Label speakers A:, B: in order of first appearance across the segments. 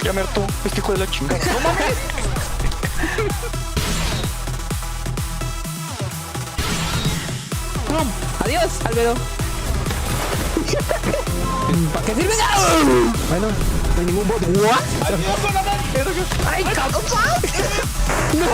A: Ya me hartó este hijo de la chingada. ¡No mames!
B: Adiós, Álvaro. ¿Para qué sirve? Bueno, no hay ningún bot. ¿What? ¡Ay, cabrón! ¡No!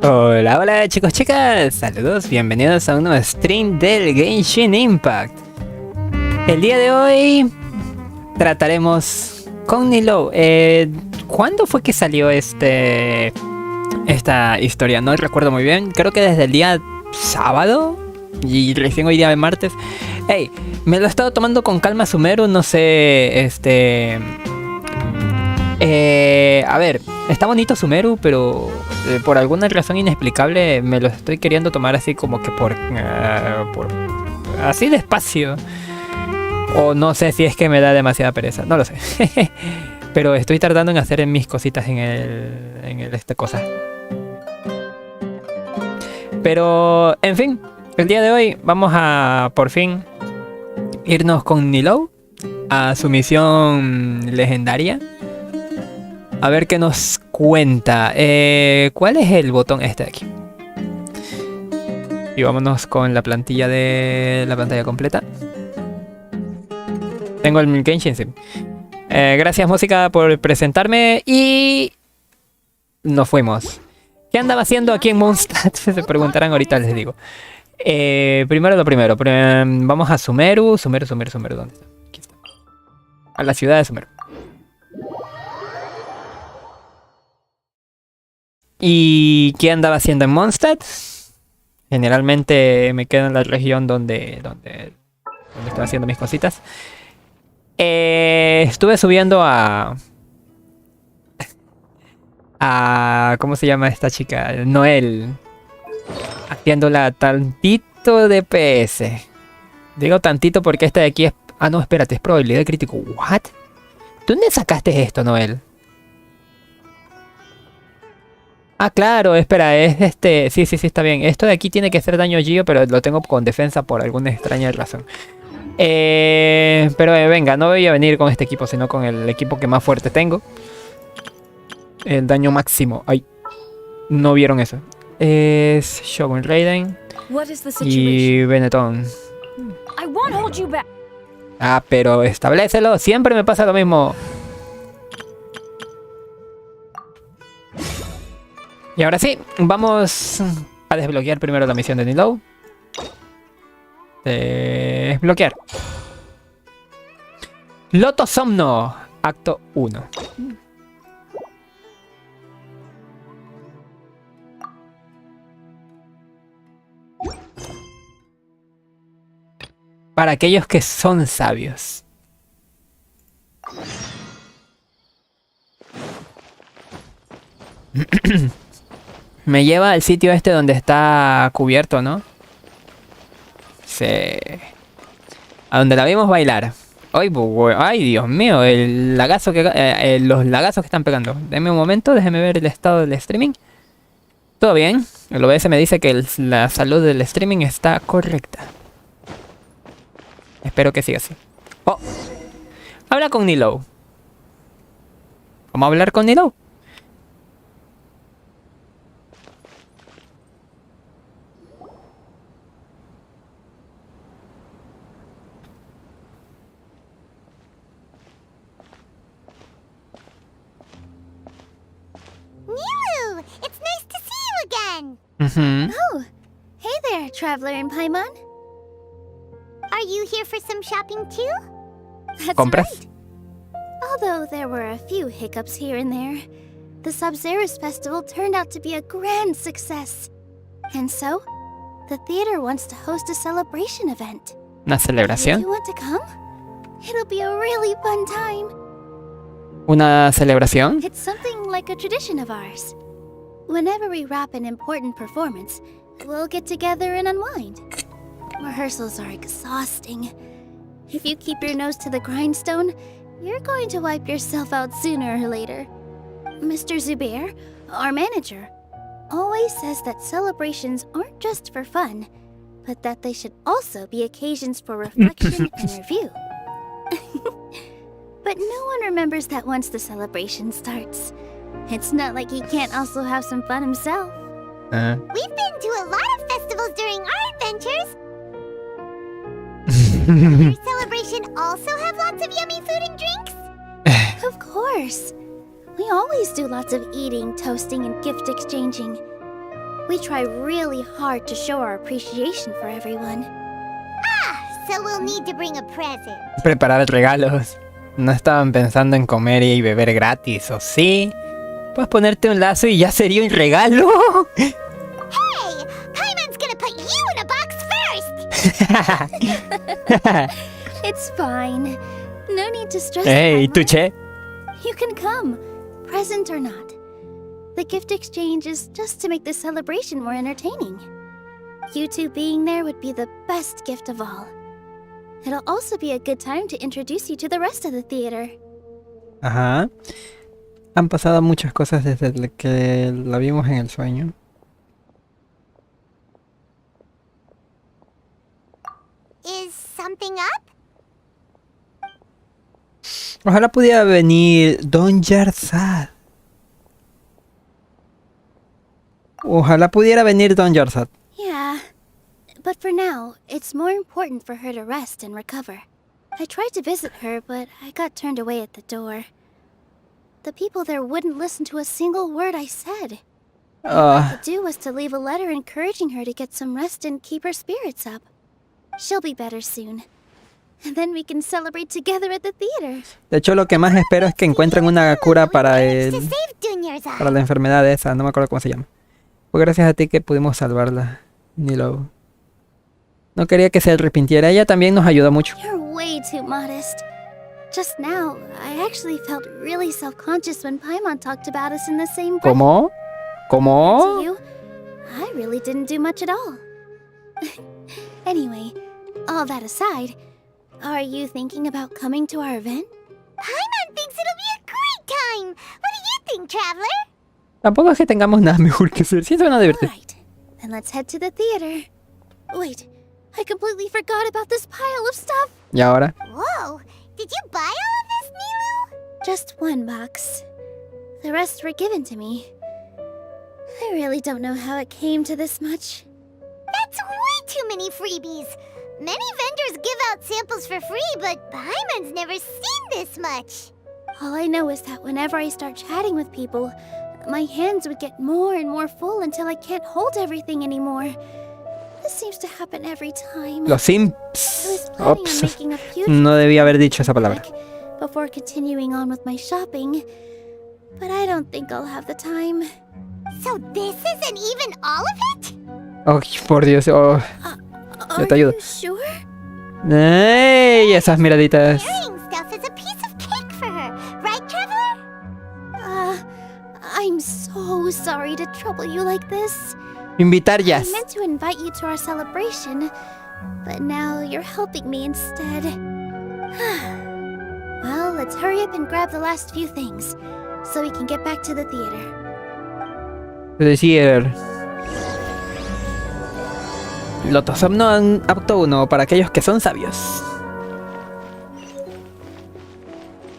B: Hola, hola chicos, chicas, saludos, bienvenidos a un nuevo stream del Genshin Impact. El día de hoy trataremos con Nilou. ¿Cuándo fue que salió esta historia? No recuerdo muy bien, creo que desde el día sábado y recién hoy día de martes. Hey, me lo he estado tomando con calma Sumeru, no sé, a ver, está bonito Sumeru, pero por alguna razón inexplicable me lo estoy queriendo tomar así como que por así despacio. O no sé si es que me da demasiada pereza, no lo sé. Pero estoy tardando en hacer mis cositas en esta cosa. Pero, en fin, el día de hoy vamos a por fin irnos con Nilou a su misión legendaria. A ver qué nos cuenta. ¿Cuál es el botón este de aquí? Y vámonos con la plantilla de la pantalla completa. Tengo el Genshin Sim. Gracias música por presentarme y nos fuimos. ¿Qué andaba haciendo aquí en Mondstadt? Se preguntarán ahorita, les digo. Primero lo primero. Vamos a Sumeru. ¿Dónde está? Aquí está. A la ciudad de Sumeru. ¿Y qué andaba haciendo en Mondstadt? Generalmente me quedo en la región donde estoy haciendo mis cositas. Estuve subiendo a ¿cómo se llama esta chica? Noel. Haciéndola tantito de PS. Digo tantito porque esta de aquí es... Ah, no, espérate, es probabilidad de crítico. ¿What? ¿Dónde sacaste esto, Noel? Ah, claro, espera, es sí, está bien. Esto de aquí tiene que ser daño Gio, pero lo tengo con defensa por alguna extraña razón. Pero venga, no voy a venir con este equipo, sino con el equipo que más fuerte tengo. El daño máximo. Ay, no vieron eso. Es Shogun Raiden y Benetton. Ah, pero establécelo, siempre me pasa lo mismo. Y ahora sí, vamos a desbloquear primero la misión de Nilou. Desbloquear. Lotos Somno, acto 1. Para aquellos que son sabios. Me lleva al sitio este donde está cubierto, ¿no? Sí. A donde la vimos bailar. Ay, ay, Dios mío, el lagazo que, los lagazos que están pegando. Denme un momento, déjenme ver el estado del streaming. Todo bien. El OBS me dice que la salud del streaming está correcta. Espero que siga así. Oh. Habla con Nilou. ¿Cómo hablar con Nilou?
C: Nilou! It's nice to see you again!
D: Oh, hey there, Traveler in Paimon.
C: Are you here for some shopping too?
D: That's
B: ¿Compras?
D: right. Although there were a few hiccups here and there, the Sub-Zerus festival turned out to be a grand success. And so, the theater wants to host a celebration event.
B: ¿Una
D: If
B: celebración?
D: you want to come, it'll be a really fun time.
B: ¿Una celebración?
D: It's something like a tradition of ours. Whenever we wrap an important performance, we'll get together and unwind. Rehearsals are exhausting. If you keep your nose to the grindstone, you're going to wipe yourself out sooner or later. Mr. Zubair, our manager, always says that celebrations aren't just for fun, but that they should also be occasions for reflection and review. But no one remembers that once the celebration starts. It's not like he can't also have some fun himself.
C: We've been to a lot of festivals during our adventures. Your celebration also have lots of yummy food and drinks?
D: Of course. We always do lots of eating, toasting, and gift exchanging. We try really hard to show our appreciation for everyone.
C: So we'll need to bring a present.
B: Preparar regalos. No estaban pensando en comer y beber gratis, ¿o sí? Puedes ponerte un lazo y ya sería un regalo.
C: Hey! Paimon's gonna put you in a box first!
D: It's fine. No need to stress.
B: Hey,
D: Paimon.
B: Tuche.
D: You can come, present or not. The gift exchange is just to make the celebration more entertaining. You two being there would be the best gift of all. It'll also be a good time to introduce you to the rest of the theater.
B: Ajá. Han pasado muchas cosas desde que la vimos en el sueño.
C: Is something up?
B: Ojalá pudiera venir Don Yarzad. Ojalá pudiera venir Don Yarzad.
D: Yeah, but for now, it's more important for her to rest and recover. I tried to visit her, but I got turned away at the door. The people there wouldn't listen to a single word I said. All I could do was to leave a letter encouraging her to get some rest and keep her spirits up. She'll be better soon. And then we can celebrate together at the theater.
B: De hecho, lo que más espero es que encuentren una cura para
C: To save Dunyarzad.
B: para la enfermedad esa. No me acuerdo cómo se llama. Fue gracias a ti que pudimos salvarla, Nilou. No quería que se arrepintiera. Ella también nos ayudó mucho.
D: You're way too modest. Just now, I actually felt really self-conscious when Paimon talked about us in the same breath.
B: ¿Cómo? ¿Cómo?
D: To you, I really didn't do much at all. Anyway, all that aside, are you thinking about coming to our event?
C: Paimon thinks it'll be a great time. What do you think, Traveler?
B: Tampoco es que tengamos nada mejor que hacer. Sí, se van a divertir.
D: Right, then let's head to the theater. Wait, I completely forgot about this pile of stuff.
B: ¿Y ahora?
C: Whoa! Did you buy all of this, Nilou?
D: Just one box. The rest were given to me. I really don't know how it came to this much.
C: That's way too many freebies. Many vendors give out samples for free, but Paimon's never seen this much.
D: All I know is that whenever I start chatting with people, my hands would get more and more full until I can't hold everything anymore. This seems to happen every time.
B: Los
D: I was
B: simps.
D: planning on
B: Ops.
D: making a few
B: No debía haber dicho esa palabra.
D: like, before continuing on with my shopping, but I don't think I'll have the time.
C: So this isn't even all of it?
B: Oh, por Dios. Oh.
D: Are
B: te ayudo.
D: you sure?
B: ¡Ey! Esas miraditas.
C: Carrying stuff is a piece of cake for her, right, Traveler?
D: I'm so sorry to trouble you like this.
B: Invitar
D: I
B: jazz.
D: meant to invite you to our celebration, but now you're helping me instead. Well, let's hurry up and grab the last few things, so we can get back to the theater.
B: Es decir, Lotos Somno Auto 1 para aquellos que son sabios.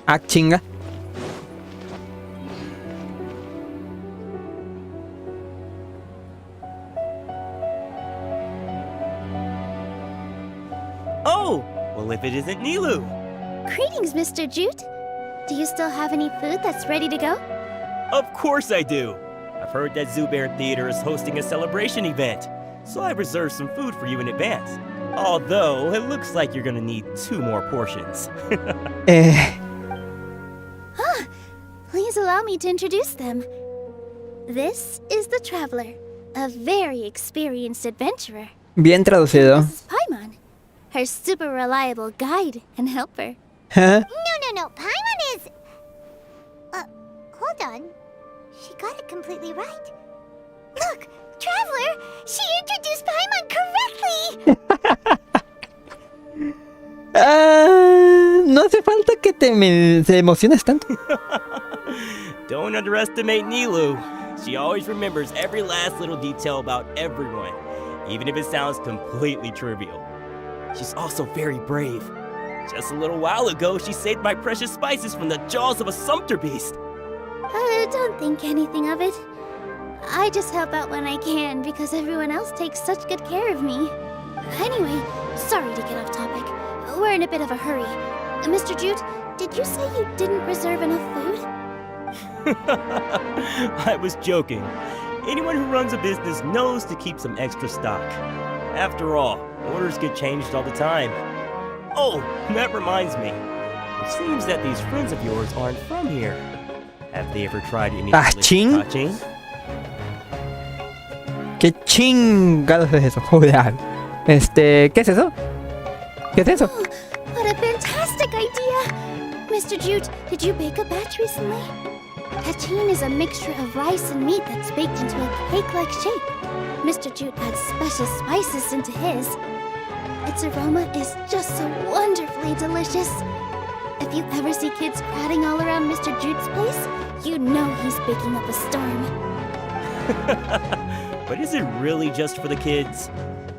B: Ah, chinga.
E: Oh, well if it isn't Nilou.
D: Greetings, Mr. Jute. Do you still have any food that's ready to go?
E: Of course I do. I've heard that Zubair Theater is hosting a celebration event, so I've reserved some food for you in advance. Although, it looks like you're gonna need 2 more portions.
D: Please allow me to introduce them. This is the Traveler, a very experienced adventurer.
B: Bien traducido.
D: This is Paimon, her super reliable guide and helper.
B: Huh?
C: No. Paimon is... hold on. She got it completely right. Look, Traveler! She introduced Paimon correctly!
B: No hace falta que te emociones tanto.
E: Don't underestimate Nilou. She always remembers every last little detail about everyone, even if it sounds completely trivial. She's also very brave. Just a little while ago, she saved my precious spices from the jaws of a sumpter beast.
D: Don't think anything of it. I just help out when I can because everyone else takes such good care of me. Anyway, sorry to get off topic. We're in a bit of a hurry. Mr. Jute, did you say you didn't reserve enough food?
E: I was joking. Anyone who runs a business knows to keep some extra stock. After all, orders get changed all the time. Oh, that reminds me. It seems that these friends of yours aren't from here. Have they ever tried any
B: ¿Tachín?
E: touching?
B: ¿Qué chingados es eso? Joder. ¿Qué es eso? ¿Qué es eso?
D: Oh, what a fantastic idea! Mr. Jute, did you bake a batch recently? Tachin is a mixture of rice and meat that's baked into a cake-like shape. Mr. Jute adds special spices into his. Its aroma is just so wonderfully delicious. If you ever see kids crowding all around Mr. Jute's place, you know he's baking up a storm.
E: But is it really just for the kids?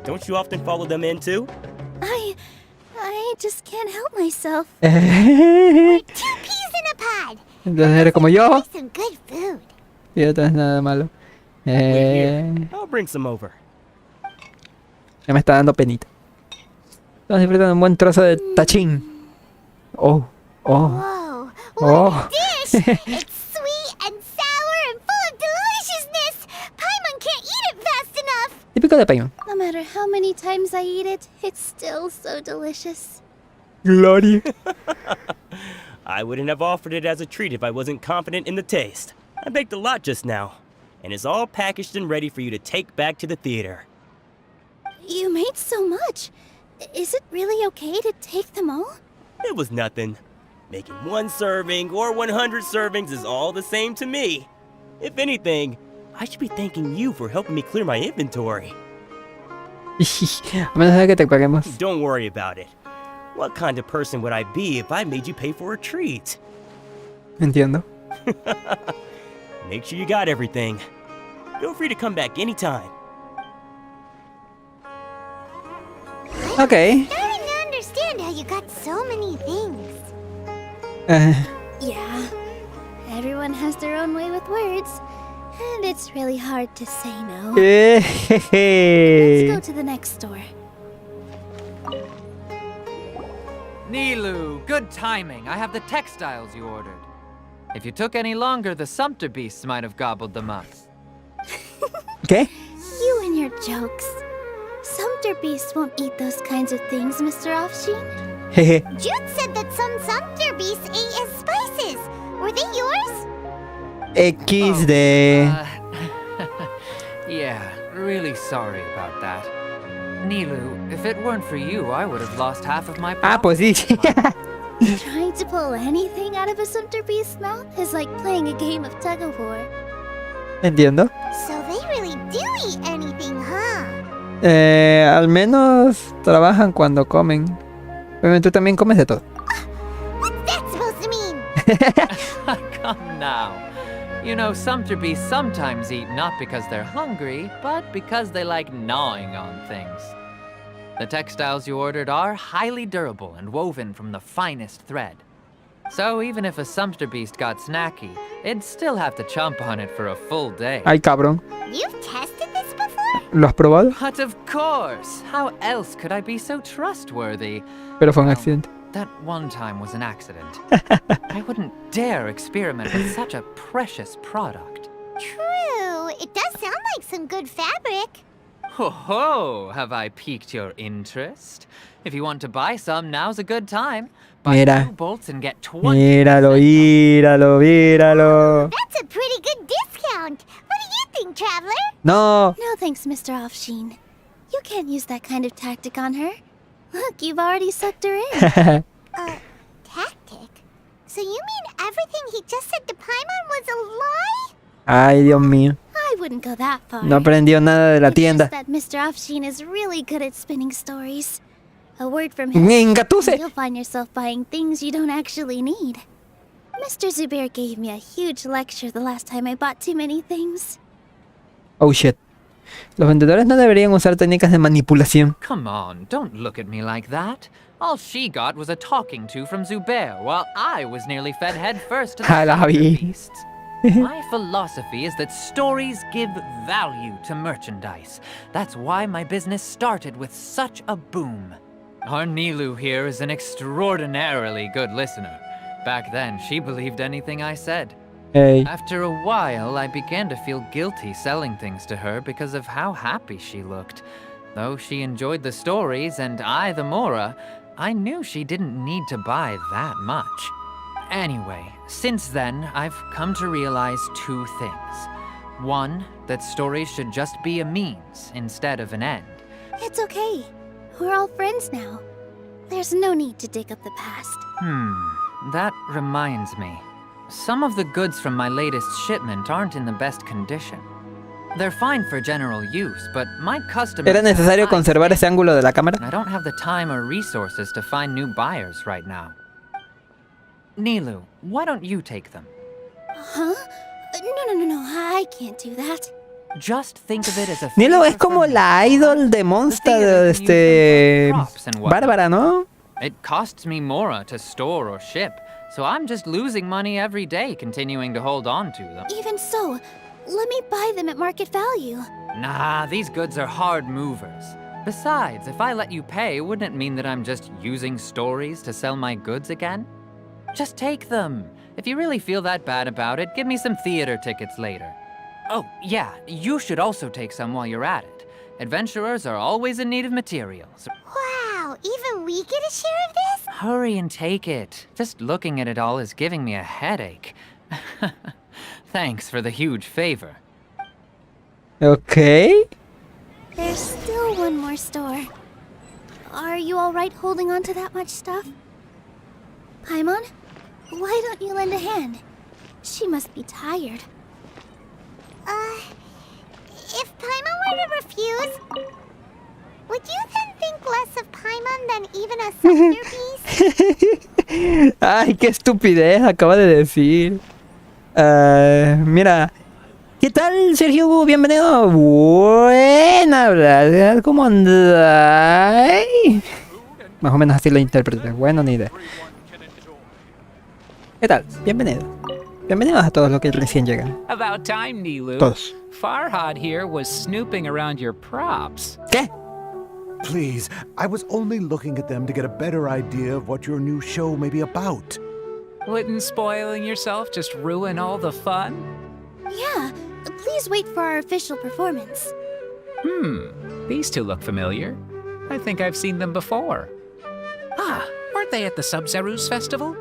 E: Don't you often follow them in too?
D: I just can't help myself.
C: 2 peas in a pod!
B: Entonces eres como yo.
C: Buy some good food.
B: Y esto es nada malo.
E: Wait here. I'll bring some over.
B: Ya me está dando penita. Estamos disfrutando un buen trozo de tachín. Oh.
C: Whoa, what
B: Oh.
C: a dish! It's sweet and sour and full of deliciousness! Paimon can't eat it fast enough!
B: Típico de Paimon.
D: No matter how many times I eat it, it's still so delicious.
B: Gloria.
E: I wouldn't have offered it as a treat if I wasn't confident in the taste. I baked a lot just now, and it's all packaged and ready for you to take back to the theater.
D: You made so much. Is it really okay to take them all?
E: It was nothing. Making 1 serving or 100 servings is all the same to me. If anything, I should be thanking you for helping me clear my inventory.
B: A menos de que te paguemos.
E: Don't worry about it. What kind of person would I be if I made you pay for a treat?
B: Entiendo.
E: Make sure you got everything. Feel free to come back anytime.
B: Ok.
C: Starting to understand how you got so many things.
D: Yeah. Everyone has their own way with words, and it's really hard to say no. Let's go to the next store.
F: Nilou, good timing. I have the textiles you ordered. If you took any longer, the sumpter beasts might have gobbled them up.
B: ¿Qué?
D: You and your jokes. Sumpter beasts won't eat those kinds of things, Mr. Offsheen.
B: Jeje.
C: Jude said that some sumpter beasts ate his spices. Were they yours?
B: XD.
F: Yeah, really sorry about that. Nilou, if it weren't for you, I would have lost half of my
B: Ah, pues sí.
D: Trying to pull anything out of a sumpter beast's mouth is like playing a game of tug-of-war.
B: Entiendo.
C: So they really do eat anything, huh?
B: Al menos trabajan cuando comen. Obviamente tú también comes de todo.
C: What's that supposed to mean?
F: Come now. You know, sumpter beasts sometimes eat not because they're hungry, but because they like gnawing on things. The textiles you ordered are highly durable and woven from the finest thread. So even if a sumpter beast got snacky, it'd still have to chomp on it for a full day.
B: Ay, cabrón.
C: You've tested this before?
B: ¿Lo has probado?
F: But of course! How else could I be so trustworthy?
B: Pero fue un accidente.
F: That one time was an accident. I wouldn't dare experiment with such a precious product.
C: True. It does sound like some good fabric.
F: Ho ho! Have I piqued your interest? If you want to buy some, now's a good time. Buy
B: Mira.
F: 2 bolts and get 20%.
B: Míralo, míralo, míralo.
C: That's a pretty good discount. What do you think, Traveler?
B: No.
D: No thanks, Mr. Offsheen. You can't use that kind of tactic on her. Look, you've already sucked her in.
C: Tactic? So you mean everything he just said to Paimon was a lie?
B: Ay, Dios mío.
D: I wouldn't go that far.
B: No aprendió nada de la
D: It's
B: tienda.
D: just that Mr. Offsheen is really good at spinning stories. A word from him,
B: Engatuse.
D: and you'll find yourself buying things you don't actually need. Mr. Zubair gave me a huge lecture the last time I bought too many things.
B: Oh shit. Los vendedores no deberían usar técnicas de manipulación.
F: Come on, don't look at me like that. All she got was a talking to from Zubair, while I was nearly fed head first to the
B: A la
F: sumpter
B: vi.
F: beasts. My philosophy is that stories give value to merchandise. That's why my business started with such a boom. Our Nilou here is an extraordinarily good listener. Back then, she believed anything I said.
B: Ey.
F: After a while, I began to feel guilty selling things to her because of how happy she looked. Though she enjoyed the stories and I the Mora, I knew she didn't need to buy that much. Anyway, since then, I've come to realize 2 things. One, that stories should just be a means instead of an end.
D: It's okay. We're all friends now. There's no need to dig up the past.
F: That reminds me. Some of the goods from my latest shipment aren't in the best condition. They're fine for general use, but my customers...
B: ¿Era necesario conservar ese ángulo de la cámara?
F: And I don't have the time or resources to find new buyers right now. Nilou, why don't you take them?
D: Huh? No, I can't do that.
F: Just think of it as a
B: Nilou es
F: favor
B: como
F: from
B: la
F: me.
B: idol de Monster de Bárbara, ¿no?
F: It costs me Mora to store or ship, so I'm just losing money every day continuing to hold on to them.
D: Even so, let me buy them at market value.
F: Nah, these goods are hard movers. Besides, if I let you pay, wouldn't it mean that I'm just using stories to sell my goods again? Just take them. If you really feel that bad about it, give me some theater tickets later. Oh, yeah, you should also take some while you're at it. Adventurers are always in need of materials.
C: Wow, even we get a share of this?
F: Hurry and take it. Just looking at it all is giving me a headache. Thanks for the huge favor.
B: Okay.
D: There's still one more store. Are you alright holding on to that much stuff? Paimon, why don't you lend a hand? She must be tired.
C: If Paimon were to refuse, would you then think less of Paimon than even a sumpter beast?
B: Ay, qué estupidez acaba de decir. Mira. ¿Qué tal, Sergio? Bienvenido. Buena, ¿verdad? ¿Cómo andáis? Más o menos así lo interpreté. Bueno, ni idea. ¿Qué tal? Bienvenido. Bienvenidos a todos los que recién llegan.
G: About time, Nilou.
B: Todos.
G: Farhad here was snooping around your props.
B: ¿Qué?
H: Please, I was only looking at them to get a better idea of what your new show may be about.
G: Wouldn't spoiling yourself just ruin all the fun?
D: Yeah, please wait for our official performance.
G: These two look familiar. I think I've seen them before. Ah, weren't they at the Sub-Zerus festival?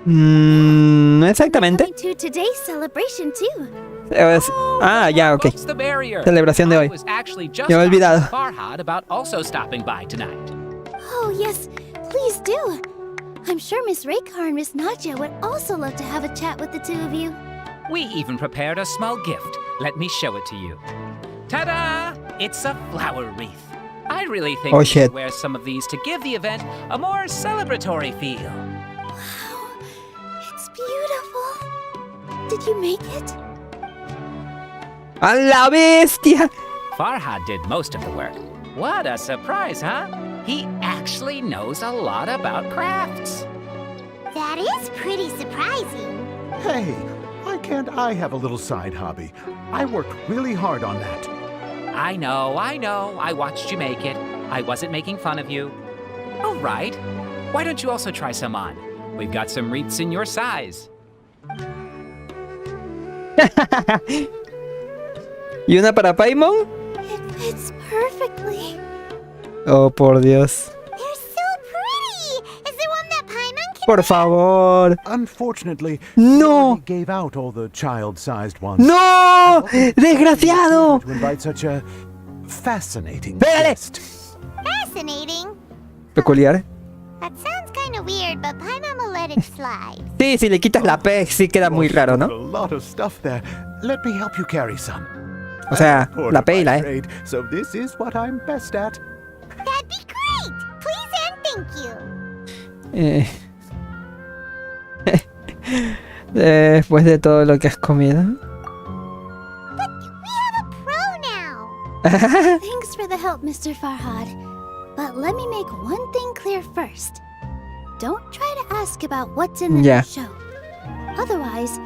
B: No exactamente.
D: Coming to today's celebration too.
B: Ya, ok.
G: What's the barrier?
B: Celebración de
G: I
B: hoy.
G: was actually just
B: Me había olvidado.
G: asking Farhad about also stopping by tonight.
D: Oh yes, please do. I'm sure Miss Raykar and Miss Nadja would also love to have a chat with the two of you.
G: We even prepared a small gift. Let me show it to you. Ta-da! It's a flower wreath. I really think
B: Oh,
G: we
B: shit.
G: should wear some of these to give the event a more celebratory feel.
D: Wow, it's beautiful. Did you make it?
B: ¡A la bestia!
G: Farhad did most of the work. What a surprise, huh? He actually knows a lot about crafts.
C: That is pretty surprising.
H: Hey, why can't I have a little side hobby? I worked really hard on that.
G: I know. I watched you make it. I wasn't making fun of you. All right. Why don't you also try some on? We've got some wreaths in your size.
B: ¿Y una para Paimon?
D: It fits perfectly.
B: Oh, por Dios.
C: They're so pretty. Is there one that Paimon can
B: Por favor.
H: Unfortunately,
B: No.
H: he already gave out all the child-sized ones.
B: ¡No! ¡Desgraciado!
H: To invite such a fascinating
B: Pégale.
H: guest.
C: Fascinating.
B: Peculiar.
C: That sounds kind of weird, but Paimon will let it slide.
B: Sí, si le quitas la P, sí queda muy raro,
H: A
B: ¿no?
H: lot of stuff there. Let me help you carry some.
B: O sea,
H: Poor
B: la P y la E.
H: trade, so this is what I'm best at.
C: That'd be great. Please and thank you.
B: Después de todo lo que has comido.
C: But we have a pro now.
D: Thanks for the help, Mr. Farhad. But let me make one thing clear first. Don't try to ask about what's in the
B: Yeah.
D: new show. Otherwise,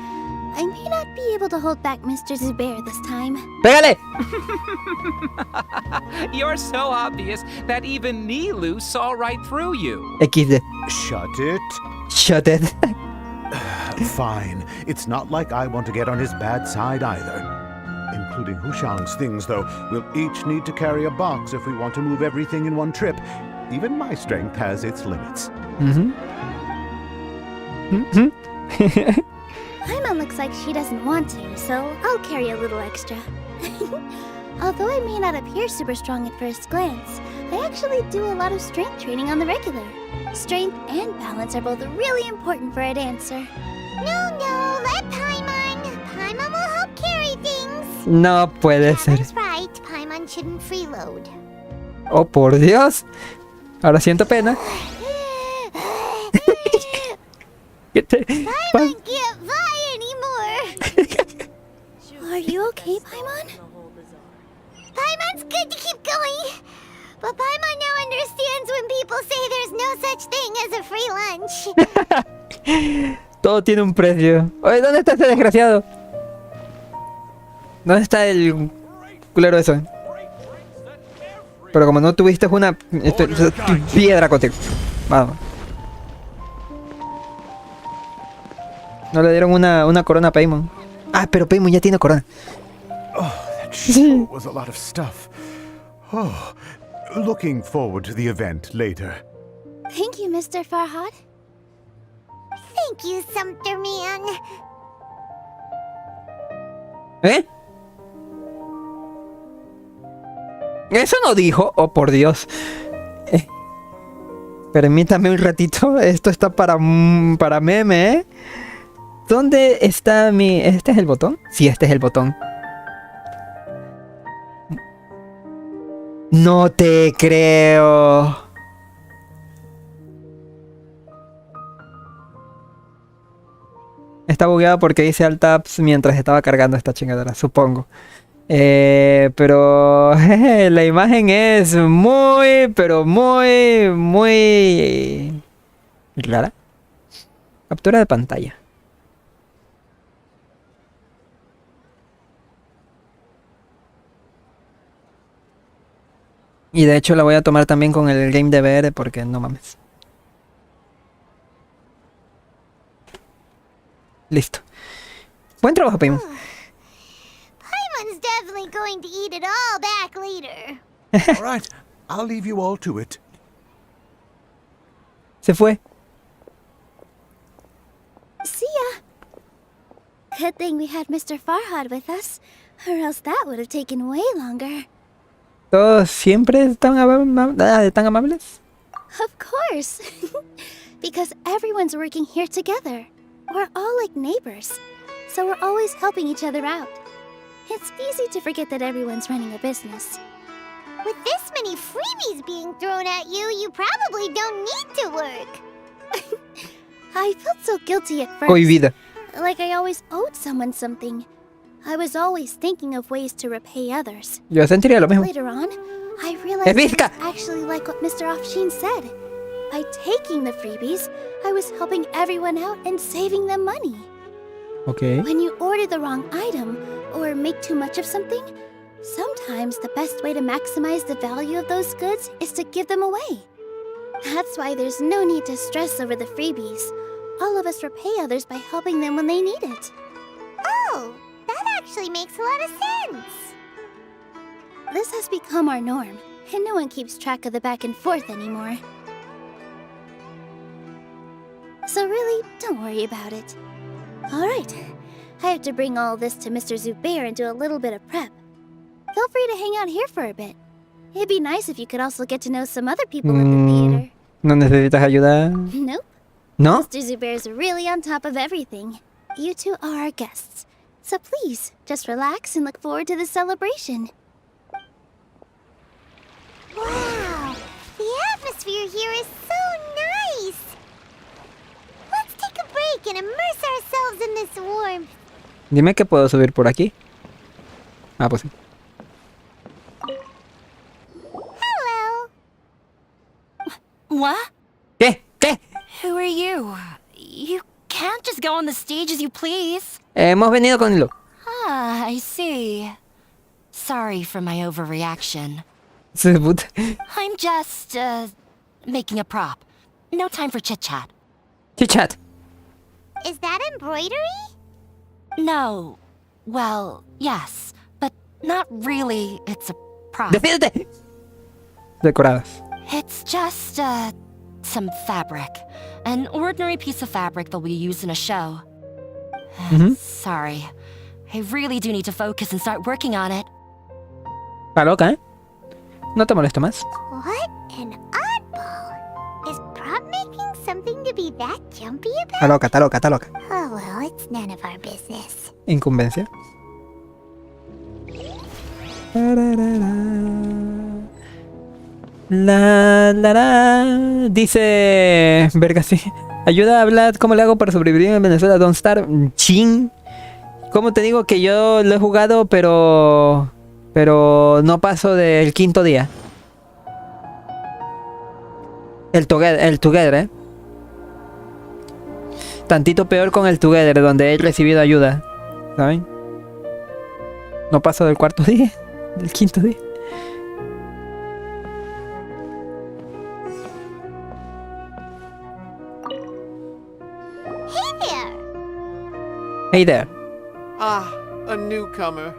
D: I may not be able to hold back Mr. Zubair this time.
B: ¡Pégale!
G: You're so obvious that even Nilou saw right through you.
B: XD.
H: Shut it.
B: Shut it.
H: Fine. It's not like I want to get on his bad side either. Including Hushang's things, though. We'll each need to carry a box if we want to move everything in one trip. Even my strength has its limits.
D: Paimon looks like she doesn't want to, so I'll carry a little extra. Although I may not appear super strong at first glance, I actually do a lot of strength training on the regular. Strength and balance are both really important for a dancer.
C: No, let Paimon. Paimon will help carry things.
B: No puede ser.
C: That's right. Paimon shouldn't freeload.
B: Oh, por Dios. Ahora siento pena. ¿Qué te
C: Paimon can't fly anymore.
D: Are you okay, Paimon?
C: Paimon's good to keep going. But Paimon now understands when people say there's no such thing as a free lunch.
B: Todo tiene un precio. Oye, ¿dónde está este desgraciado? ¿Dónde está el culero eso? Pero como no tuviste una piedra contigo. Vamos. No le dieron una corona a Paimon. Ah, pero Paimon ya tiene corona.
H: Oh, that sure was a lot of stuff. Oh, looking forward to the event later.
D: Thank you, Mr. Farhad.
C: Thank you, Sumpter Man.
B: ¿Eh? Eso no dijo. Oh, por Dios. Permítame un ratito. Esto está para meme, ¿eh? ¿Dónde está mi...? ¿Este es el botón? Sí, este es el botón. No te creo. Está bugueado porque hice alt tabs mientras estaba cargando esta chingadera, supongo. Pero la imagen es muy, pero muy rara. Captura de pantalla. Y de hecho la voy a tomar también con el game de VR porque no mames. Listo. Buen trabajo, Paimon.
C: Paimon's definitely going to eat it all back later.
H: All right, I'll leave you all to it.
B: Se fue.
D: See ya. Good thing we had Mr. Farhad with us, or else that would have taken way longer.
B: ¿Todos siempre tan amables?
D: Of course. Because everyone's working here together. We're all like neighbors, so we're always helping each other out. It's easy to forget that everyone's running a business.
C: With this many freebies being thrown at you, you probably don't need to work.
D: I felt so guilty at first.
B: Cohibida.
D: Like I always owed someone something. I was always thinking of ways to repay others.
B: Yo sentiría lo mismo.
D: Later on, I realized it
B: Evita!
D: was actually like what Mr. Offsheen said. By taking the freebies, I was helping everyone out and saving them money.
B: Ok.
D: When you order the wrong item or make too much of something, sometimes the best way to maximize the value of those goods is to give them away. That's why there's no need to stress over the freebies. All of us repay others by helping them when they need it.
C: Oh, that actually makes a lot of sense.
D: This has become our norm, and no one keeps track of the back and forth anymore. So really, don't worry about it. Alright, I have to bring all this to Mr. Zubair and do a little bit of prep. Feel free to hang out here for a bit. It'd be nice if you could also get to know some other people at the theater.
B: ¿No necesitas ayuda?
D: Nope.
B: ¿No?
D: Mr. Zubair's really on top of everything. You two are our guests. So please, just relax and look forward to the celebration.
C: Wow, the atmosphere here is so nice. Let's take a break and immerse ourselves in this warmth.
B: Dime que puedo subir por aquí. Ah, pues sí.
C: Hello.
I: What?
B: ¿Qué? ¿Qué?
I: Who are you? You can't just go on the stage as you please.
B: Hemos venido con Nilou.
I: Ah, I see. Sorry for my overreaction.
B: Se puta.
I: I'm just, making a prop. No time for chit-chat.
B: Chit-chat.
C: Is that embroidery?
I: No. Well, yes. But not really. It's a prop.
B: ¡Defiéndete! Decoradas.
I: It's just, some fabric. An ordinary piece of fabric that we use in a show. Sorry. I really do need to focus and start working on it.
B: Está loca, ¿eh? No te molesto más.
C: What an oddball. Is prop making something to be that jumpy about?
B: Está loca, está loca, está loca.
C: Oh well, it's none of our business.
B: Incumbencia. La. Dice Vergasi. Ayuda a hablar cómo le hago para sobrevivir en Venezuela. Don't Star. Chin. ¿Cómo te digo que yo lo he jugado, pero no paso del quinto día? El Together, ¿eh? Tantito peor con el Together, donde he recibido ayuda. ¿Saben? No paso del cuarto día. Del quinto día.
C: Hey there.
B: Hey there.
J: Ah, a newcomer.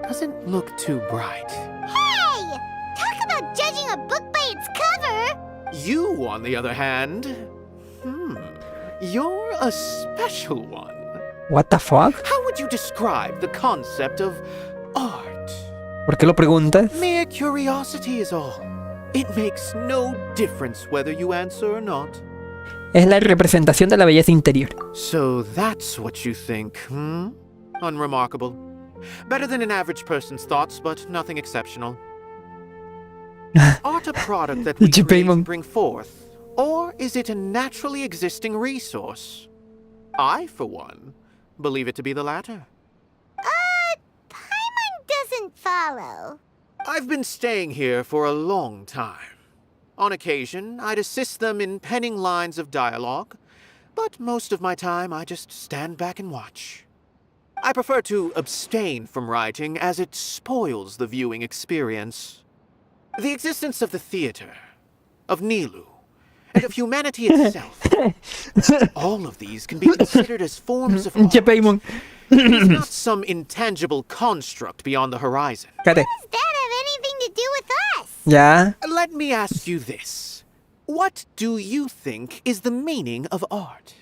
J: Doesn't look too bright.
C: Hey! Talk about judging a book by its cover!
J: You, on the other hand, you're a special one.
B: What the fuck?
J: How would you describe the concept of art?
B: ¿Por qué lo preguntas?
J: Mere curiosity is all. It makes no difference whether you answer or not.
B: Es la representación de la belleza interior.
J: So that's what you think, Unremarkable. Better than an average person's thoughts, but nothing exceptional. Art a product that we create and bring forth, or is it a naturally existing resource? I, for one, believe it to be the latter.
C: Paimon doesn't follow.
J: I've been staying here for a long time. On occasion, I'd assist them in penning lines of dialogue, but most of my time I just stand back and watch. I prefer to abstain from writing as it spoils the viewing experience. The existence of the theater, of Nilou, and of humanity itself, all of these can be considered as forms of art. It is not some intangible construct beyond the horizon.
C: Does that have anything to do with us?
B: Ya.
J: Let me ask you this. What do you think is the meaning of art?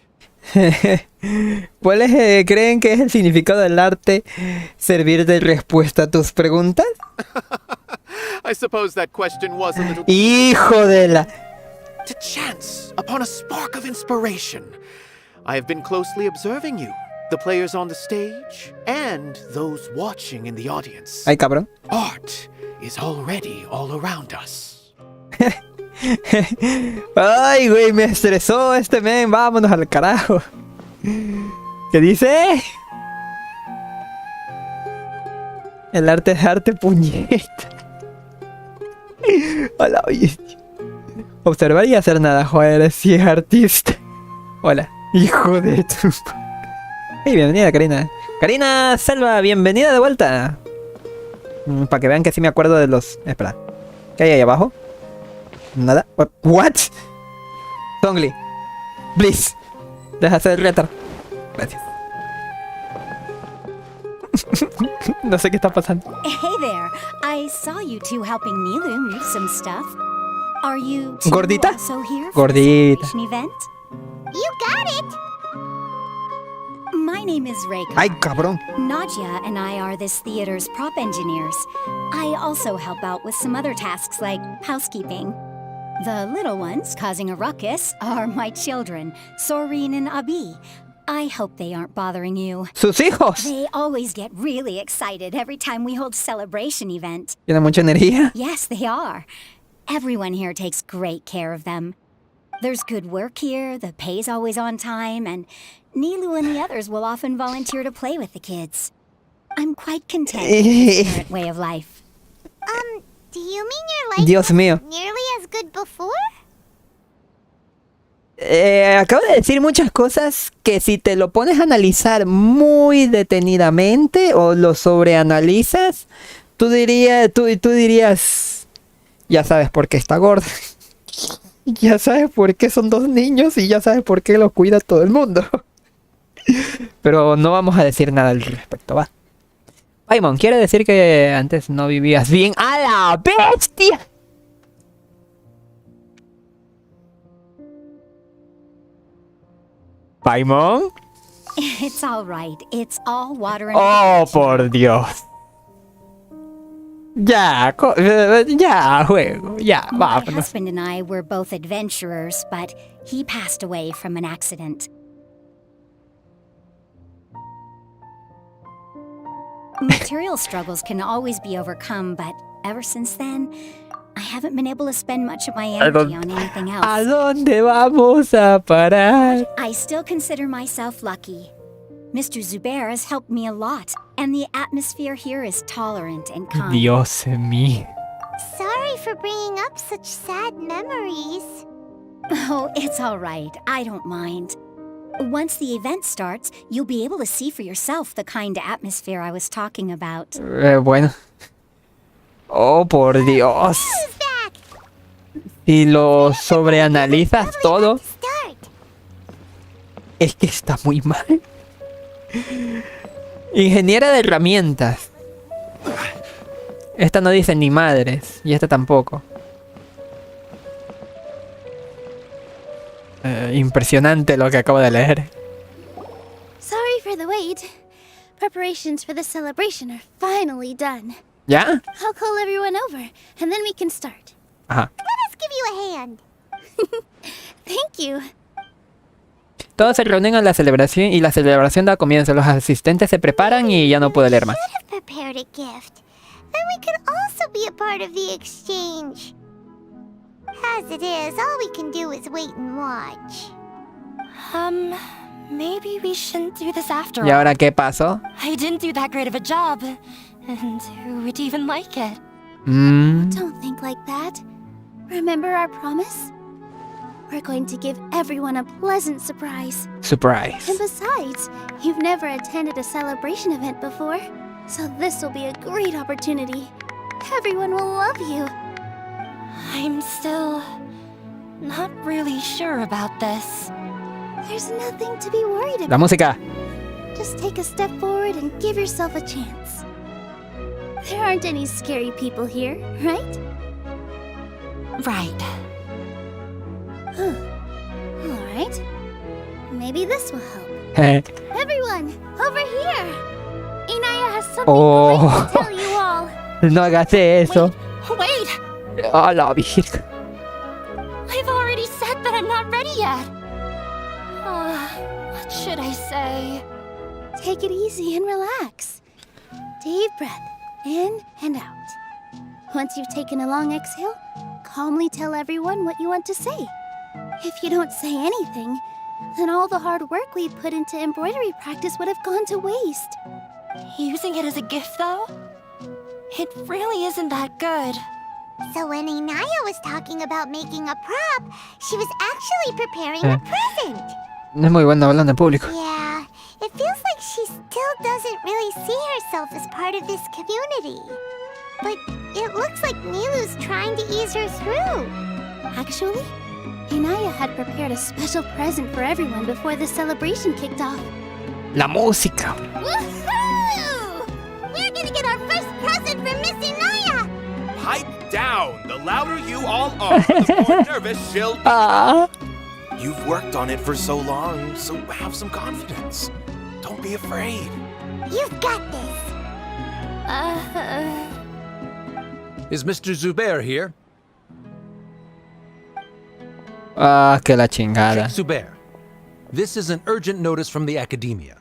B: ¿Cuáles creen que es el significado del arte? ¿Servir de respuesta a tus preguntas?
J: I suppose that question was a little...
B: ¡Hijo de la...
J: To chance upon a spark of inspiration. I have been closely observing you, the players on the stage, and those watching in the audience.
B: Ay, cabrón.
J: Art is already all around us.
B: Ay, güey, me estresó este men. Vámonos al carajo. ¿Qué dice? El arte es arte, puñeta. Hola, oye. Observar y hacer nada, joder, si es artista. Hola, hijo de tu... Hey, bienvenida, Karina. Karina Salva, bienvenida de vuelta. Para que vean que sí me acuerdo de los... Espera. ¿Qué hay ahí abajo? Nada. What? Zongli. Please. Deja hacer el retro. Gracias. No sé qué está pasando.
K: Hey there. I saw you two helping Nilou move some stuff. Are you two
B: Gordita?
K: also here for the
B: Gordita.
K: celebration event?
C: You got it!
K: My name is Reika.
B: Ay, cabrón.
K: Nadia and I are this theater's prop engineers. I also help out with some other tasks like housekeeping. The little ones causing a ruckus are my children, Soreen and Abi. I hope they aren't bothering you.
B: Sus hijos.
K: They always get really excited every time we hold a celebration event.
B: Tiene mucha energía.
K: Yes, they are. Everyone here takes great care of them. There's good work here, the pay's always on time, and Nilou and the others will often volunteer to play with the kids. I'm quite content with this current way of life.
C: Do you mean your life
B: Dios mío.
C: nearly as good before?
B: Acabo de decir muchas cosas que si te lo pones a analizar muy detenidamente o lo sobreanalizas, tú dirías, ya sabes por qué está gorda, ya sabes por qué son dos niños y ya sabes por qué los cuida todo el mundo. Pero no vamos a decir nada al respecto, va. Paimon, quiere decir que antes no vivías bien. ¡A la bestia! ¿Paimon?
K: It's all right. It's all water and
B: ¡Oh, por Dios! Ya, ya, juego, ya,
K: My
B: vámonos.
K: husband and I were both adventurers, but he passed away from an accident. Material struggles can always be overcome, but ever since then, I haven't been able to spend much of my energy on anything
B: ¿A
K: else.
B: dónde vamos a parar?
K: I still consider myself lucky. Mr. Zubair has helped me a lot, and the atmosphere here is tolerant and kind.
B: Dios mío.
C: Sorry for bringing up such sad memories.
K: Oh, it's all right. I don't mind. Once the event starts, you'll be able to see for yourself the kind of atmosphere I was talking about.
B: Bueno. Oh, por Dios.
C: Who's back?
B: Si lo sobreanalizas todo,
C: Start.
B: es que está muy mal. Ingeniera de herramientas. Esta no dice ni madres. Y esta tampoco. Impresionante lo que acabo de leer.
D: Sorry for the wait. Preparations for the celebration are finally done.
B: ¿Ya?
D: I'll call everyone over, and then we can start.
B: Ajá.
C: Let us give you a hand.
D: Thank you.
B: Todos se reúnen a la celebración y la celebración da comienzo. Los asistentes se preparan y ya no puedo leer más.
C: Should have prepared a gift. Then we could also be a part of the exchange. As it is, all we can do is wait and watch.
I: Maybe we shouldn't do this after
B: ¿Y
I: all.
B: ahora qué pasó?
I: I didn't do that great of a job. And who would even like it?
D: Don't think like that. Remember our promise? We're going to give everyone a pleasant surprise.
B: Surprise.
D: And besides, you've never attended a celebration event before, so this will be a great opportunity. Everyone will love you.
I: I'm still not really sure about this.
D: There's nothing to be worried
B: La
D: about.
B: música.
D: Just take a step forward and give yourself a chance. There aren't any scary people here, right?
I: Right.
D: All right. Maybe this will help.
B: Eh,
D: Everyone, over here! Inaya has something
B: Oh.
D: great to tell you all.
B: no hagas eso.
I: Wait!
B: A la virgen.
I: I've already said that I'm not ready yet. What should I say?
D: Take it easy and relax. Deep breath, in and out. Once you've taken a long exhale, calmly tell everyone what you want to say. If you don't say anything, then all the hard work we put into embroidery practice would have gone to waste.
I: Using it as a gift, though? It really isn't that good.
C: So when Inaya was talking about making a prop, she was actually preparing a present.
B: No es muy bueno hablando en público.
C: Yeah, it feels like she still doesn't really see herself as part of this community. But it looks like Nilou's trying to ease her through.
D: Actually, Inaya had prepared a special present for everyone before the celebration kicked off.
B: La música.
C: Woohoo! We're gonna get our first present from Miss Inaya!
L: Pipe down! The louder you all are, the more nervous she'll be. You've worked on it for so long, so have some confidence. Don't be afraid.
C: You've got this.
M: Is Mr. Zubair here?
B: Ah, que la chingada.
M: Zubair, this is an urgent notice from the academia.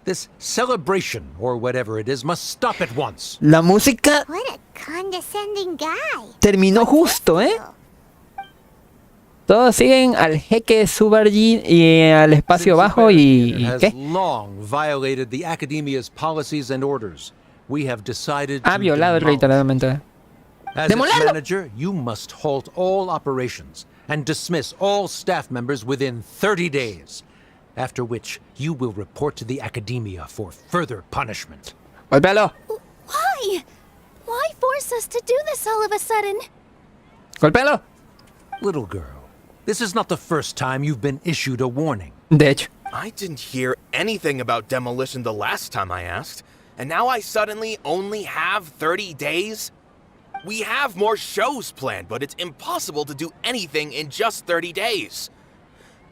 M: This celebration, or whatever it is, must stop at once.
B: La música
C: What a condescending guy.
B: terminó justo, ¿eh? Todos siguen al jeque Subarji y al espacio bajo y
M: has
B: ¿qué?
M: long violated the academia's policies and orders. We have decided
B: Ha
M: to
B: violado
M: demolish.
B: reiteradamente.
M: As its
B: ¡Demolerlo!
M: manager, you must halt all operations and dismiss all staff members within 30 days, after which you will report to the academia for further punishment.
B: Golpéalo.
D: Why? Why force us to do this all of a sudden?
B: Golpéalo.
M: Little girl, this is not the first time you've been issued a warning.
B: De hecho.
L: I didn't hear anything about demolition the last time I asked, and now I suddenly only have 30 days? We have more shows planned, but it's impossible to do anything in just 30 days.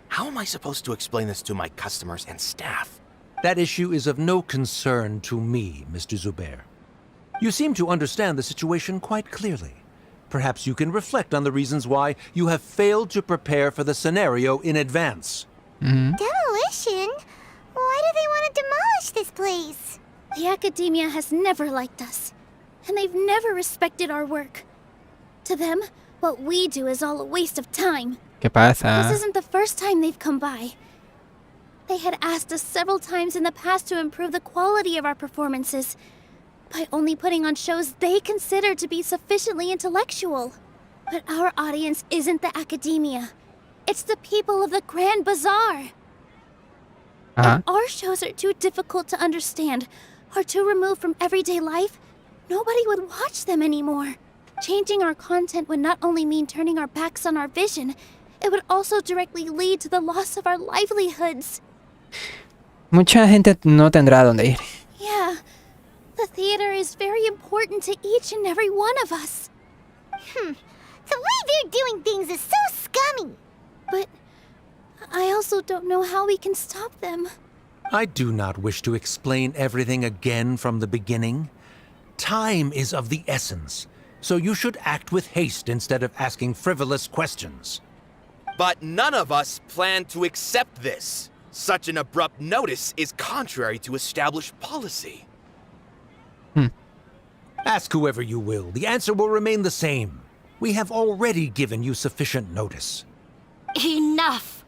L: How am I supposed to explain this to my customers and staff?
M: That issue is of no concern to me, Mr. Zubair. You seem to understand the situation quite clearly. Perhaps you can reflect on the reasons why you have failed to prepare for the scenario in advance.
C: Demolition? Why do they want to demolish this place?
D: The academia has never liked us, and they've never respected our work. To them, what we do is all a waste of time.
B: ¿Qué pasa?
D: This isn't the first time they've come by. They had asked us several times in the past to improve the quality of our performances by only putting on shows they consider to be sufficiently intellectual. But our audience isn't the academia. It's the people of the Grand Bazaar. If our shows are too difficult to understand or too removed from everyday life, nobody would watch them anymore. Changing our content would not only mean turning our backs on our vision, it would also directly lead to the loss of our livelihoods.
B: Mucha gente no tendrá dónde ir.
D: Yeah, the theater is very important to each and every one of us.
C: The way they're doing things is so scummy.
D: But I also don't know how we can stop them.
M: I do not wish to explain everything again from the beginning. Time is of the essence, so you should act with haste instead of asking frivolous questions.
L: But none of us plan to accept this. Such an abrupt notice is contrary to established policy.
M: Ask whoever you will, the answer will remain the same. We have already given you sufficient notice.
I: Enough!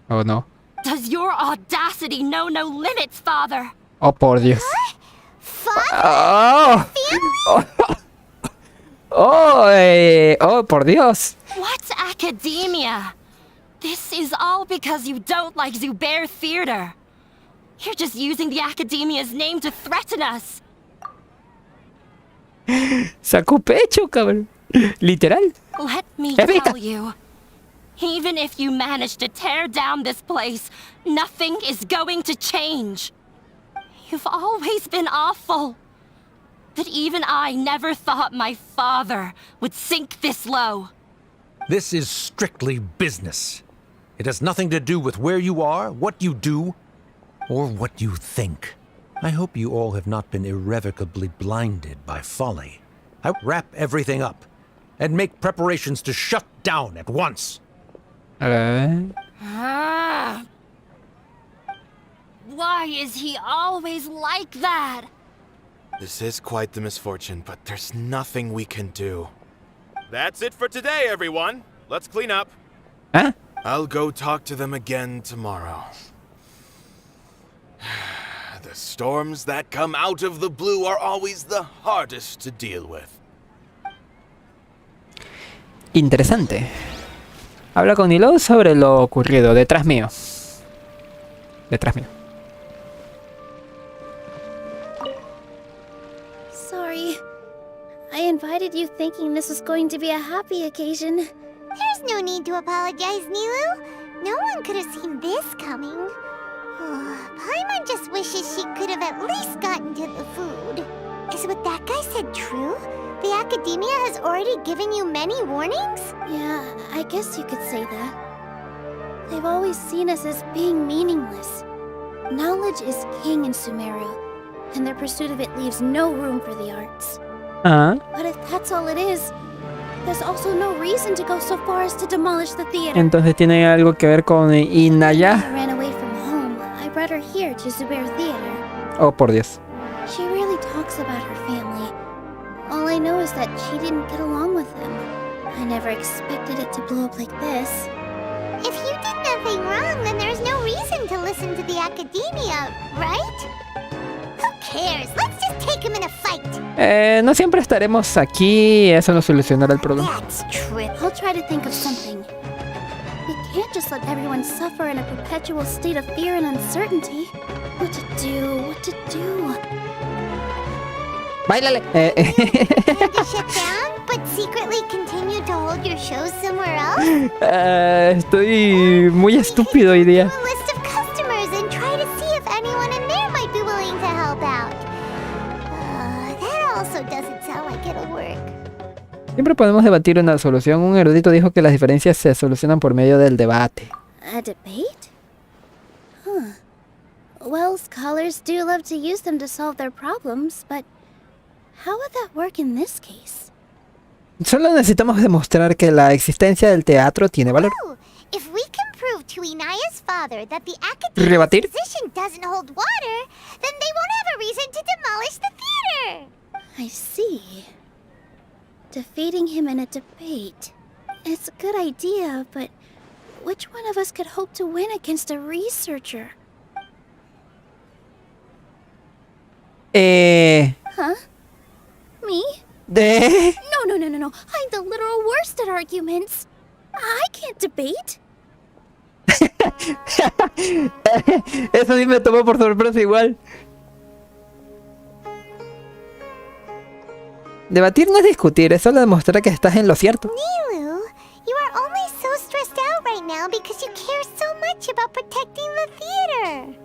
B: Oh no.
I: Does your audacity know no limits, Father?
B: Oh por Dios.
C: Father?
B: Oh. Oh, por Dios.
I: What's academia? This is all because you don't like Zubair Theater. You're just using the academia's name to threaten us.
B: Sacó pecho, cabrón. Literal.
I: Let me
B: Evita.
I: tell you. Even if you manage to tear down this place, nothing is going to change. You've always been awful. But even I never thought my father would sink this low.
M: This is strictly business. It has nothing to do with where you are, what you do, or what you think. I hope you all have not been irrevocably blinded by folly. I wrap everything up and make preparations to shut down at once.
I: Ah. Why is he always like that?
L: This is quite the misfortune, but there's nothing we can do. That's it for today, everyone. Let's clean up.
B: ¿Ah?
L: I'll go talk to them again tomorrow. The storms that come out of the blue are always the hardest to deal with.
B: Interesante. Habla con Nilou sobre lo ocurrido. Detrás mío. Detrás mío.
D: Sorry. I invited you thinking this was going to be a happy occasion.
C: There's no need to apologize, Nilou. No one could have seen this coming. Paimon just wishes she could have at least gotten to the food. Is what that guy said true? The academia has already given you many warnings?
D: Yeah, I guess you could say that. They've always seen us as being meaningless. Knowledge is king in Sumeru, and their pursuit of it leaves no room for the arts. But if that's all it is, there's also no reason to go so far as to demolish the theater.
B: Entonces tiene algo que ver con Inaya.
D: I ran away from home. I brought her here to Zubair Theater.
B: Oh, por Dios.
D: She really talks about her family. All I know is that she didn't get along with them. I never expected it to blow up like this.
C: If you did nothing wrong, then there's no reason to listen to the academia, right? Who cares? Let's just take him in a fight.
B: No siempre estaremos aquí. Eso no solucionará el problema.
C: That's true.
D: I'll try to think of something. We can't just let everyone suffer in a perpetual state of fear and uncertainty. What to do? What to do?
B: Báilale.
C: Plan to shut down, but secretly continue to hold your shows somewhere else?
B: Estoy muy estúpido hoy día.
C: A list of customers and try to see if anyone in there might be willing to help out. That also doesn't sound like it'll work.
B: Siempre podemos debatir una solución. Un erudito dijo que las diferencias se solucionan por medio del debate.
D: A debate? Huh. Well, scholars do love to use them to solve their problems, but how would that work in this case?
B: Solo necesitamos demostrar que la existencia del teatro tiene valor.
C: If we can prove to Inaya's father that the academic
B: ¿Rebatir?
C: position doesn't hold water, then they won't have a reason to demolish the theater.
D: I see. Defeating him in a debate. It's a good idea, but which one of us could hope to win against a researcher? Huh? Me? No. I'm the literal worst at arguments. I can't debate.
B: Eso sí me tomó por sorpresa igual. Debatir no es discutir, es solo demostrar que estás en lo cierto.
C: Nilou, you are only so stressed out right now because you care so much about protecting the theater.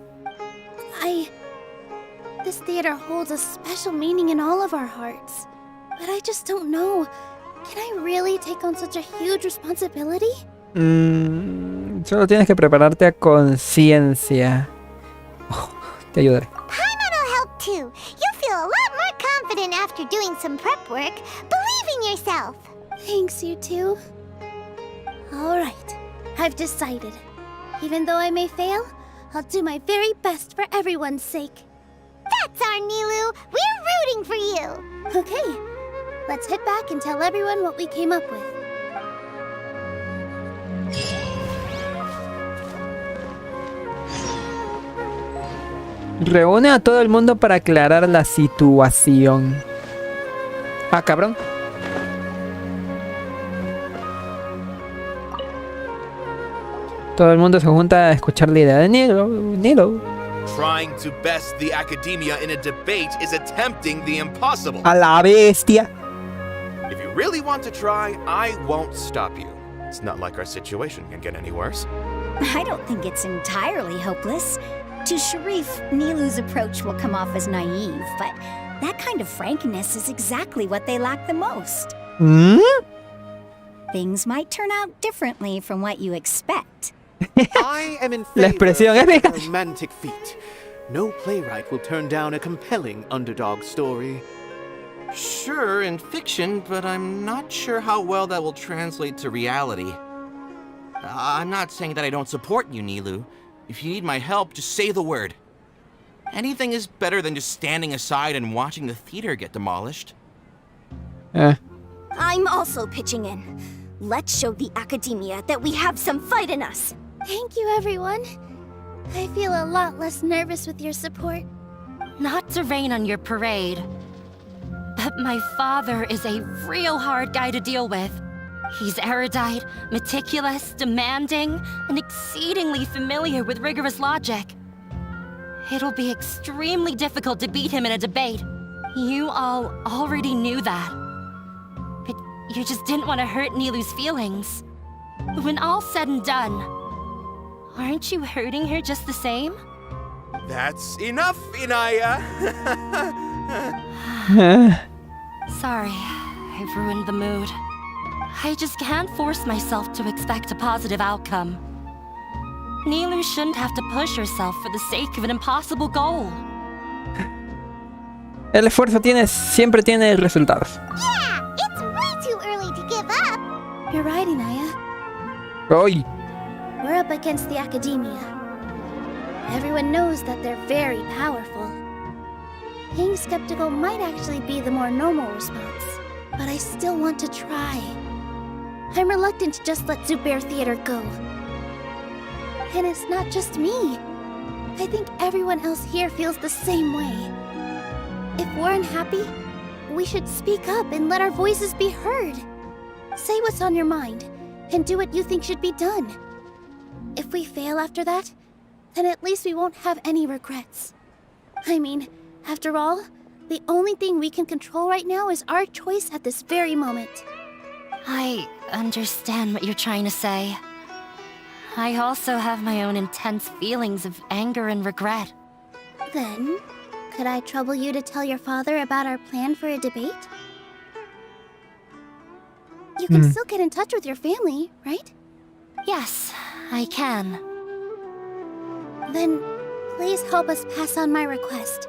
D: This theater holds a special meaning in all of our hearts. But I just don't know. Can I really take on such a huge responsibility?
B: Solo tienes que prepararte a conciencia. Te ayudaré.
C: Paimon will help too. You'll feel a lot more confident after doing some prep work. Believe in yourself.
D: Thanks, you two. Alright, I've decided. Even though I may fail, I'll do my very best for everyone's sake.
C: That's our Nilou. We're rooting for you.
D: Okay, let's head back and tell everyone what we came up with.
B: Reúne a todo el mundo para aclarar la situación. Ah, cabrón. Todo el mundo se junta a escuchar la idea de Nilou.
L: Trying to best the academia in a debate is attempting the impossible.
B: A la bestia.
L: If you really want to try, I won't stop you. It's not like our situation can get any worse.
K: I don't think it's entirely hopeless. To Sharif, Nilou's approach will come off as naive, but that kind of frankness is exactly what they lack the most. Things might turn out differently from what you expect.
J: I am in favor of a romantic feat. No playwright will turn down a compelling underdog story.
N: Sure, in fiction, but I'm not sure how well that will translate to reality. I'm not saying that I don't support you, Nilou. If you need my help, just say the word. Anything is better than just standing aside and watching the theater get demolished.
K: I'm also pitching in.
C: Let's show the academia that we have some fight in us.
D: Thank you, everyone. I feel a lot less nervous with your support.
I: Not to rain on your parade, but my father is a real hard guy to deal with. He's erudite, meticulous, demanding, and exceedingly familiar with rigorous logic. It'll be extremely difficult to beat him in a debate. You all already knew that. But you just didn't want to hurt Nilou's feelings. When all's said and done, aren't you hurting her just the same?
L: That's enough, Inaya.
I: Sorry, I've ruined the mood. I just can't force myself to expect a positive outcome. Nilou shouldn't have to push herself for the sake of an impossible goal.
B: El esfuerzo siempre tiene resultados.
C: Yeah, it's way too early to give up.
D: You're right, Inaya.
B: Hoy.
D: We're up against the academia. Everyone knows that they're very powerful. Being skeptical might actually be the more normal response, but I still want to try. I'm reluctant to just let Zubair Theater go. And it's not just me. I think everyone else here feels the same way. If we're unhappy, we should speak up and let our voices be heard. Say what's on your mind, and do what you think should be done. If we fail after that, then at least we won't have any regrets. I mean, after all, the only thing we can control right now is our choice at this very moment.
I: I understand what you're trying to say. I also have my own intense feelings of anger and regret.
D: Then, could I trouble you to tell your father about our plan for a debate? You can still get in touch with your family, right?
I: Yes, I can.
D: Then, please help us pass on my request.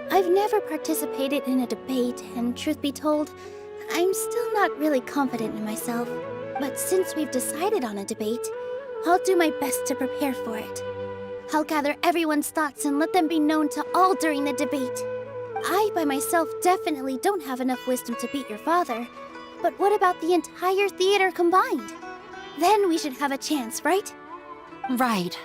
D: I've never participated in a debate, and truth be told, I'm still not really confident in myself. But since we've decided on a debate, I'll do my best to prepare for it. I'll gather everyone's thoughts and let them be known to all during the debate. I, by myself, definitely don't have enough wisdom to beat your father. But what about the entire theater combined? Then we should have a chance, right?
I: Right.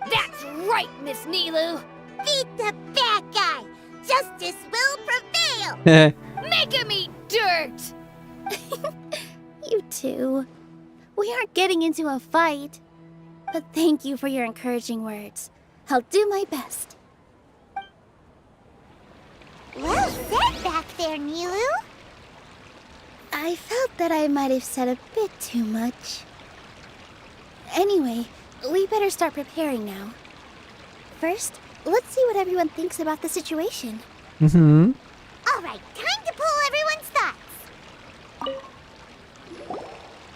C: That's right, Miss Nilou. Beat the bad guy. Justice will prevail. Make him eat dirt.
D: You too. We aren't getting into a fight. But thank you for your encouraging words. I'll do my best.
C: Well said back there, Nilou.
D: I felt that I might have said a bit too much. Anyway, we better start preparing now. First, let's see what everyone thinks about the situation.
C: All right, time to pull everyone's thoughts.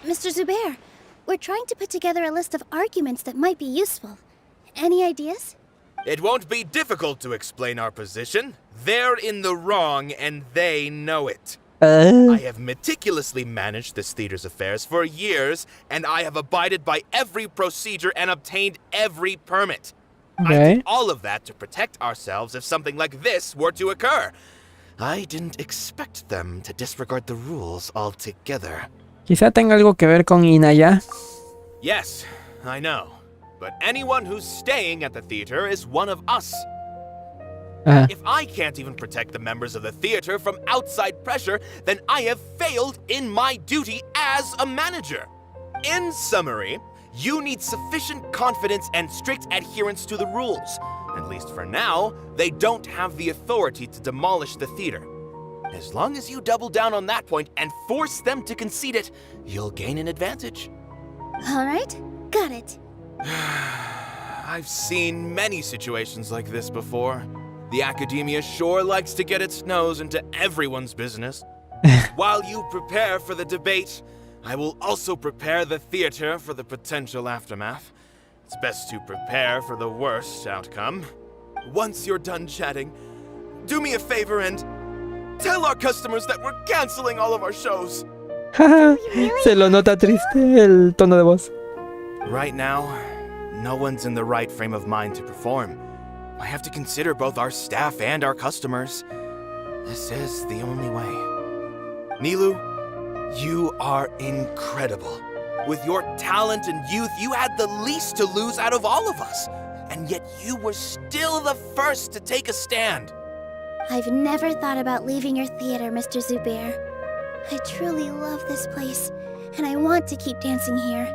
D: Mr. Zubair, we're trying to put together a list of arguments that might be useful. Any ideas?
L: It won't be difficult to explain our position. They're in the wrong, and they know it. I have meticulously managed this theater's affairs for years, and I have abided by every procedure and obtained every permit. I did all of that to protect ourselves if something like this were to occur. I didn't expect them to disregard the rules altogether.
B: Quizá tenga algo que ver con Inaya.
L: Yes, I know. But anyone who's staying at the theater is one of us. If I can't even protect the members of the theater from outside pressure, then I have failed in my duty as a manager. In summary, you need sufficient confidence and strict adherence to the rules. At least for now, they don't have the authority to demolish the theater. As long as you double down on that point and force them to concede it, you'll gain an advantage.
D: All right, got it.
L: I've seen many situations like this before. The academia sure likes to get its nose into everyone's business. While you prepare for the debate, I will also prepare the theater for the potential aftermath. It's best to prepare for the worst outcome. Once you're done chatting, do me a favor and tell our customers that we're canceling all of our shows.
B: Se lo nota triste el tono de voz.
L: Right now, no one's in the right frame of mind to perform. I have to consider both our staff and our customers. This is the only way. Nilou, You are incredible. With your talent and youth, you had the least to lose out of all of us. And yet you were still the first to take a stand.
D: I've never thought about leaving your theater, Mr. Zubair. I truly love this place, and I want to keep dancing here.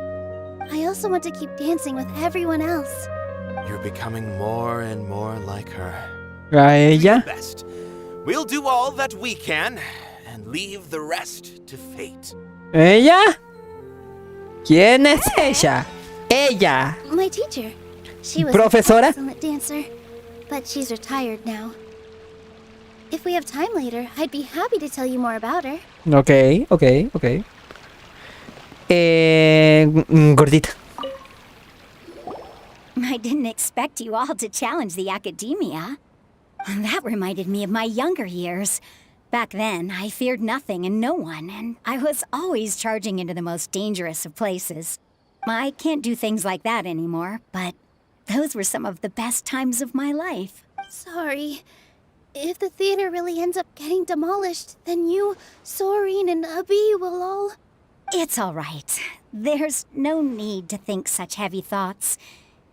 D: I also want to keep dancing with everyone else.
L: You're becoming more and more like her.
B: ¿A ella?
L: Best. We'll do all that we can and leave the rest to fate.
B: ¿Ella? ¿Quién es ella? Ella.
D: My teacher. She was
B: ¿Profesora?
D: an excellent dancer, but she's retired now. If we have time later, I'd be happy to tell you more about her.
B: Ok. Gordita.
K: I didn't expect you all to challenge the academia. That reminded me of my younger years. Back then, I feared nothing and no one, and I was always charging into the most dangerous of places. I can't do things like that anymore, but those were some of the best times of my life.
D: Sorry. If the theater really ends up getting demolished, then you, Soren, and Abi will all...
K: It's all right. There's no need to think such heavy thoughts.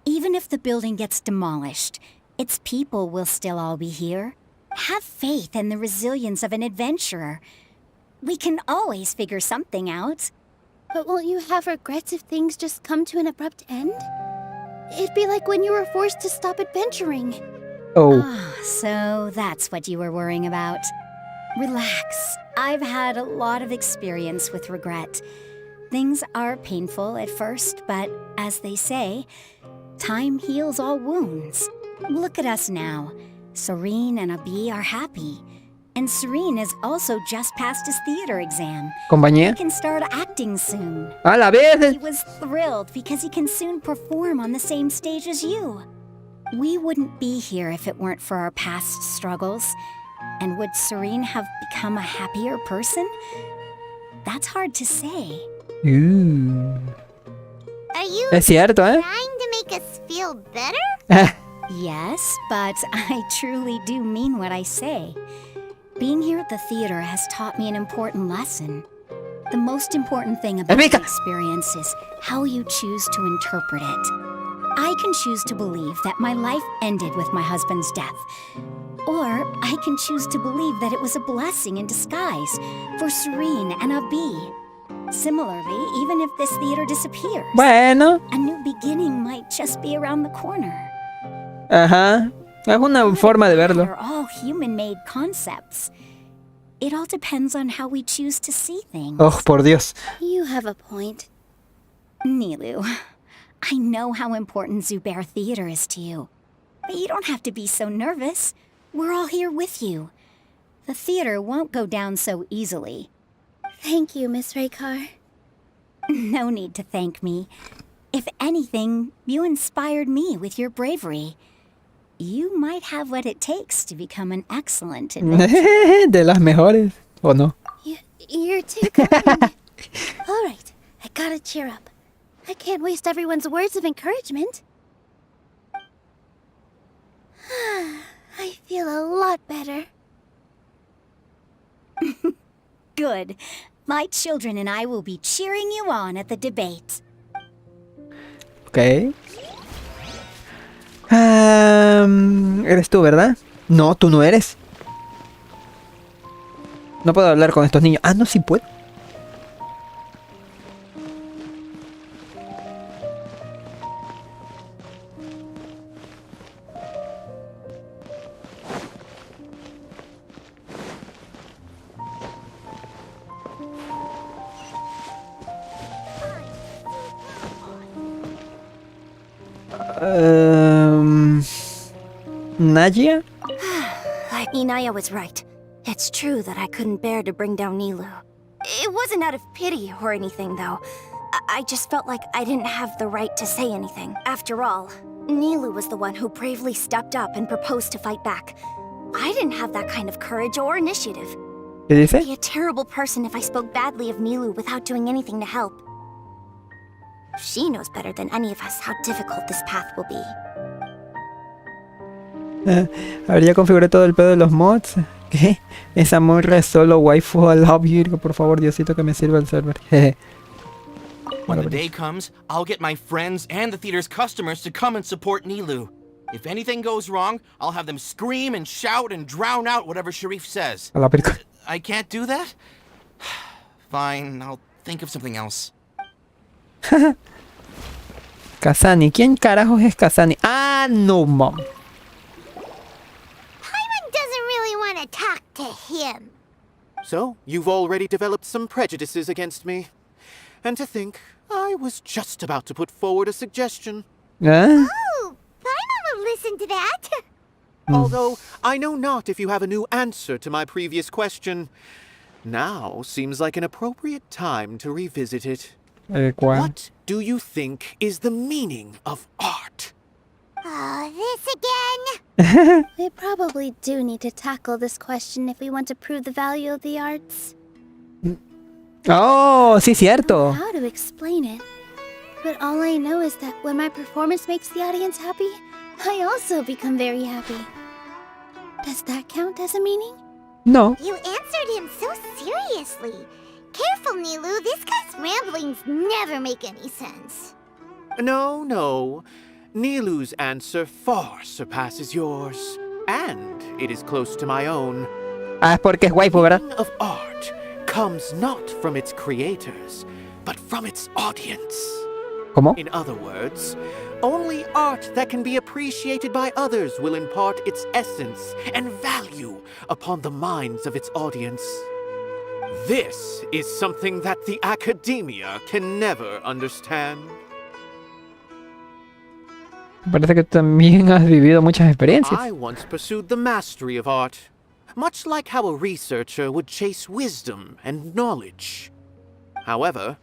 K: Even if the building gets demolished, its people will still all be here. Have faith in the resilience of an adventurer. We can always figure something out.
D: But won't you have regrets if things just come to an abrupt end? It'd be like when you were forced to stop adventuring.
B: Oh.
K: So that's what you were worrying about. Relax. I've had a lot of experience with regret. Things are painful at first, but as they say, time heals all wounds. Look at us now. Soren and Abi are happy. And Soren has also just passed his theater exam.
B: ¿Compañía?
K: He can start acting soon.
B: A la vez.
K: He was thrilled because he can soon perform on the same stage as you. We wouldn't be here if it weren't for our past struggles. And would Soren have become a happier person? That's hard to say.
C: Are you
B: Es cierto, ¿eh?
C: trying to make us feel better?
K: Yes, but I truly do mean what I say. Being here at the theater has taught me an important lesson. The most important thing about the experience is how you choose to interpret it. I can choose to believe that my life ended with my husband's death. Or I can choose to believe that it was a blessing in disguise for Soren and Abi. Similarly, even if this theater disappears,
B: Bueno.
K: a new beginning might just be around the corner.
B: Ajá. Es una forma de verlo.
K: They're all human-made concepts. It all depends on how we choose to see things.
B: Oh, por Dios.
D: You have a point.
K: Nilou, I know how important Zubair Theater is to you. But you don't have to be so nervous. We're all here with you. The theater won't go down so easily.
D: Thank you, Miss Raykar.
K: No need to thank me. If anything, you inspired me with your bravery. You might have what it takes to become an excellent adventurer.
B: De las mejores, ¿o no?
D: You're too kind. All right, I gotta cheer up. I can't waste everyone's words of encouragement. I feel a lot better.
K: Good. My children and I will be cheering you on at the debate.
B: Ok. Eres tú, ¿verdad? No, tú no eres. No puedo hablar con estos niños. Ah, no, sí puedo. Nadia?
O: Inaya was right. It's true that I couldn't bear to bring down Nilou. It wasn't out of pity or anything, though. I just felt like I didn't have the right to say anything. After all, Nilou was the one who bravely stepped up and proposed to fight back. I didn't have that kind of courage or initiative.
B: ¿Qué dice?
O: I'd be a terrible person if I spoke badly of Nilou without doing anything to help. She knows better than any of us how difficult this path will be.
B: A ver, ya configuré todo el pedo de los mods. ¿Qué? Esa morra es solo waifu. I love you. Por favor, Diosito, que me sirva el server.
N: When the day comes, I'll get my friends and the theater's customers to come and support Nilou. If anything goes wrong, I'll have them scream and shout and drown out whatever Sharif says.
B: A la película.
N: I can't do that? Fine, I'll think of something else.
B: Kasani. ¿Quién carajos es Kasani? Ah, no, mom.
C: Paimon doesn't really want to talk to him.
J: So, you've already developed some prejudices against me. And to think, I was just about to put forward a suggestion.
B: ¿Eh?
C: Oh, Paimon will listen to that.
J: Although, I know not if you have a new answer to my previous question. Now seems like an appropriate time to revisit it.
B: ¿Cuál?
J: What do you think is the meaning of art?
C: Oh, this again?
D: We probably do need to tackle this question if we want to prove the value of the arts.
B: Oh, sí, cierto.
D: How to explain it? But all I know is that when my performance makes the audience happy, I also become very happy. Does that count as a meaning?
B: No.
C: You answered him so seriously. Careful, Nilou. This guy's ramblings never make any sense.
J: No. Nilou's answer far surpasses yours. And it is close to my own.
B: Ah, es porque es waifu, ¿verdad?
J: The meaning of art comes not from its creators, but from its audience.
B: ¿Cómo?
J: In other words, only art that can be appreciated by others will impart its essence and value upon the minds of its audience. This is something that the academia can never understand.
B: Parece que también has vivido muchas experiencias.
J: I once pursued the mastery of art, much like how a researcher would chase wisdom and knowledge. However,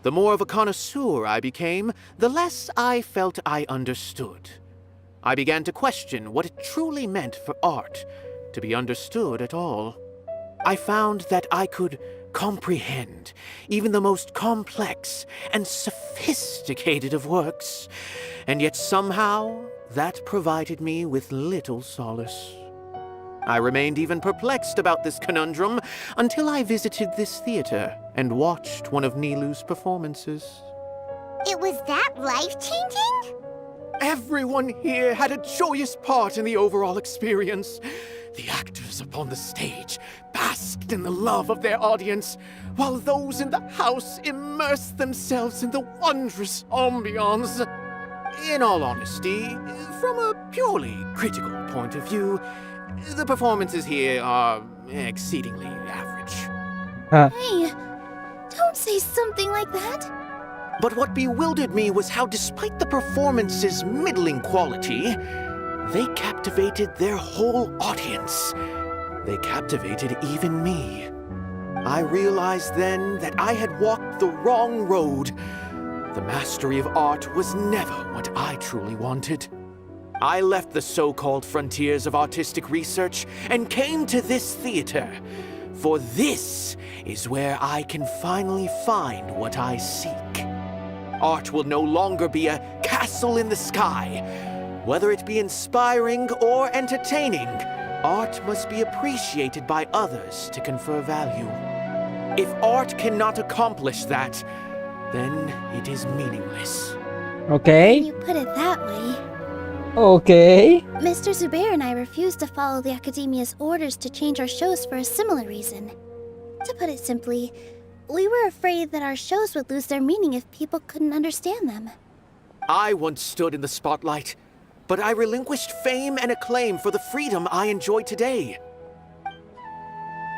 J: the more of a connoisseur I became, the less I felt I understood. I began to question what it truly meant for art to be understood at all. I found that I could comprehend even the most complex and sophisticated of works, and yet somehow that provided me with little solace. I remained even perplexed about this conundrum until I visited this theater and watched one of Nilou's performances.
C: It was that life-changing?
J: Everyone here had a joyous part in the overall experience. The actors upon the stage basked in the love of their audience, while those in the house immersed themselves in the wondrous ambiance. In all honesty, from a purely critical point of view, the performances here are exceedingly average.
D: Hey, don't say something like that.
J: But what bewildered me was how, despite the performance's middling quality, they captivated their whole audience. They captivated even me. I realized then that I had walked the wrong road. The mastery of art was never what I truly wanted. I left the so-called frontiers of artistic research and came to this theater, for this is where I can finally find what I seek. Art will no longer be a castle in the sky. Whether it be inspiring or entertaining, art must be appreciated by others to confer value. If art cannot accomplish that, then it is meaningless.
B: Okay.
D: When you put it that way.
B: Okay.
D: Mr. Zubair and I refused to follow the Academia's orders to change our shows for a similar reason. To put it simply, we were afraid that our shows would lose their meaning if people couldn't understand them.
J: I once stood in the spotlight, but I relinquished fame and acclaim for the freedom I enjoy today.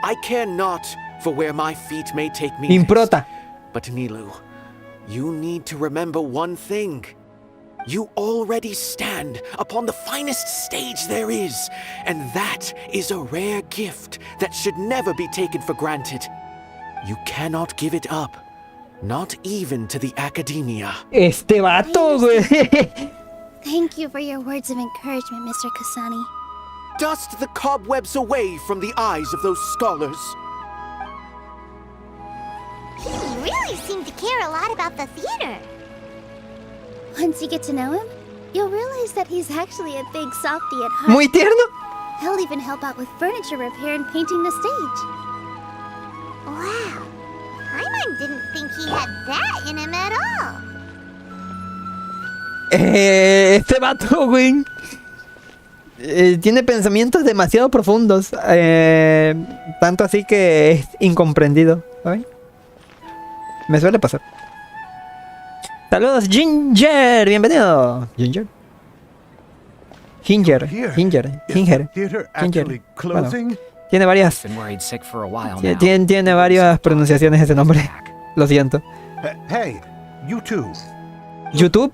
J: I care not for where my feet may take me.
B: Improta.
J: But Nilou, you need to remember one thing. You already stand upon the finest stage there is, and that is a rare gift that should never be taken for granted. You cannot give it up, not even to the Academia.
B: Este vato, güey.
D: Thank you for your words of encouragement, Mr. Kasani.
J: Dust the cobwebs away from the eyes of those scholars.
C: He really seemed to care a lot about the theater.
D: Once you get to know him, you'll realize that he's actually a big softie at heart.
B: Muy tierno.
D: They'll even help out with furniture repair and painting the stage.
C: Wow. Paimon didn't think he had that in him at all.
B: Este vato, güey. Tiene pensamientos demasiado profundos. Tanto así que es incomprendido. ¿Sabes? Me suele pasar. Saludos, Ginger. Bienvenido. Ginger. Ginger. Bueno, tiene varias.
G: Been worried sick for a while now.
B: Tiene varias pronunciaciones ese nombre. Lo siento.
H: Hey, you too.
B: YouTube?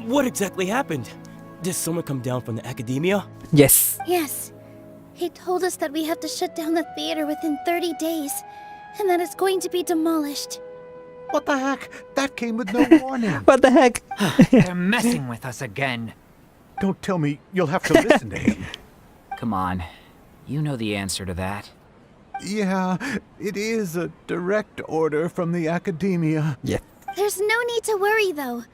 E: What exactly happened? Did someone come down from the academia?
B: Yes.
D: Yes. He told us that we have to shut down the theater within 30 days, and that it's going to be demolished.
H: What the heck? That came with no warning.
B: What the heck?
F: They're messing with us again.
H: Don't tell me you'll have to listen to him.
G: Come on. You know the answer to that.
H: Yeah, it is a direct order from the academia.
B: Yeah.
D: There's no need to worry, though.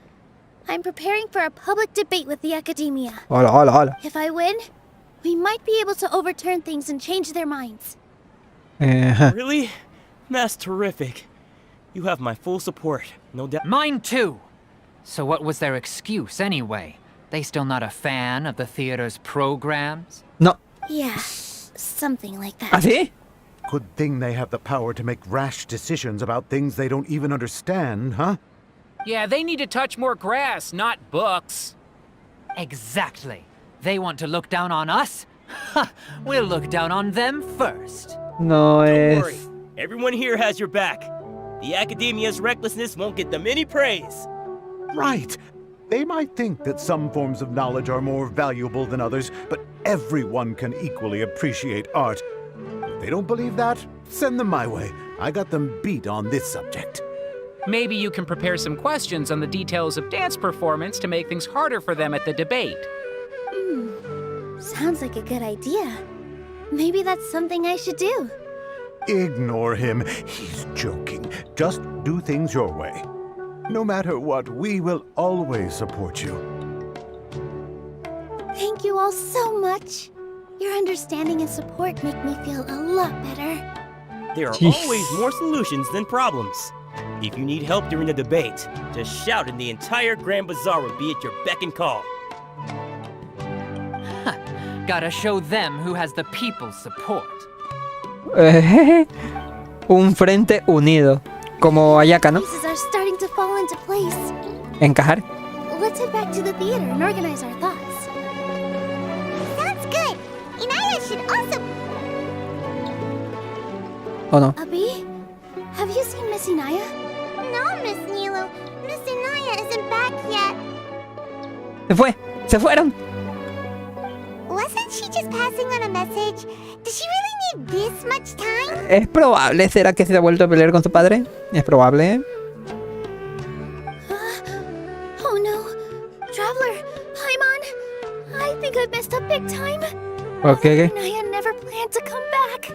D: I'm preparing for a public debate with the academia.
B: Hola.
D: If I win, we might be able to overturn things and change their minds.
E: Really? That's terrific. You have my full support, no doubt.
F: Mine too. So what was their excuse anyway? They still not a fan of the theater's programs?
B: No.
D: Yeah, something like that.
B: ¿Así?
H: Good thing they have the power to make rash decisions about things they don't even understand, huh?
G: Yeah, they need to touch more grass, not books.
F: Exactly. They want to look down on us? Ha! We'll look down on them first.
B: No
E: Don't worry.
B: es.
E: Everyone here has your back. The academia's recklessness won't get them any praise.
H: Right. They might think that some forms of knowledge are more valuable than others, but everyone can equally appreciate art. If they don't believe that, send them my way. I got them beat on this subject.
G: Maybe you can prepare some questions on the details of dance performance to make things harder for them at the debate.
D: Sounds like a good idea. Maybe that's something I should do.
H: Ignore him. He's joking. Just do things your way. No matter what, we will always support you.
D: Thank you all so much. Your understanding and support make me feel a lot better.
E: There are
B: Jeez.
E: always more solutions than problems. If you need help during the debate, just shout and the entire Grand Bazaar will be at your beck and call.
F: Gotta show them who has the people's support.
B: Un frente unido. Como Ayaka, ¿no?
D: Pieces are starting to fall into place.
B: Encajar.
D: Let's head back to the theater and organize our thoughts.
C: Sounds good. Inaya should also...
B: ¿O no?
D: Abi, have you seen Miss Inaya?
C: No, Miss Nilou. Miss Inaya isn't back yet.
B: Se fueron.
C: Wasn't she just passing on a message? Does she really need this much time?
B: Es probable. ¿Será que se ha vuelto a pelear con su padre? Es probable.
D: Oh no. Traveler, Paimon. I think I messed up big time.
B: ¿Por qué?
D: Inaya never planned to come back.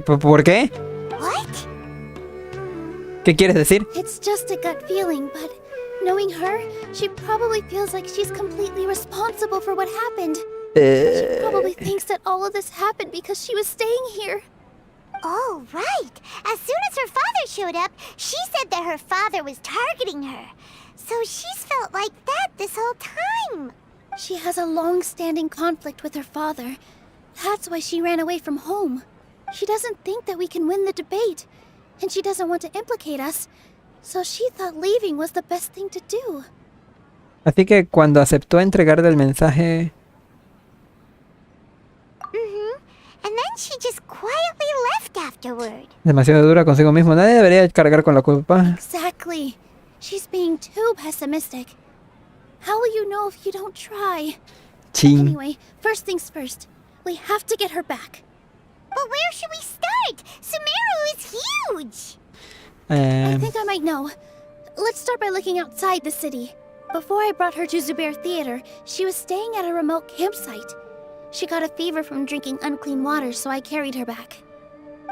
B: ¿Por qué?
C: What?
B: ¿Qué quieres decir?
D: It's just a gut feeling, but knowing her, she probably feels like she's completely responsible for what happened. She probably thinks that all of this happened because she was staying here.
C: Oh, right. As soon as her father showed up, she said that her father was targeting her. So she's felt like that this whole time.
D: She has a long-standing conflict with her father. That's why she ran away from home. She doesn't think that we can win the debate, and she doesn't want to implicate us. So she thought leaving was the best thing to do.
B: Así que cuando aceptó entregarle el mensaje...
C: And then she just quietly left afterward.
B: Demasiado dura consigo mismo. Nadie debería cargar con la culpa.
D: Exactly. She's being too pessimistic. How will you know if you don't try?
B: Ching.
D: Anyway, first things first. We have to get her back.
C: But where should we start? Sumeru is huge.
D: I think I might know. Let's start by looking outside the city. Before I brought her to Zubair Theater, she was staying at a remote campsite. She got a fever from drinking unclean water, so I carried her back.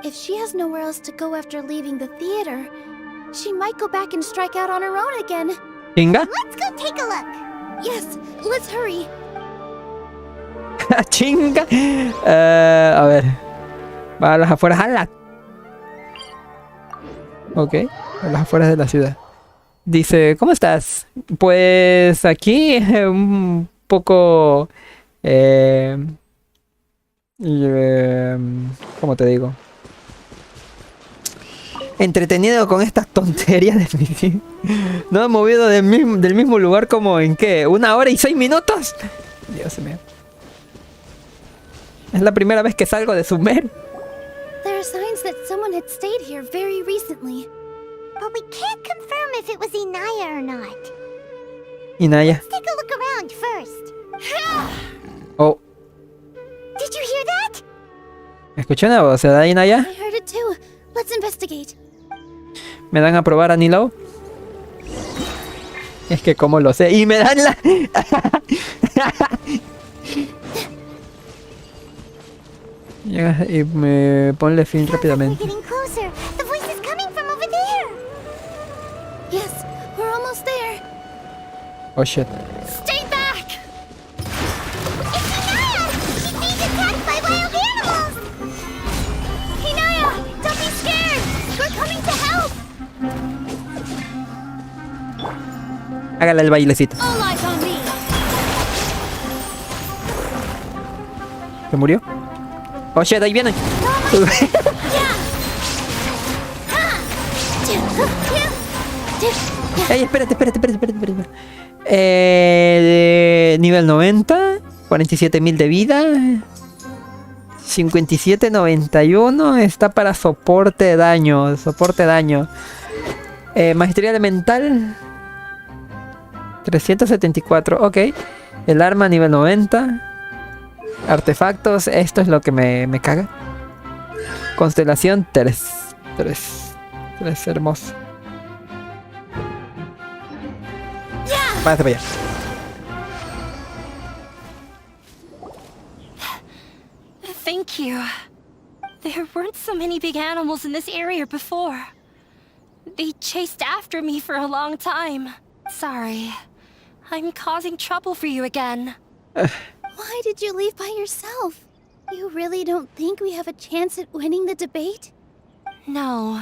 D: If she has nowhere else to go after leaving the theater, she might go back and strike out on her own again.
B: ¿Inga?
C: Let's go take a look.
D: Yes, let's hurry.
B: ¡Chinga! A ver. Va a las afueras. ¡Hala! Ok. A las afueras de la ciudad. Dice, ¿cómo estás? Pues aquí un poco... ¿cómo te digo? Entretenido con estas tonterías de mi... No he movido del mismo lugar como en ¿qué? ¿1 hora y 6 minutos? Dios mío. Es la primera vez que salgo de Sumer.
D: There are signs that someone had stayed here very recently.
C: But we can't confirm if it was Inaya or not.
B: Inaya.
C: Let's take a look around first.
B: Oh.
C: Did you hear that?
B: ¿Escuché una voz? ¿Se da Inaya?
D: I heard it too. Let's investigate.
B: ¿Me dan a probar a Nilou? Es que como lo sé. Y me dan la... Llega y me ponle fin rápidamente.
C: Getting closer. The voice is coming from over there.
D: Yes, we're almost there.
B: Oh shit.
D: Stay back!
C: It's Inaya! She's being attacked by wild animals!
D: Hinaya, don't be scared! We're coming to help!
B: Hágale el bailecito.
D: All eyes on me!
B: ¿Se murió? Oh shit, ahí vienen. Ey, espérate. Nivel 90, 47.000 de vida, 57.91, está para soporte de daño. Maestría elemental, 374, ok. El arma nivel 90. Artefactos, esto es lo que me caga. Constelación 3, hermoso. Váyase para allá.
I: Thank you. There weren't so many big animals in this area before. They chased after me for a long time. Sorry. I'm causing trouble for you again.
D: Why did you leave by yourself? You really don't think we have a chance at winning the debate?
I: No.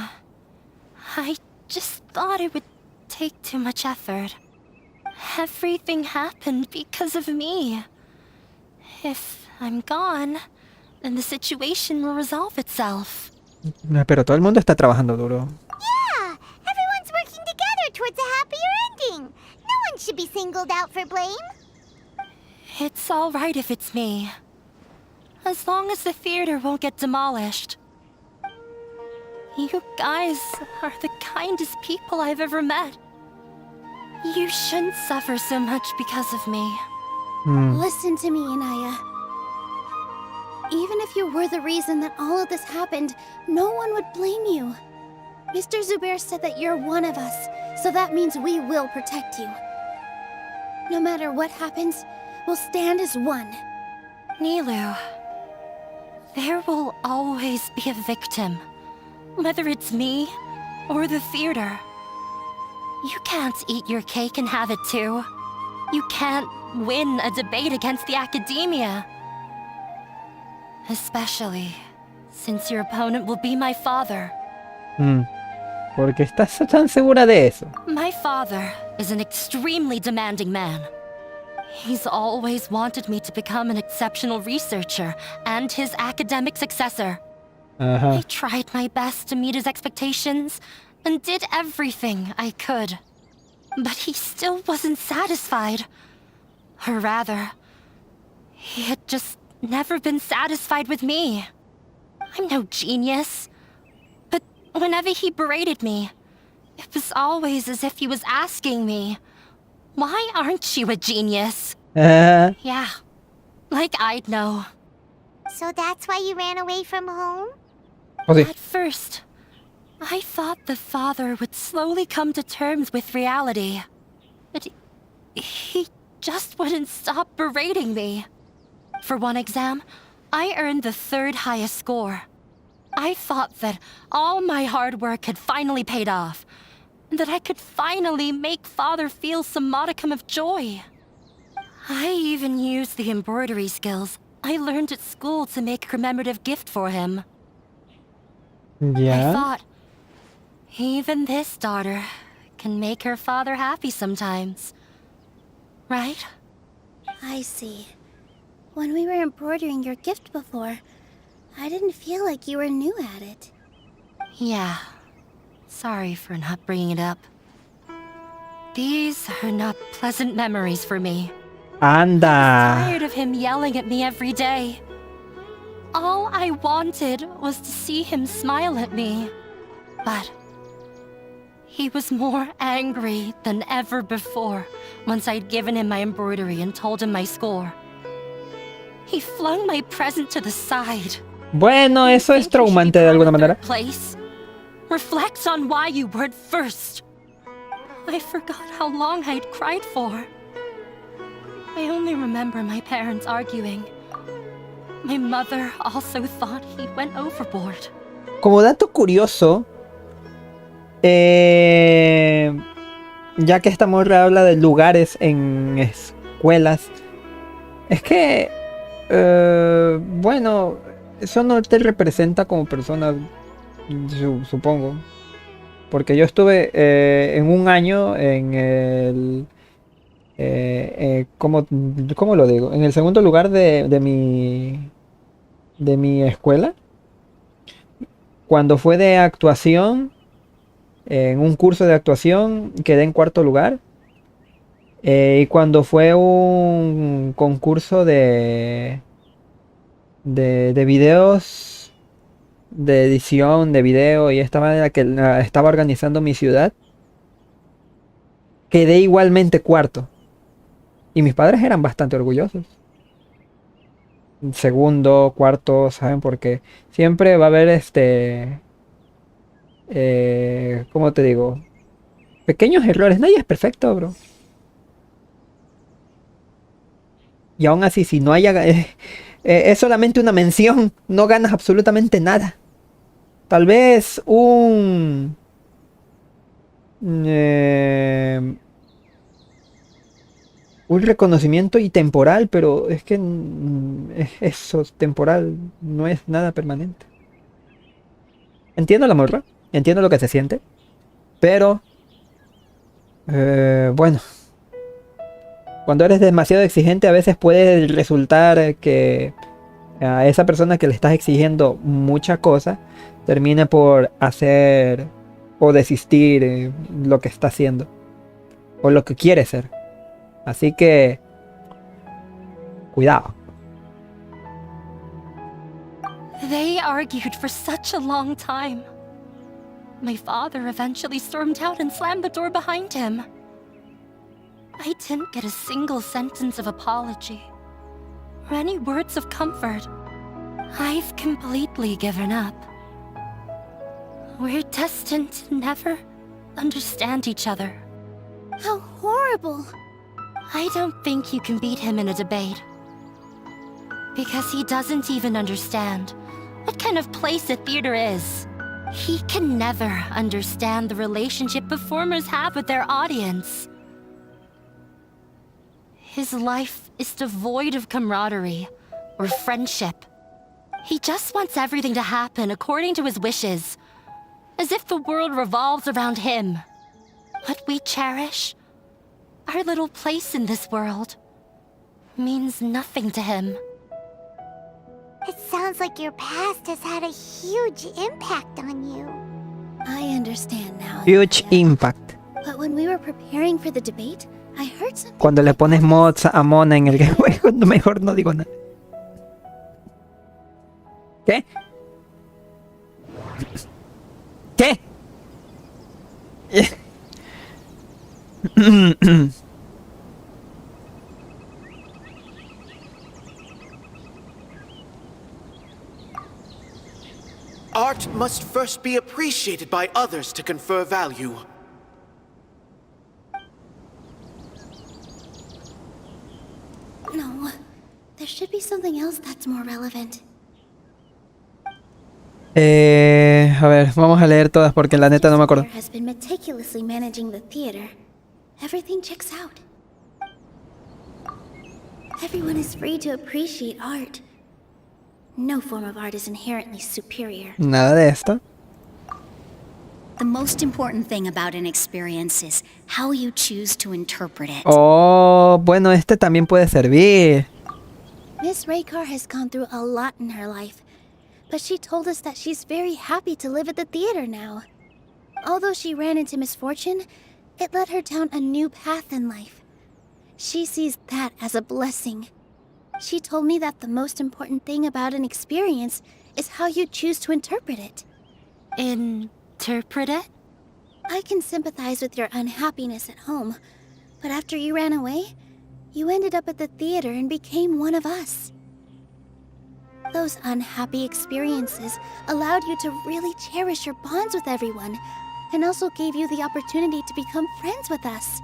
I: I just thought it would take too much effort. Everything happened because of me. If I'm gone, then the situation will resolve itself.
B: Pero todo el mundo está trabajando duro.
C: Yeah! Everyone's working together towards a happier ending. No one should be singled out for blame.
I: It's all right if it's me. As long as the theater won't get demolished. You guys are the kindest people I've ever met. You shouldn't suffer so much because of me.
D: Listen to me, Inaya. Even if you were the reason that all of this happened, no one would blame you. Mr. Zubair said that you're one of us, so that means we will protect you. No matter what happens, we'll stand as one.
I: Nilou, there will always be a victim. Whether it's me or the theater. You can't eat your cake and have it too. You can't win a debate against the academia. Especially since your opponent will be my father.
B: ¿Por qué estás tan segura de eso?
I: My father is an extremely demanding man. He's always wanted me to become an exceptional researcher and his academic successor. I tried my best to meet his expectations and did everything I could. But he still wasn't satisfied. Or rather, he had just never been satisfied with me. I'm no genius. But whenever he berated me, it was always as if he was asking me, why aren't you a genius? Yeah, like I'd know.
C: So that's why you ran away from home?
I: At first, I thought the father would slowly come to terms with reality. But he just wouldn't stop berating me. For one exam, I earned the 3rd highest score. I thought that all my hard work had finally paid off, and that I could finally make father feel some modicum of joy. I even used the embroidery skills I learned at school to make a commemorative gift for him. I
B: Ya.
I: thought, even this daughter can make her father happy sometimes. Right?
D: I see. When we were embroidering your gift before, I didn't feel like you were new at it.
I: Yeah. Sorry for not bringing it up. These are not pleasant memories for me.
B: Anda.
I: Tired of him yelling at me every day. All I wanted was to see him smile at me. But he was more angry than ever before once I'd given him my embroidery and told him my score. He flung my present to the side.
B: Bueno, eso es traumante de alguna manera.
I: Place. Reflect on why you were at first. I forgot how long I'd cried for. I only remember my parents arguing. My mother also thought he went overboard.
B: Como dato curioso, ya que esta morra habla de lugares en escuelas, es que, bueno, eso no te representa como persona, supongo. Porque yo estuve en un año en el... ¿cómo lo digo? En el segundo lugar de mi escuela. Cuando fue de actuación, en un curso de actuación, quedé en cuarto lugar. Y cuando fue un concurso de videos, de edición de video y esta manera que estaba organizando mi ciudad, quedé igualmente cuarto. Y mis padres eran bastante orgullosos. Segundo, cuarto, ¿saben? Porque siempre va a haber ¿cómo te digo? Pequeños errores. Nadie es perfecto, bro. Y aún así, si no haya... es solamente una mención. No ganas absolutamente nada. Tal vez un reconocimiento y temporal, pero es que eso temporal no es nada permanente. Entiendo la morra, entiendo lo que se siente, pero bueno, cuando eres demasiado exigente a veces puede resultar que a esa persona que le estás exigiendo mucha cosa termine por hacer o desistir lo que está haciendo o lo que quiere ser. Así que cuidado.
I: They argued for such a long time. My father eventually stormed out and slammed the door behind him. I didn't get a single sentence of apology or any words of comfort. I've completely given up. We're destined to never understand each other.
D: How horrible!
I: I don't think you can beat him in a debate. Because he doesn't even understand what kind of place a theater is. He can never understand the relationship performers have with their audience. His life is devoid of camaraderie or friendship. He just wants everything to happen according to his wishes, as if the world revolves around him. What we cherish, our little place in this world, means nothing to him.
C: It sounds like your past has had a huge impact on you.
D: I understand now.
B: Huge impact.
D: But when we were preparing for the debate, I heard something.
B: Cuando le pones mods a Mona en el juego, mejor no digo nada. ¿Qué? ¿Qué?
J: Art must first be appreciated by others to confer value.
D: No, there should be something else that's more relevant.
B: A ver, vamos a leer todas porque la neta no me acuerdo.
D: Has been meticulously managing the theater. Everything checks out. Everyone is free to appreciate art, No form of art is inherently superior.
B: Nada de esto.
K: The most important thing about an experience is how you choose to interpret it.
B: Oh, bueno, este también puede servir.
D: Miss Raykar has gone through a lot in her life, but she told us that she's very happy to live at the theater now. Although she ran into misfortune, it led her down a new path in life. She sees that as a blessing. She told me that the most important thing about an experience is how you choose to interpret it.
I: Interpret it?
D: I can sympathize with your unhappiness at home, but after you ran away, you ended up at the theater and became one of us. Those unhappy experiences allowed you to really cherish your bonds with everyone, and also gave you the opportunity to become friends with us.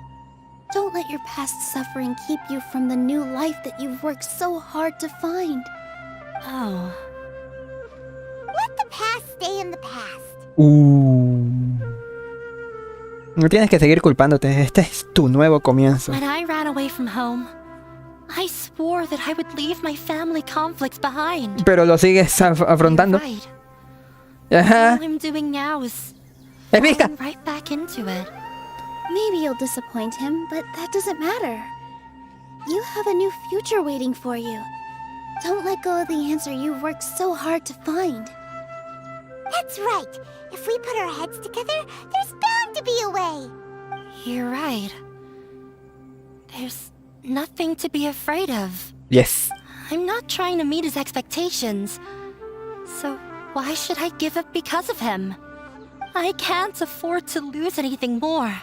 D: Don't let your past suffering keep you from the new life that you've worked so hard to find.
I: Oh.
C: Let the past stay in the past.
B: No tienes que seguir culpándote. Este es tu nuevo comienzo.
I: When I ran away from home, I swore that I would leave my family conflicts behind.
B: Pero lo sigues afrontando.
I: Right.
B: Ajá.
I: All I'm doing now is
B: Mija.
I: falling right back into it.
D: Maybe you'll disappoint him, but that doesn't matter. You have a new future waiting for you. Don't let go of the answer you've worked so hard to find.
C: That's right. If we put our heads together, there's bound to be a way.
I: You're right. There's nothing to be afraid of.
B: Yes.
I: I'm not trying to meet his expectations. So why should I give up because of him? I can't afford to lose anything more.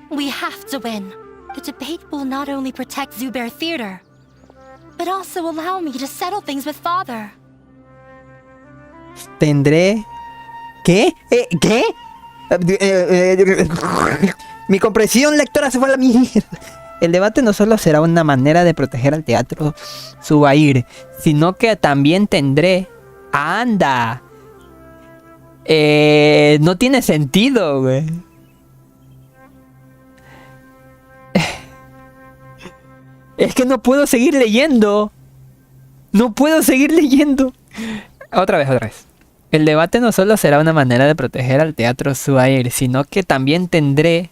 I: We have to win. The debate will not only protect Zubair Theater, but also allow me to settle things with Father.
B: Tendré... ¿Qué? ¿Qué? Mi comprensión lectora se fue a la mierda. El debate no solo será una manera de proteger al teatro Zubair, sino que también tendré... ¡Anda! No tiene sentido, güey. Es que no puedo seguir leyendo. No puedo seguir leyendo. Otra vez. El debate no solo será una manera de proteger al teatro Zubair, sino que también tendré...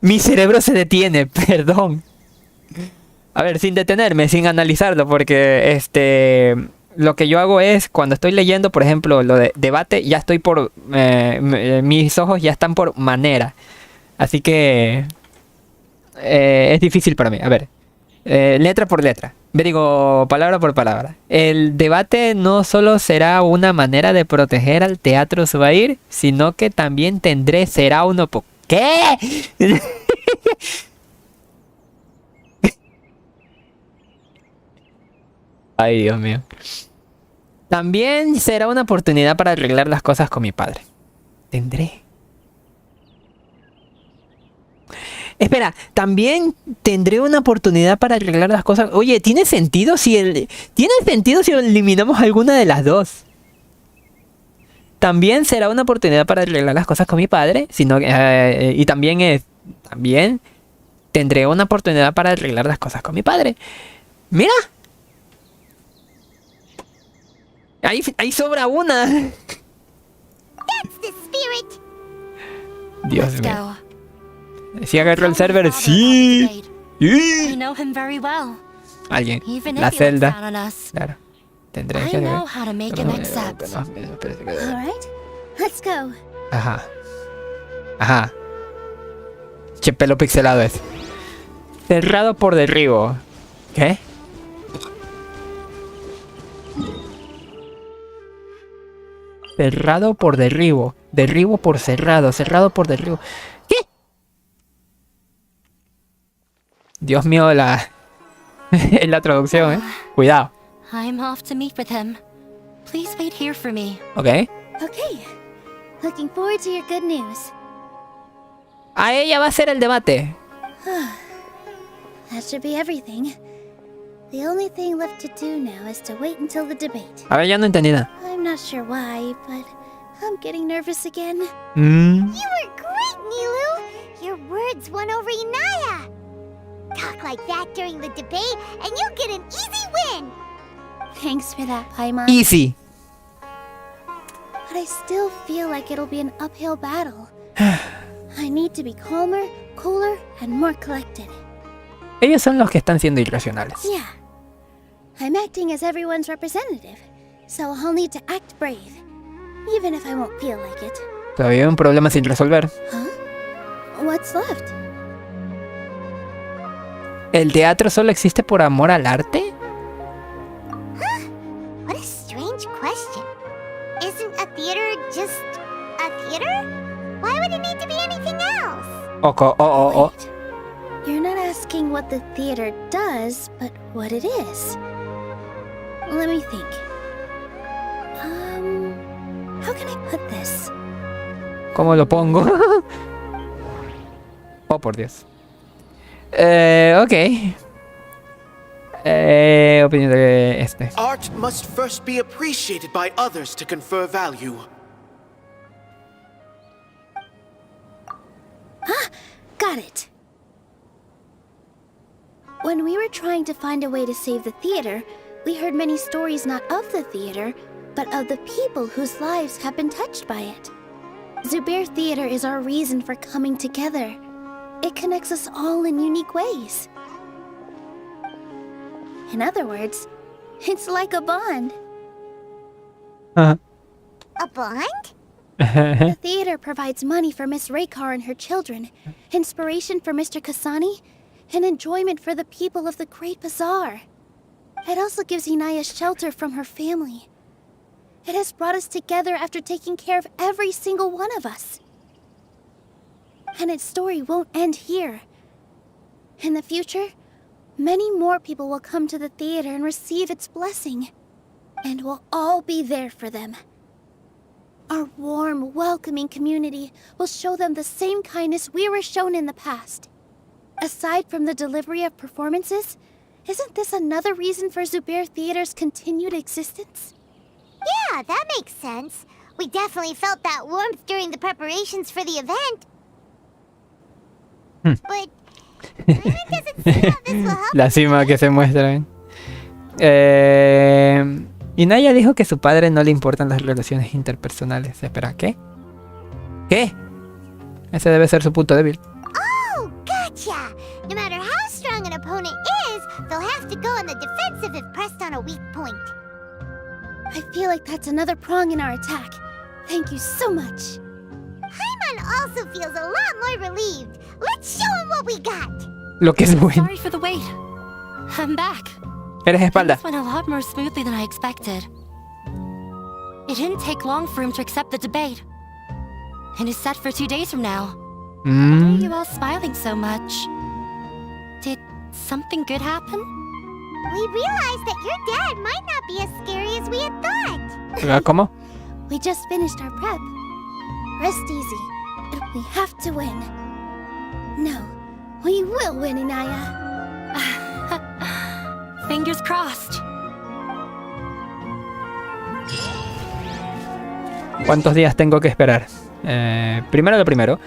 B: Mi cerebro se detiene, perdón. A ver, sin detenerme, sin analizarlo, porque lo que yo hago es, cuando estoy leyendo, por ejemplo, lo de debate, ya estoy por... mis ojos ya están por manera. Así que... es difícil para mí. A ver. Letra por letra. Digo, palabra por palabra. El debate no solo será una manera de proteger al teatro Zubair, sino que también será uno... ¿Qué? Ay, Dios mío. También será una oportunidad para arreglar las cosas con mi padre. Espera, también tendré una oportunidad para arreglar las cosas. Oye, ¿tiene sentido si eliminamos alguna de las dos? También será una oportunidad para arreglar las cosas con mi padre, y también tendré una oportunidad para arreglar las cosas con mi padre. Mira. Ahí sobra una.
C: That's the spirit.
B: Dios mío. ¿Sí agarró el server? Sí.
I: I know him very well.
B: Alguien.
I: Even
B: La
I: if he looks
B: celda.
I: down on us.
B: Claro. Tendré
I: I
B: que...
I: know how to make him accept.
D: All right, let's go.
B: Ajá. Che, pelo pixelado es. Cerrado por derribo. ¿Qué? Cerrado por derribo. Derribo por cerrado. Cerrado por derribo. ¿Qué? Dios mío, la traducción, ¿eh? Cuidado.
I: I'm off to meet with him. Please wait here for me.
B: Ok.
D: Okay, looking forward to your good news.
B: A ella va a ser el debate.
D: That should be everything. The only thing left to do now is to wait until the debate.
B: A ver, ya no entendí nada.
D: I'm not sure why, but I'm getting nervous again.
C: You were great, Nilou. Your words won over Inaya. talk like that during the debate, and you'll get an easy win!
D: Thanks for that, Paimon.
B: Easy.
D: But I still feel like it'll be an uphill battle. I need to be calmer, cooler, and more collected.
B: Ellos son los que están siendo irracionales.
D: Yeah. I'm acting as everyone's representative, so I'll need to act brave, even if I won't feel like it.
B: Todavía hay un problema sin resolver.
D: Huh? What's left?
B: ¿El teatro solo existe por amor al arte?
C: What a strange question. Isn't a theater just a theater? Why would it need to be anything else?
D: Wait. You're not asking what the theater does, but what it is. Let me think. How can I put this?
B: ¿Cómo lo pongo? Oh, por Dios. Ok. Opinión de este.
J: Art must first be appreciated by others to confer value.
D: Got it. When we were trying to find a way to save the theater, we heard many stories not of the theater, but of the people whose lives have been touched by it. Zubair Theater is our reason for coming together. It connects us all in unique ways. In other words, it's like a bond.
C: A bond?
D: The theater provides money for Miss Raykar and her children, inspiration for Mr. Kasani, and enjoyment for the people of the Great Bazaar. It also gives Inaya shelter from her family. It has brought us together after taking care of every single one of us. And its story won't end here. In the future, many more people will come to the theater and receive its blessing. And we'll all be there for them. Our warm, welcoming community will show them the same kindness we were shown in the past. Aside from the delivery of performances, isn't this another reason for Zubair Theater's continued existence?
C: Yeah, that makes sense. We definitely felt that warmth during the preparations for the event. But Paimon doesn't see how this will help.
B: La cima que se muestra. Inaya dijo que a su padre no le importan las relaciones interpersonales. Espera, ¿qué? ¿Qué? Ese debe ser su punto débil.
C: Oh, gotcha! No matter how strong an opponent is, they'll have to go on the defensive if pressed on a weak point.
D: I feel like that's another prong in our attack. Thank you so much.
C: Paimon also feels a lot more relieved. Let's show him what we got.
B: Lo que es bueno.
I: Sorry for the wait. I'm back.
B: Eres espalda.
I: This went a lot more smoothly than I expected. It didn't take long for him to accept the debate. And it's set for 2 days from now. Why are you all smiling so much? Did something good happen?
C: We realized that your dad might not be as scary as we had thought.
B: ¿Cómo?
D: We just finished our prep. Rest easy. We have to win. No, we will win, Inaya.
I: Fingers crossed.
B: ¿Cuántos días tengo que esperar? Primero lo primero.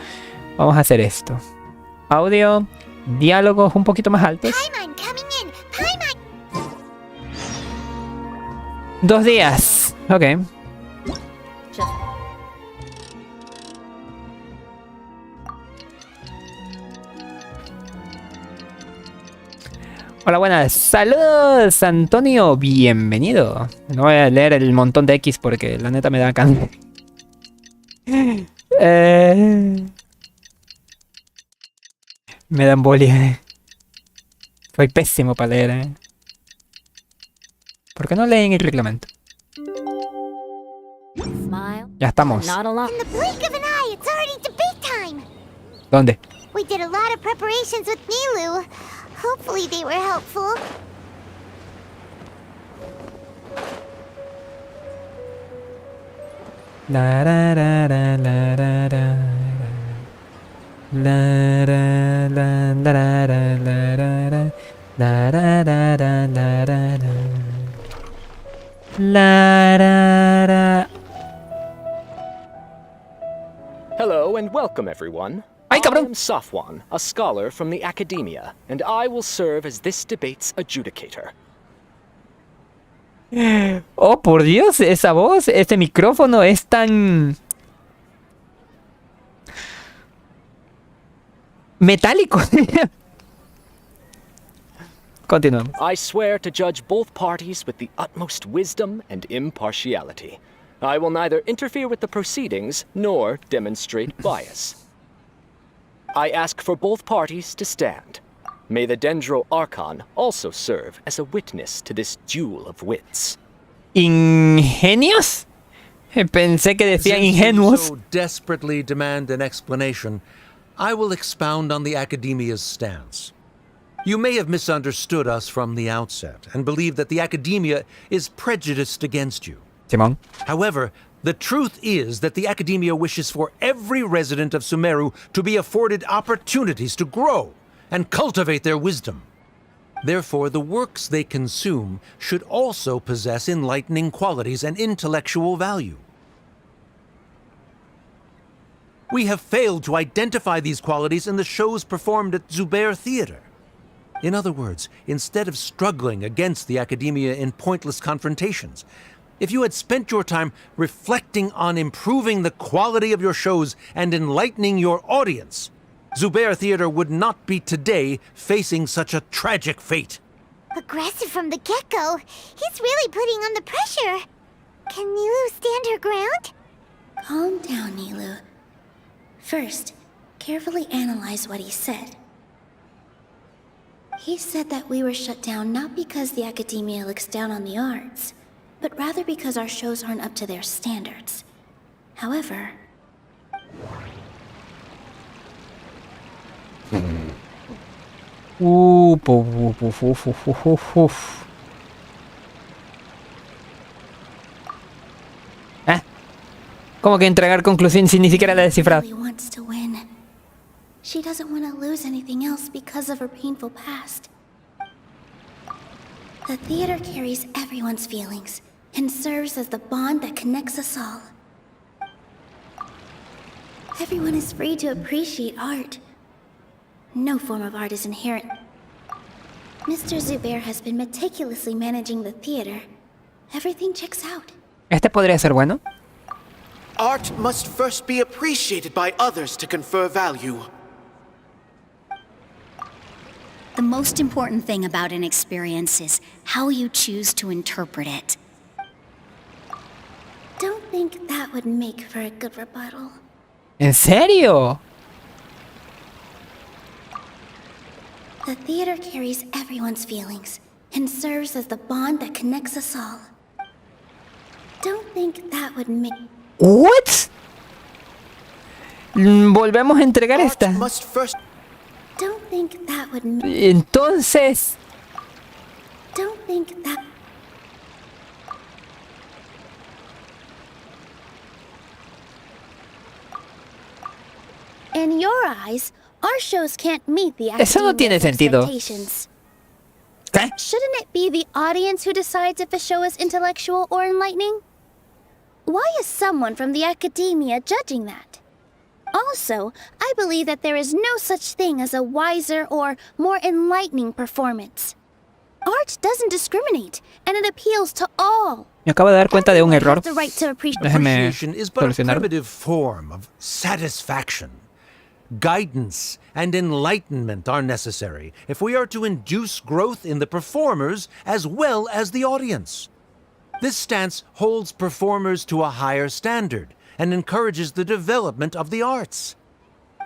B: Vamos a hacer esto. Audio, diálogos un poquito más altos.
C: Paimon coming in. Paimon.
B: 2 días. Ok. Hola, buenas. Saludos, Antonio. Bienvenido. No voy a leer el montón de X porque la neta me da cáncer. Me da embolia. Soy pésimo para leer. ¿Por qué no leen el reglamento? Ya estamos.
C: In the blink of an eye, it's already debate time.
B: ¿Dónde?
C: We did a lot of preparations with Nilou. Hopefully they were helpful.
B: La ra ra ra la ra ra. La ra la la ra la ra ra. La ra ra ra la ra ra. La ra ra.
P: Hello and welcome everyone.
B: Ay. cabrón!
P: I am Safwan, a scholar from the academia, and I will serve as this debate's adjudicator.
B: Oh, por Dios, esa voz, este micrófono es tan... metálico. Continuamos.
P: I swear to judge both parties with the utmost wisdom and impartiality. I will neither interfere with the proceedings nor demonstrate bias. I ask for both parties to stand. May the Dendro Archon also serve as a witness to this duel of wits.
B: ¿Ingenios? Pensé que decían ingenuos.
M: So desperately demand an explanation, I will expound on the Academia's stance. You may have misunderstood us from the outset and believe that the Academia is prejudiced against you.
B: Simón.
M: However, the truth is that the Academia wishes for every resident of Sumeru to be afforded opportunities to grow and cultivate their wisdom. Therefore, the works they consume should also possess enlightening qualities and intellectual value. We have failed to identify these qualities in the shows performed at Zubair Theater. In other words, instead of struggling against the Academia in pointless confrontations, if you had spent your time reflecting on improving the quality of your shows and enlightening your audience, Zubair Theater would not be today facing such a tragic fate.
C: Aggressive from the get-go. He's really putting on the pressure. Can Nilou stand her ground?
D: Calm down, Nilou. First, carefully analyze what he said. He said that we were shut down not because the Academia looks down on the arts, but rather because our shows aren't up to their standards. However...
B: ¿Cómo que entregar conclusión si ni siquiera la he descifrado?
D: She wants to win. She doesn't want to lose anything else because of her painful past. The theater carries everyone's feelings and serves as the bond that connects us all. Everyone is free to appreciate art. No form of art is inherent. Mr. Zubair has been meticulously managing the theater. Everything checks out.
B: ¿Este podría ser bueno?
J: Art must first be appreciated by others to confer value.
K: The most important thing about an experience is how you choose to interpret it.
D: Don't think that would make for a good rebuttal.
B: ¿En serio?
D: The theater carries everyone's feelings and serves as the bond that connects us all. Don't think that would make...
B: What? Volvemos a entregar esta.
D: Don't think that would make...
B: Entonces...
D: Don't think that... In your eyes, our shows can't meet the
B: Eso no tiene sentido.
D: expectations. Shouldn't it be the audience who decides if a show is intellectual or enlightening? Why is someone from the academia judging that? Also, I believe that there is no such thing as a wiser or more enlightening performance. Art doesn't discriminate, and it appeals to all.
B: Me acabo de dar cuenta de un error.
D: The right to appreciate.
M: Appreciation is but a
B: solucionarlo.
M: primitive form of satisfaction. Guidance and enlightenment are necessary if we are to induce growth in the performers as well as the audience. This stance holds performers to a higher standard and encourages the development of the arts.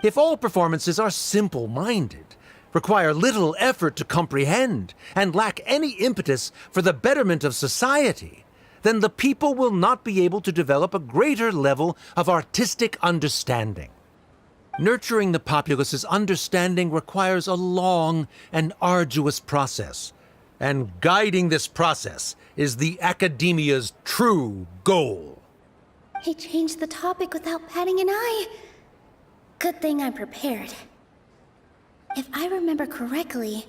M: If all performances are simple-minded, require little effort to comprehend, and lack any impetus for the betterment of society, then the people will not be able to develop a greater level of artistic understanding. Nurturing the populace's understanding requires a long and arduous process, and guiding this process is the Academia's true goal.
D: He changed the topic without batting an eye. Good thing I'm prepared. If I remember correctly,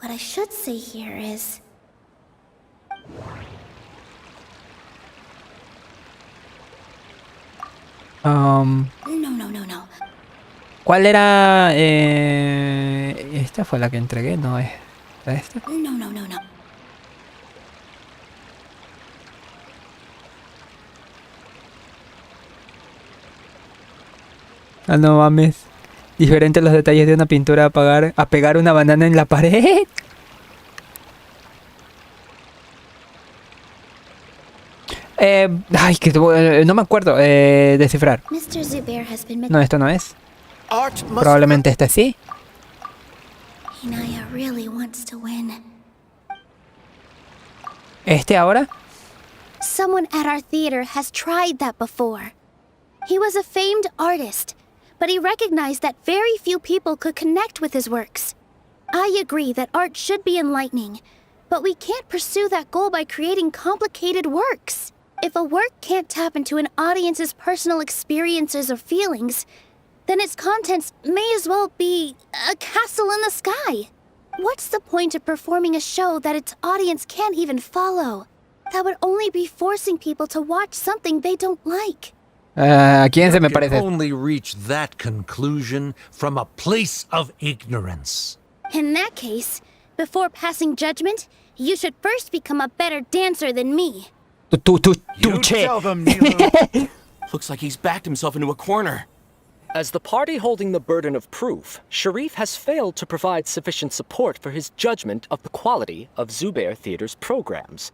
D: what I should say here is... No.
B: ¿Cuál era? Esta fue la que entregué, ¿no es esta?
D: No.
B: Ah, no mames. Diferente los detalles de una pintura a pegar una banana en la pared. Ay, que no me acuerdo. Descifrar.
D: Mr. Zubair has been
B: No, esto no es.
J: Art must
B: Probablemente este sí.
D: Inaya really wants to win.
B: ¿Este ahora?
D: Someone at our theater has tried that before. He was a famed artist, but he recognized that very few people could connect with his works. I agree that art should be enlightening, but we can't pursue that goal by creating complicated works. If a work can't tap into an audience's personal experiences or feelings, then its contents may as well be a castle in the sky. What's the point of performing a show that its audience can't even follow? That would only be forcing people to watch something they don't like.
B: ¿A quién se me
M: You can
B: parece?
M: only reach that conclusion from a place of ignorance.
D: In that case, before passing judgment, you should first become a better dancer than me.
J: You tell them, Nilou.
N: Looks like he's backed himself into a corner.
P: As the party holding the burden of proof, Sharif has failed to provide sufficient support for his judgment of the quality of Zubair Theater's programs.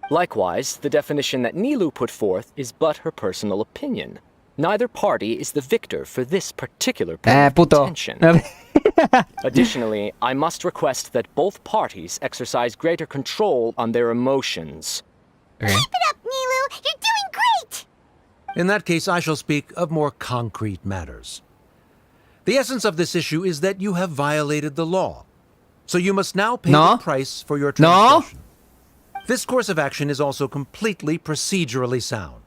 P: Likewise, the definition that Nilou put forth is but her personal opinion. Neither party is the victor for this particular point of
B: puto.
P: contention. Additionally, I must request that both parties exercise greater control on their emotions.
C: Keep it up, Nilou! You're doing great!
M: In that case, I shall speak of more concrete matters. The essence of this issue is that you have violated the law. So you must now pay the price for your transgression. This course of action is also completely procedurally sound.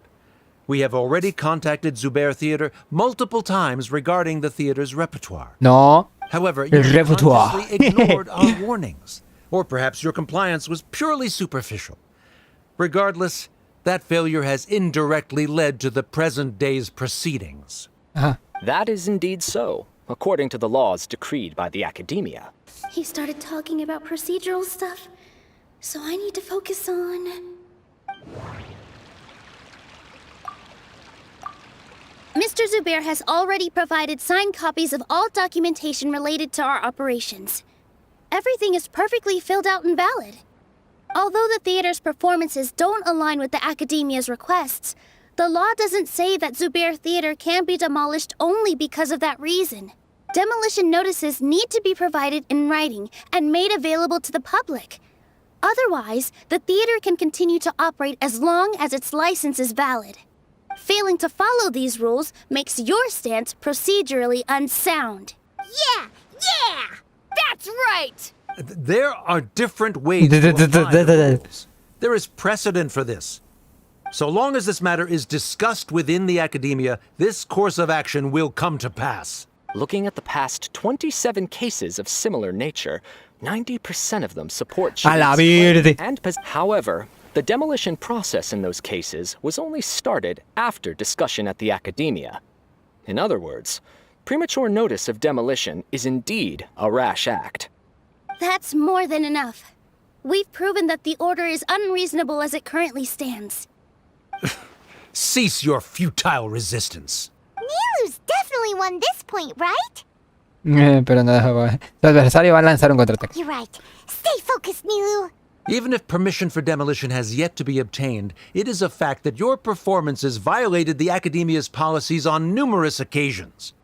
M: We have already contacted Zubair Theater multiple times regarding the theater's repertoire.
B: No.
M: However, you consciously ignored our warnings. Or perhaps your compliance was purely superficial. Regardless, that failure has indirectly led to the present day's proceedings.
P: That is indeed so, according to the laws decreed by the Academia.
D: He started talking about procedural stuff, so I need to focus on... Mr. Zubair has already provided signed copies of all documentation related to our operations. Everything is perfectly filled out and valid. Although the theater's performances don't align with the Academia's requests, the law doesn't say that Zubair Theater can be demolished only because of that reason. Demolition notices need to be provided in writing and made available to the public. Otherwise, the theater can continue to operate as long as its license is valid. Failing to follow these rules makes your stance procedurally unsound.
C: Yeah! That's right!
M: There are different ways to apply the rules. There is precedent for this. So long as this matter is discussed within the Academia, this course of action will come to pass.
P: Looking at the past 27 cases of similar nature, 90% of them support However, the demolition process in those cases was only started after discussion at the Academia. In other words, premature notice of demolition is indeed a rash act.
D: That's more than enough. We've proven that the order is unreasonable as it currently stands.
M: Cease your futile resistance.
C: Nilou's definitely won this point, right?
B: Pero no, tu adversario va a lanzar un contraataque.
C: You're right. Stay focused, Nilou.
M: Even if permission for demolition has yet to be obtained, it is a fact that your performances violated the Academia's policies on numerous occasions.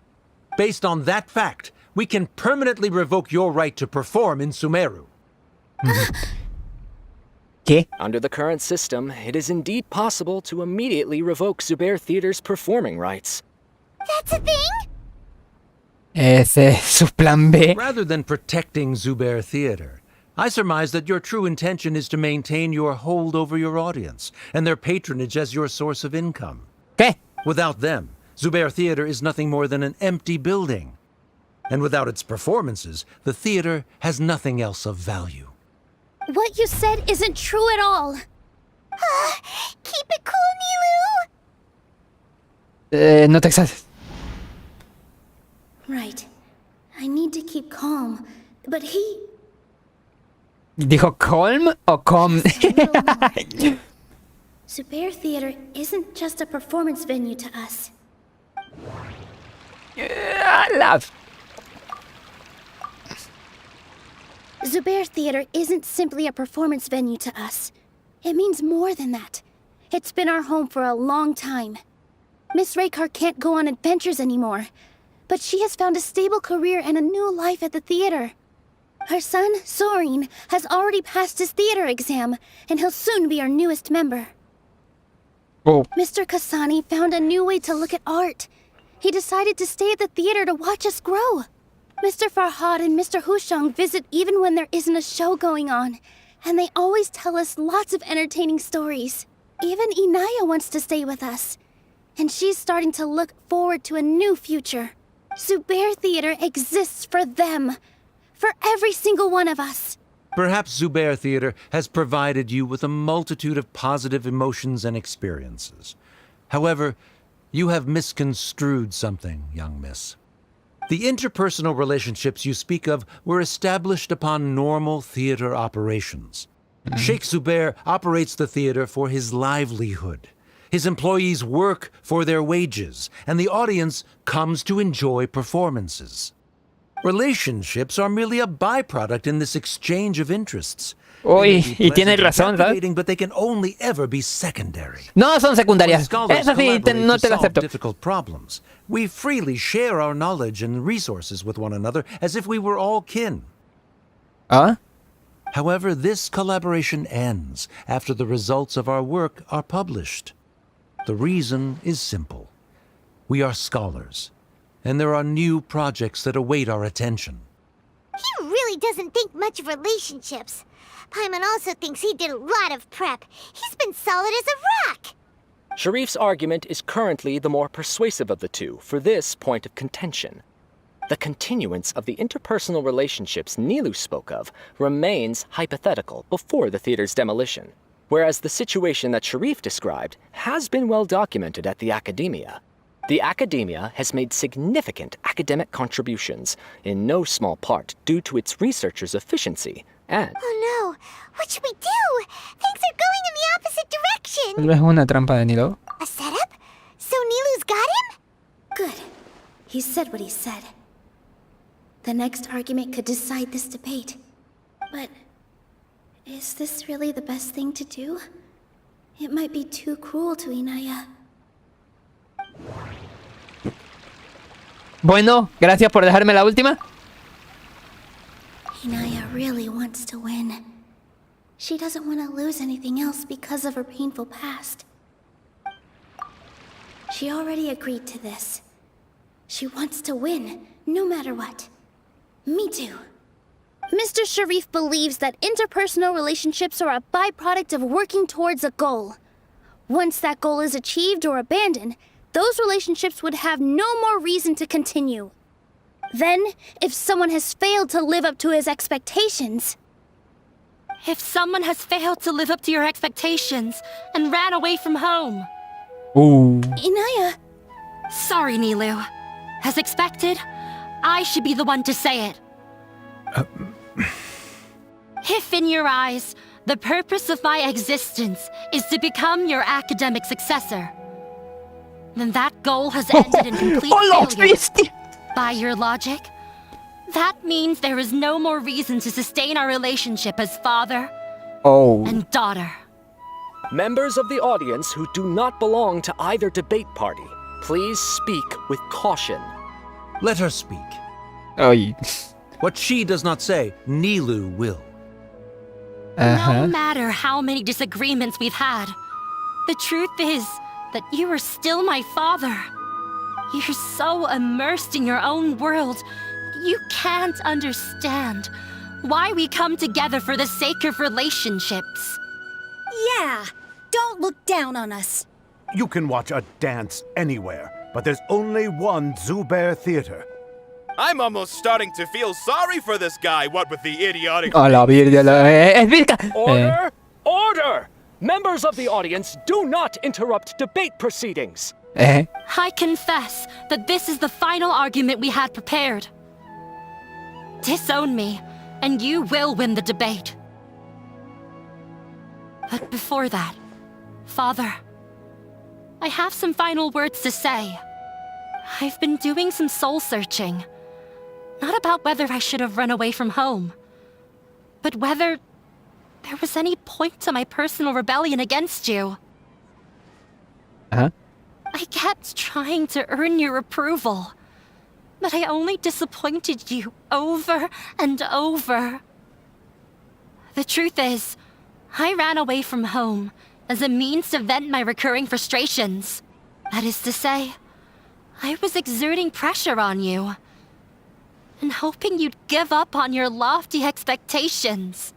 M: Based on that fact, we can permanently revoke your right to perform in Sumeru.
B: ¿Qué?
P: Under the current system, it is indeed possible to immediately revoke Zubair Theater's performing rights.
C: That's a thing?
B: Ese es su plan B.
M: Rather than protecting Zubair Theater, I surmise that your true intention is to maintain your hold over your audience and their patronage as your source of income.
B: ¿Qué?
M: Without them, Zubair Theater is nothing more than an empty building. And without its performances, the theater has nothing else of value.
D: What you said isn't true at all.
C: Keep it cool, Nilou.
B: No te exaltes.
D: Right. I need to keep calm, but he...
B: ¿Dijo calm o com?
D: Zubair Theater isn't just a performance venue to us.
B: Love.
D: Zubair Theater isn't simply a performance venue to us. It means more than that. It's been our home for a long time. Miss Raykar can't go on adventures anymore, but she has found a stable career and a new life at the theater. Her son, Soren, has already passed his theater exam, and he'll soon be our newest member.
B: Oh.
D: Mr. Kasani found a new way to look at art. He decided to stay at the theater to watch us grow. Mr. Farhad and Mr. Hushang visit even when there isn't a show going on, and they always tell us lots of entertaining stories. Even Inaya wants to stay with us, and she's starting to look forward to a new future. Zubair Theater exists for them, for every single one of us.
M: Perhaps Zubair Theater has provided you with a multitude of positive emotions and experiences. However, you have misconstrued something, young miss. The interpersonal relationships you speak of were established upon normal theater operations. Sheikh Zubair operates the theater for his livelihood. His employees work for their wages, and the audience comes to enjoy performances. Relationships are merely a byproduct in this exchange of interests.
B: Uy, y tiene razón, ¿sabes?
M: But they can only ever be secondary.
B: No son secundarias.
M: Scholars
B: Eso sí,
M: collaborate
B: no
M: to
B: te lo
M: solve
B: acepto.
M: difficult problems. We freely share our knowledge and resources with one another as if we were all kin.
B: ¿Ah?
M: However, this collaboration ends after the results of our work are published. The reason is simple. We are scholars, and there are new projects that await our attention.
C: He really doesn't think much of relationships. Paimon also thinks he did a lot of prep. He's been solid as a rock.
P: Sharif's argument is currently the more persuasive of the two for this point of contention. The continuance of the interpersonal relationships Nilou spoke of remains hypothetical before the theater's demolition, whereas the situation that Sharif described has been well documented at the academia. The academia has made significant academic contributions, in no small part due to its researchers' efficiency and...
C: Oh no! What should we do? Things are going in the opposite direction!
B: Tal vez una trampa de Nilou.
C: A setup? So Nilou's got him?
D: Good. He said what he said. The next argument could decide this debate. But is this really the best thing to do? It might be too cruel to Inaya.
B: Bueno, gracias por dejarme la última.
D: Inaya really wants to win. She doesn't want to lose anything else because of her painful past. She already agreed to this. She wants to win, no matter what. Me too. Mr. Sharif believes that interpersonal relationships are a byproduct of working towards a goal. Once that goal is achieved or abandoned, those relationships would have no more reason to continue. Then, if someone has failed to live up to his expectations...
I: If someone has failed to live up to your expectations and ran away from home...
B: Ooh.
D: Inaya...
I: Sorry, Nilou. As expected, I should be the one to say it. If in your eyes, the purpose of my existence is to become your academic successor, then that goal has ended in complete failure. By your logic, that means there is no more reason to sustain our relationship as father and daughter.
P: Members of the audience who do not belong to either debate party, please speak with caution.
M: Let her speak.
B: Oy.
M: What she does not say, Nilou will.
I: No matter how many disagreements we've had, the truth is that you are still my father. You're so immersed in your own world, you can't understand why we come together for the sake of relationships.
K: Yeah, don't look down on us.
H: You can watch a dance anywhere, but there's only one Zubair Theater.
L: I'm almost starting to feel sorry for this guy, what with the idiotic...
B: A la virgen,
P: Order! Order! Members of the audience, do not interrupt debate proceedings.
I: I confess that this is the final argument we had prepared. Disown me, and you will win the debate. But before that, Father, I have some final words to say. I've been doing some soul-searching. Not about whether I should have run away from home, but whether there was any point to my personal rebellion against you.
B: Uh-huh.
I: I kept trying to earn your approval, but I only disappointed you over and over. The truth is, I ran away from home as a means to vent my recurring frustrations. That is to say, I was exerting pressure on you, and hoping you'd give up on your lofty expectations.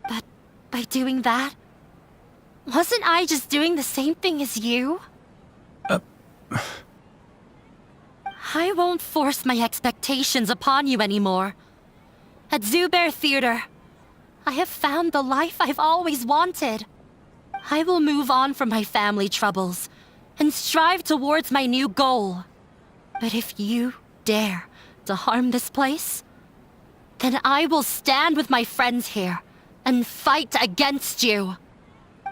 I: But by doing that, wasn't I just doing the same thing as you? I won't force my expectations upon you anymore. At Zubair Theater, I have found the life I've always wanted. I will move on from my family troubles and strive towards my new goal. But if you dare to harm this place, then I will stand with my friends here and fight against you.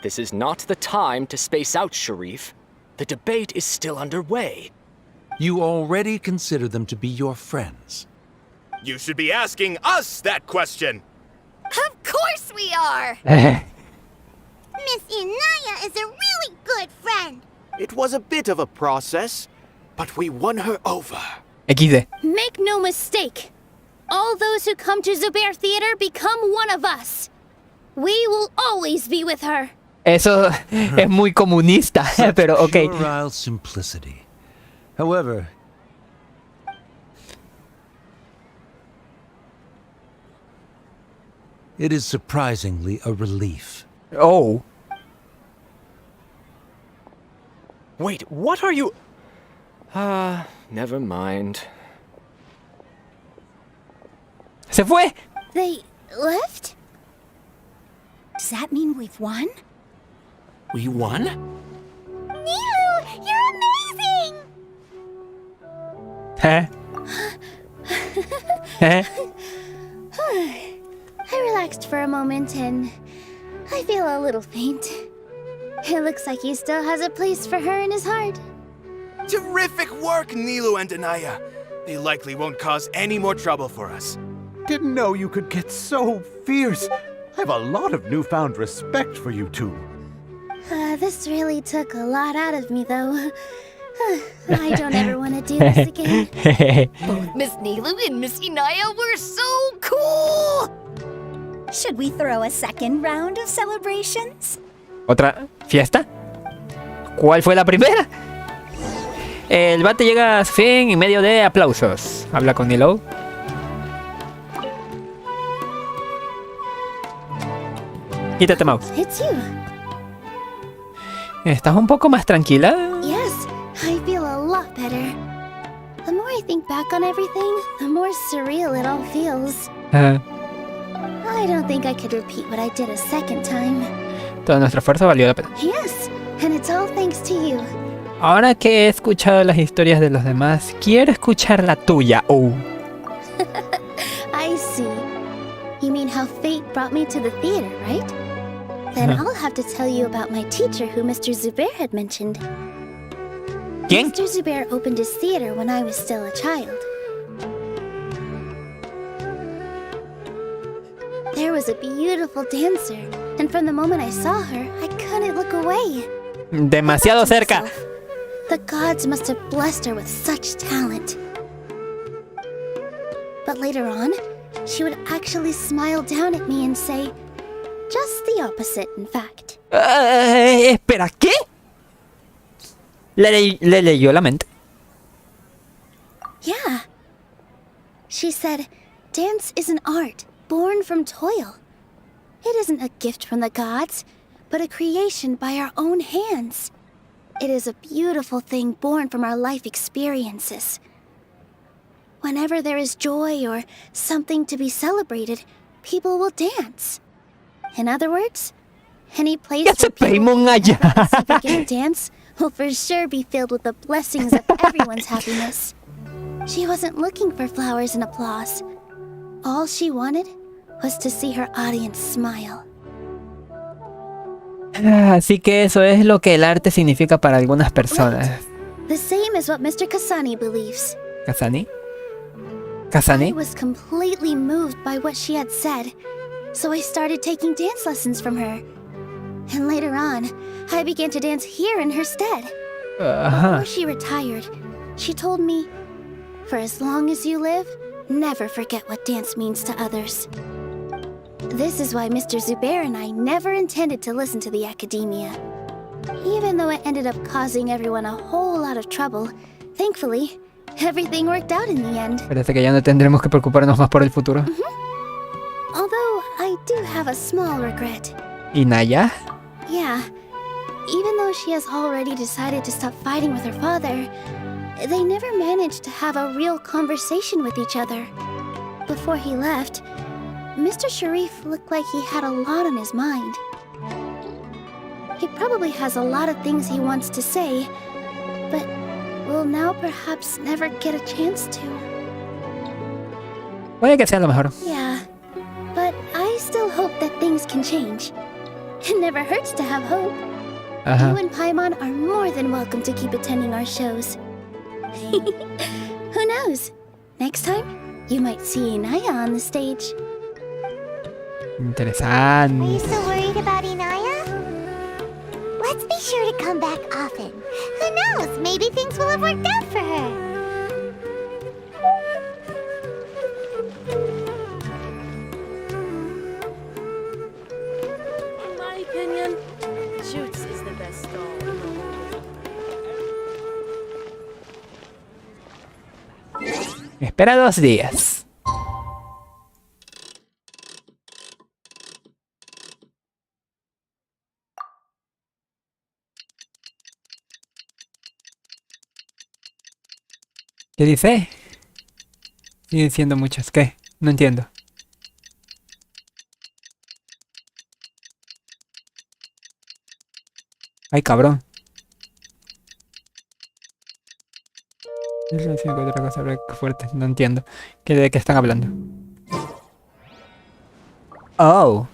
P: This is not the time to space out, Sharif. The debate is still underway.
M: You already consider them to be your friends.
L: You should be asking us that question.
O: Of course we are!
C: Miss Inaya is a really good friend.
J: It was a bit of a process, but we won her over.
B: XD.
D: Make no mistake. All those who come to Zubair Theater become one of us. We will always be with her.
B: Eso es muy comunista, pero ok.
M: Puerile simplicity. However, it is surprisingly a relief.
B: Oh.
P: Wait, what are you... never mind.
B: Se fue.
K: They left? Does that mean we've won?
N: We won?
C: Nilou, you're amazing!
B: Huh? Huh?
D: I relaxed for a moment and I feel a little faint. It looks like he still has a place for her in his heart.
L: Terrific work, Nilou and Anaya. They likely won't cause any more trouble for us.
H: Didn't know you could get so fierce. I have a lot of newfound respect for you two.
D: This really took a lot out of me, though. I don't ever want to do this again.
O: Both Miss Nilou and Miss Inaya were so cool!
K: Should we throw a second round of celebrations?
B: ¿Otra fiesta? ¿Cuál fue la primera? El debate llega a su fin en medio de aplausos. Habla con Nilou. Quítate, mouse.
D: It's you.
B: ¿Estás un poco más tranquila?
D: Yes, I feel a lot better. The more I think back on everything, the more surreal it all feels. I don't think I could repeat what I did a second time.
B: Todo nuestro esfuerzo valió la pena.
D: Yes, and it's all thanks to you.
B: Ahora que he escuchado las historias de los demás, quiero escuchar la tuya. Oh.
D: I see. You mean how fate brought me to the theater, right? Then I'll have to tell you about my teacher who Mr. Zubair had mentioned.
B: ¿Quién?
D: Mr. Zubair opened his theater when I was still a child. There was a beautiful dancer, and from the moment I saw her, I couldn't look away.
B: Demasiado cerca.
D: The gods must have blessed her with such talent. But later on, she would actually smile down at me and say, just the opposite, in fact.
B: Espera, ¿qué? Le leyó la mente.
D: Yeah. She said, dance is an art born from toil. It isn't a gift from the gods, but a creation by our own hands. It is a beautiful thing born from our life experiences. Whenever there is joy or something to be celebrated, people will dance. In other words, any place where people can dance will for sure be filled with the blessings of everyone's happiness. She wasn't looking for flowers and applause. All she wanted was to see her audience smile.
B: Así que eso es lo que el arte significa para algunas personas.
D: The same as what Mr. Kasani believes.
B: ¿Kasani?
D: I
B: ¿Kasani?
D: was completely moved by what she had said, so I started taking dance lessons from her. And later on, I began to dance here in her stead. Before she retired, she told me, "For as long as you live, never forget what dance means to others." This is why Mr. Zubair and I never intended to listen to the academia. Even though it ended up causing everyone a whole lot of trouble, thankfully, everything worked out in the end.
B: Parece que ya no tendremos que preocuparnos más por el futuro.
D: Although, I do have a small regret.
B: ¿Y Naya?
D: Yeah. Even though she has already decided to stop fighting with her father, they never managed to have a real conversation with each other. Before he left, Mr. Sharif looked like he had a lot on his mind. He probably has a lot of things he wants to say, but will now perhaps never get a chance to.
B: Puede que sea lo mejor.
D: Yeah, but I still hope that things can change. It never hurts to have hope. You and Paimon are more than welcome to keep attending our shows. Who knows? Next time, you might see Inaya on the stage.
B: Interesante.
C: Are you still worried about Inaya? Let's be sure to come back often. Who knows? Maybe things will have worked out for her.
Q: In my opinion, Shoots is the best doll in the world.
B: Espera 2 días. ¿Qué dice? Siguen siendo muchas. ¿Qué? No entiendo. Ay, cabrón. Otra cosa fuerte. No entiendo. ¿De qué están hablando? Oh.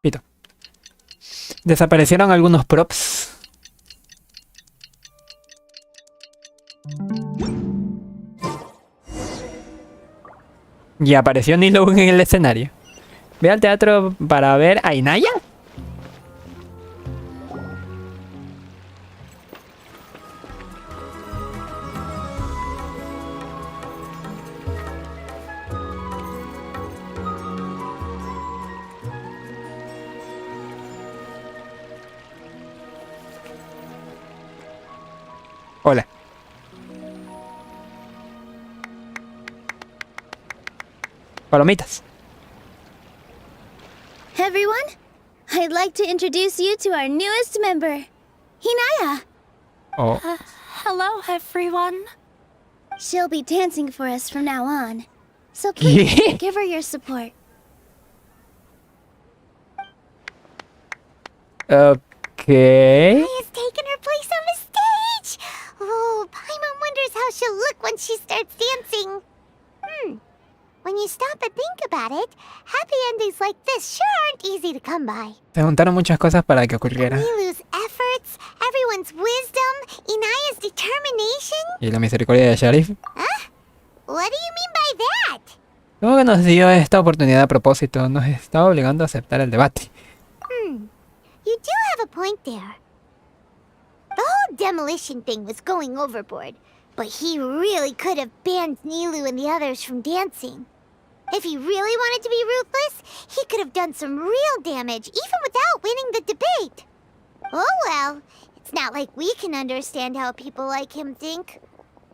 B: Pito. Desaparecieron algunos props. Y apareció Nilou en el escenario. Ve al teatro para ver a Inaya. Hola. Palomitas.
D: Everyone, I'd like to introduce you to our newest member, Hinaya.
B: Oh.
D: Hello, everyone. She'll be dancing for us from now on, so please give her your support.
B: Okay.
C: Naya's taken her place on the stage. Oh, Paimon wonders how she'll look when she starts dancing. When you stop and think about it, happy endings like this sure aren't easy to come by.
B: Se juntaron muchas cosas para que ocurriera.
C: Nilou's efforts, everyone's wisdom, Inaya's determination.
B: Y la misericordia de Sharif.
C: What do you mean by that?
B: Luego que nos dio esta oportunidad a propósito, nos está obligando a aceptar el debate.
C: You do have a point there. The whole demolition thing was going overboard, but he really could have banned Nilou and the others from dancing. If he really wanted to be ruthless, he could have done some real damage, even without winning the debate. Oh well, it's not like we can understand how people like him think.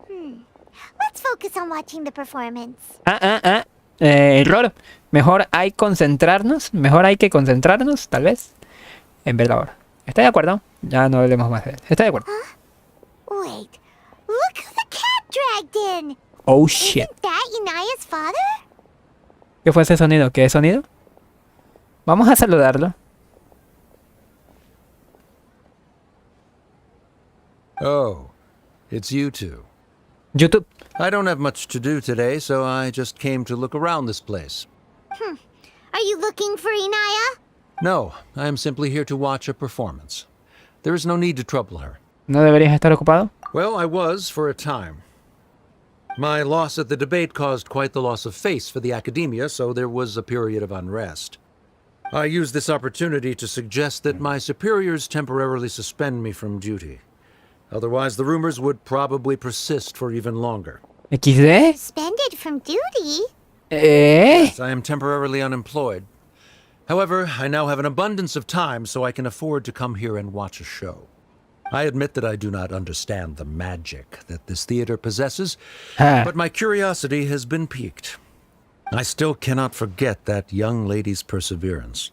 C: Let's focus on watching the performance.
B: Error. Mejor hay que concentrarnos, tal vez, en ver la obra. ¿Está de acuerdo? Ya no hablemos más de él. ¿Está de acuerdo?
C: Wait, look who the cat dragged in!
B: Oh shit.
C: Isn't that Inaya's father?
B: ¿Qué fue ese sonido? ¿Qué sonido? Vamos a saludarlo.
M: Oh, it's you two.
B: YouTube.
M: I don't have much to do today, so I just came to look around this place.
C: Are you looking for Inaya?
M: No, I am simply here to watch a performance. There is no need to trouble her.
B: ¿No deberías estar ocupado?
M: Well, I was for a time. My loss at the debate caused quite the loss of face for the academia, so there was a period of unrest. I used this opportunity to suggest that my superiors temporarily suspend me from duty. Otherwise, the rumors would probably persist for even longer.
B: ¿XD?
C: Suspended from duty?
M: Yes, I am temporarily unemployed. However, I now have an abundance of time, so I can afford to come here and watch a show. I admit that I do not understand the magic that this theater possesses, but my curiosity has been piqued. I still cannot forget that young lady's perseverance.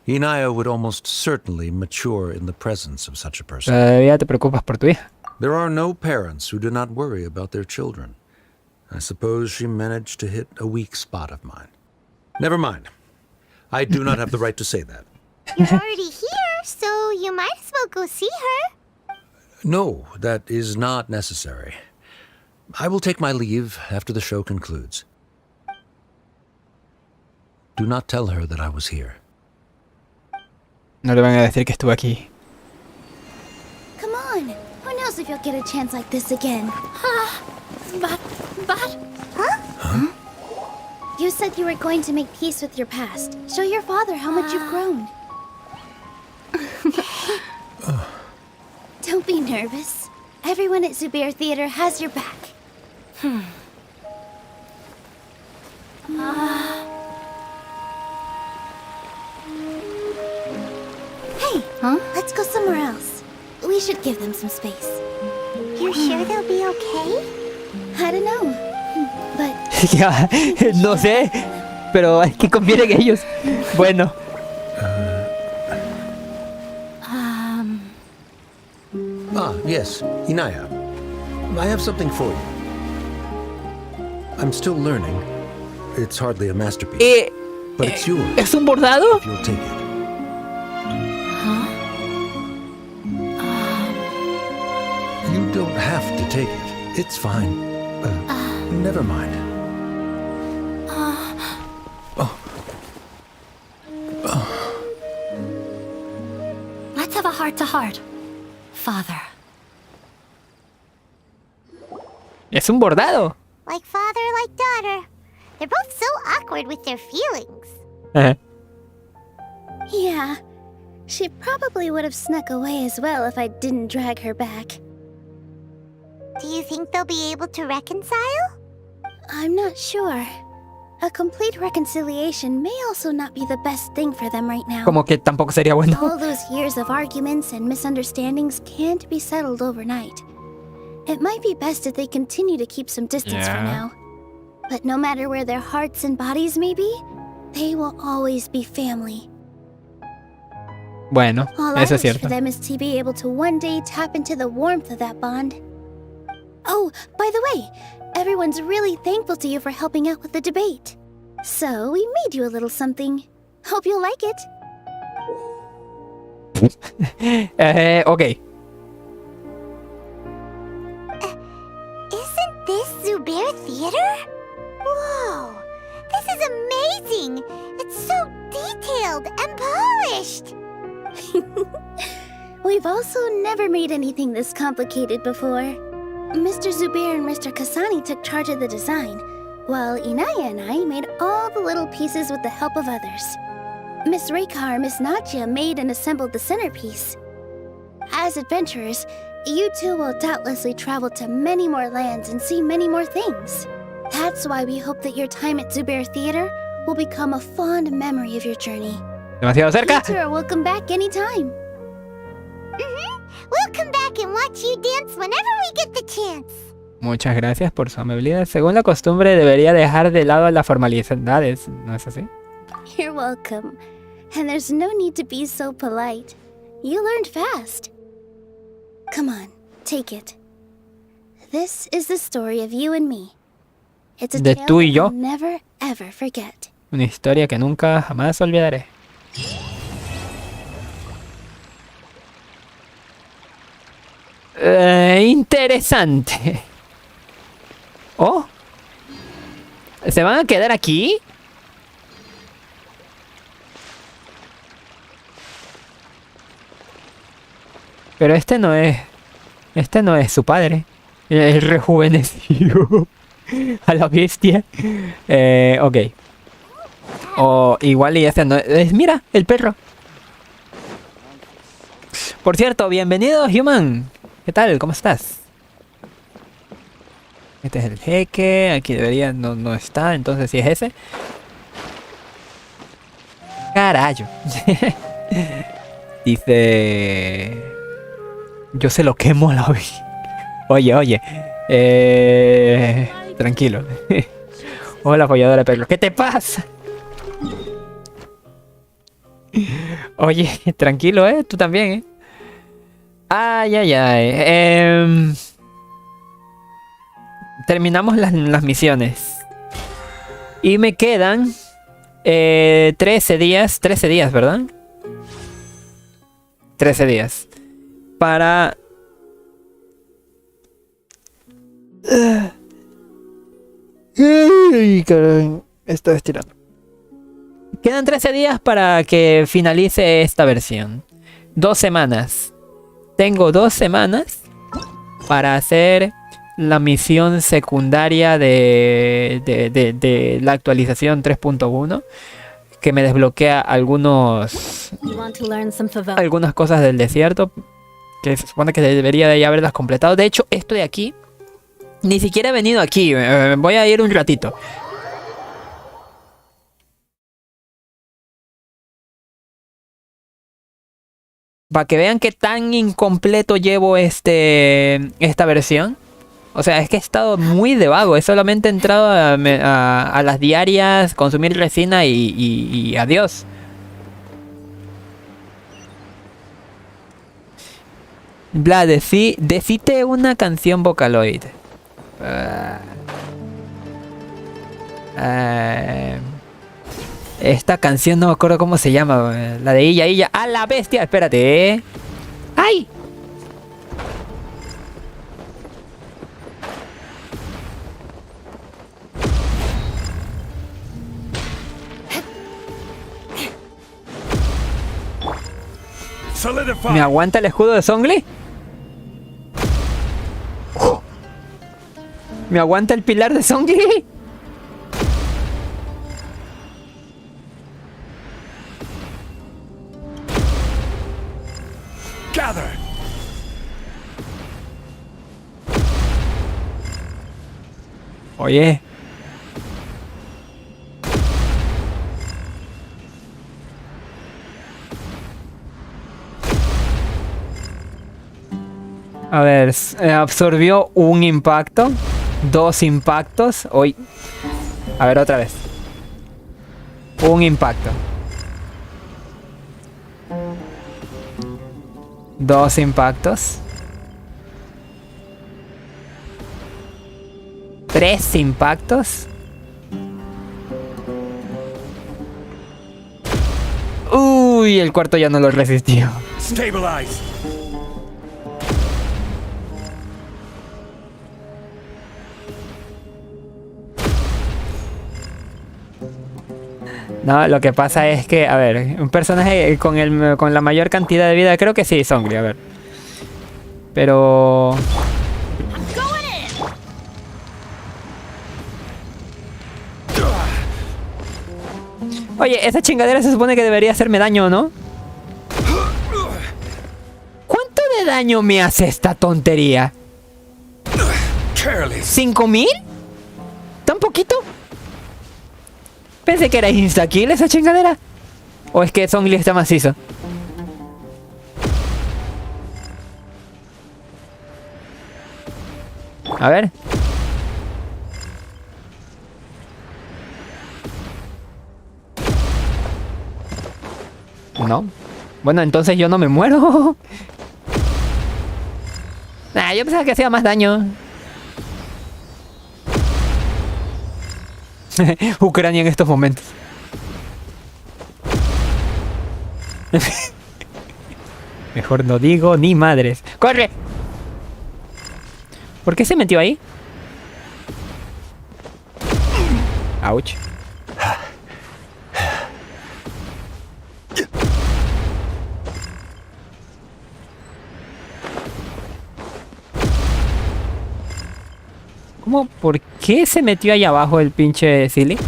M: Inaya would almost certainly mature in the presence of such a person.
B: Todavía te preocupas por tu hija.
M: There are no parents who do not worry about their children. I suppose she managed to hit a weak spot of mine. Never mind. I do not have the right to say that.
C: You're already here, so you might as well go see her.
M: No, that is not necessary. I will take my leave after the show concludes. Do not tell her that I was here.
B: No le van a decir que estuve aquí.
D: Come on. Who knows if you'll get a chance like this again? But... Huh? You said you were going to make peace with your past. Show your father how much you've grown. Don't be nervous. Everyone at Zubair Theater has your back. Hey, let's go somewhere else. We should give them some space.
C: You're sure they'll be okay?
D: I don't know. But...
B: No sé, pero es que convienen ellos. Bueno.
M: Yes, Inaya. I have something for you. I'm still learning. It's hardly a masterpiece. But it's yours.
B: ¿Es un bordado?
M: If you'll take it. You don't have to take it. It's fine. Never mind.
I: Let's have a heart-to-heart. Father.
B: Es un bordado.
C: Like father, like daughter. They're both so awkward with their feelings.
D: Yeah. She probably would have snuck away as well if I didn't drag her back.
C: Do you think they'll be able to reconcile?
D: I'm not sure. A complete reconciliation may also not be the best thing for them right now.
B: Como que tampoco sería bueno.
D: All those years of arguments and misunderstandings can't be settled overnight. It might be best if they continue to keep some distance for now. But no matter where their hearts and bodies may be, they will always be family.
B: Bueno,
D: All I
B: eso es
D: wish
B: cierto.
D: for them is to be able to one day tap into the warmth of that bond. Oh, by the way, everyone's really thankful to you for helping out with the debate. So we made you a little something. Hope you'll like it.
B: Okay.
C: Isn't this Zubair Theater? Whoa! This is amazing! It's so detailed and polished!
D: We've also never made anything this complicated before. Mr. Zubair and Mr. Kasani took charge of the design, while Inaya and I made all the little pieces with the help of others. Miss Reika or Miss Nadia made and assembled the centerpiece. As adventurers, you two will doubtlessly travel to many more lands and see many more things. That's why we hope that your time at Zubair Theater will become a fond memory of your journey.
B: Demasiado cerca.
D: You two are welcome back anytime.
C: We'll come back and watch you dance whenever we get the chance.
B: Muchas gracias por su amabilidad. Según la costumbre, debería dejar de lado las formalidades, ¿no es así?
D: You're welcome. And there's no need to be so polite. You learned fast. Come on, take it. This is the story of you and me. It's a
B: De
D: tale
B: tú y
D: that
B: yo.
D: will never, ever forget.
B: Una historia que nunca jamás olvidaré. Interesante. Oh. ¿Se van a quedar aquí? Pero este no es... Este no es su padre. Es rejuvenecido. A la bestia. Ok. O igual y este no es... Mira, el perro. Por cierto, bienvenido, Human. ¿Qué tal? ¿Cómo estás? Este es el jeque. Aquí debería... No está. Entonces sí es ese. Carayo. Dice... Yo se lo quemo a la vez. Oye. Tranquilo. Hola, folladora de perros. ¿Qué te pasa? Oye, tranquilo, tú también, Ay. Terminamos las misiones. Y me quedan 13 días, ¿verdad? 13 días. Para... Ay, caray. Estoy estirando. Quedan 13 días para que finalice esta versión. 2 semanas. Tengo 2 semanas para hacer la misión secundaria de la actualización 3.1. Que me desbloquea algunas cosas del desierto. Que se supone que debería de ya haberlas completado. De hecho, esto de aquí... Ni siquiera he venido aquí. Voy a ir un ratito. Para que vean qué tan incompleto llevo esta versión. O sea, es que he estado muy de vago. He solamente entrado a las diarias, consumir resina y adiós. Bla, decite una canción Vocaloid. Esta canción no me acuerdo cómo se llama. La de Illa. ¡A la bestia! Espérate, ¡Ay! ¿Me aguanta el escudo de Zhongli? ¿Me aguanta el pilar de Zhongli? Oye. A ver, absorbió un impacto, 2 impactos. Hoy. A ver, otra vez. Un impacto. 2 impactos. 3 impactos. Uy, el cuarto ya no lo resistió.
R: Stabilize.
B: No, lo que pasa es que, a ver, un personaje con la mayor cantidad de vida, creo que sí, Zhongli, a ver. Pero... Oye, esa chingadera se supone que debería hacerme daño, ¿no? ¿Cuánto de daño me hace esta tontería? ¿5,000? ¿Tan poquito? Pensé que era insta-kill esa chingadera. ¿O es que Zhongli está macizo? A ver. No. Bueno, entonces yo no me muero. Yo pensaba que hacía más daño. Ucrania en estos momentos. Mejor no digo ni madres. ¡Corre! ¿Por qué se metió ahí? Ouch. ¿Cómo? ¿Por qué se metió ahí abajo el pinche Silly?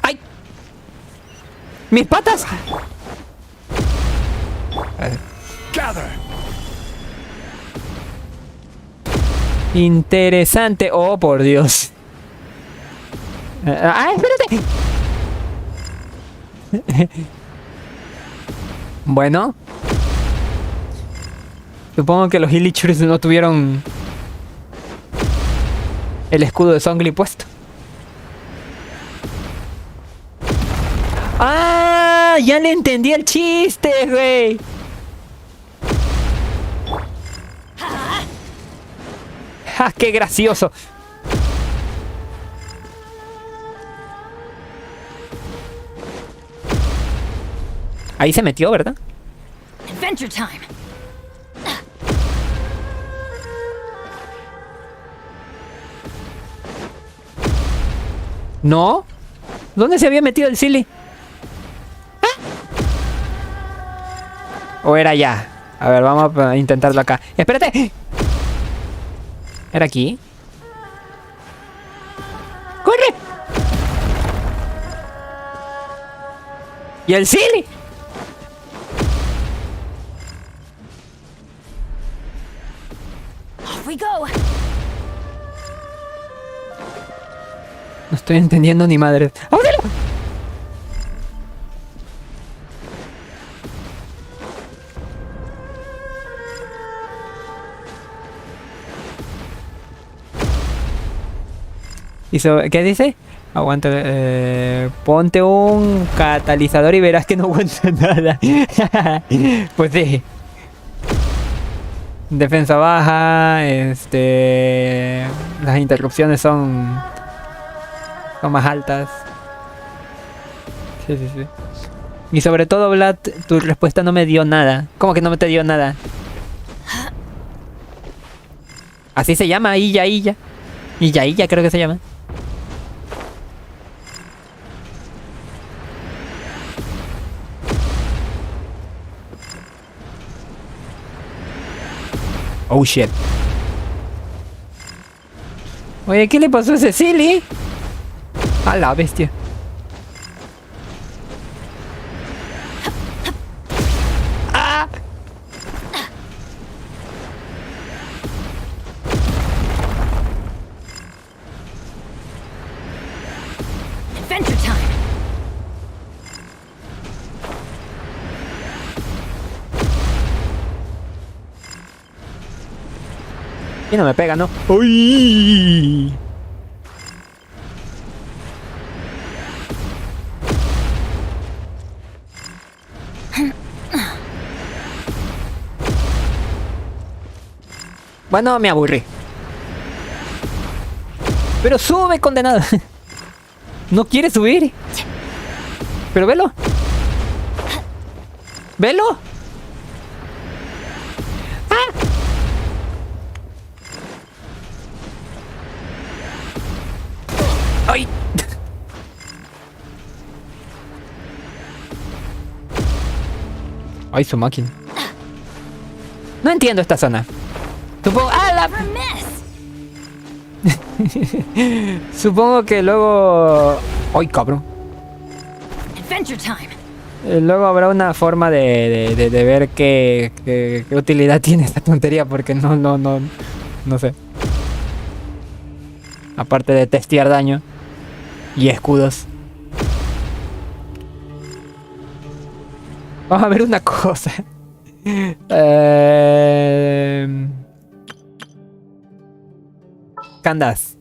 B: ¡Ay! ¡Mis patas! Interesante. Oh, por Dios. Espérate. Bueno. Supongo que los Illichers no tuvieron el escudo de Zhongli puesto. ¡Ah! Ya le entendí el chiste, güey. ¡Ja! ¡Qué gracioso! Ahí se metió, ¿verdad?
K: Adventure time.
B: ¿No? ¿Dónde se había metido el Silly? ¿O era ya? A ver, vamos a intentarlo acá. ¡Espérate! ¿Era aquí? ¡Corre! ¿Y el Silly?
K: Off we go.
B: No estoy entendiendo ni madre. ¡Ábrelo! ¿Qué dice? Aguanta. Ponte un catalizador y verás que no aguanta nada. Pues sí. Defensa baja. Las interrupciones son más altas. Sí. Y sobre todo, Vlad, tu respuesta no me dio nada. ¿Cómo que no me te dio nada? Así se llama, Illa. Illa creo que se llama. Oh shit. Oye, ¿qué le pasó a ese Silly? A la bestia. ¡Ah!
K: Adventure time.
B: Y no me pega, ¿no? ¡Uy! Bueno, me aburrí. Pero sube, condenado. No quiere subir. Pero velo. Velo. ¡Ay! ¡Ay, su máquina! No entiendo esta zona. Supongo... ¡Ah, la... Supongo que luego... ¡Ay, cabrón!
K: Adventure time.
B: Luego habrá una forma de ver qué utilidad tiene esta tontería, porque no sé. Aparte de testear daño y escudos. Vamos a ver una cosa. Candas.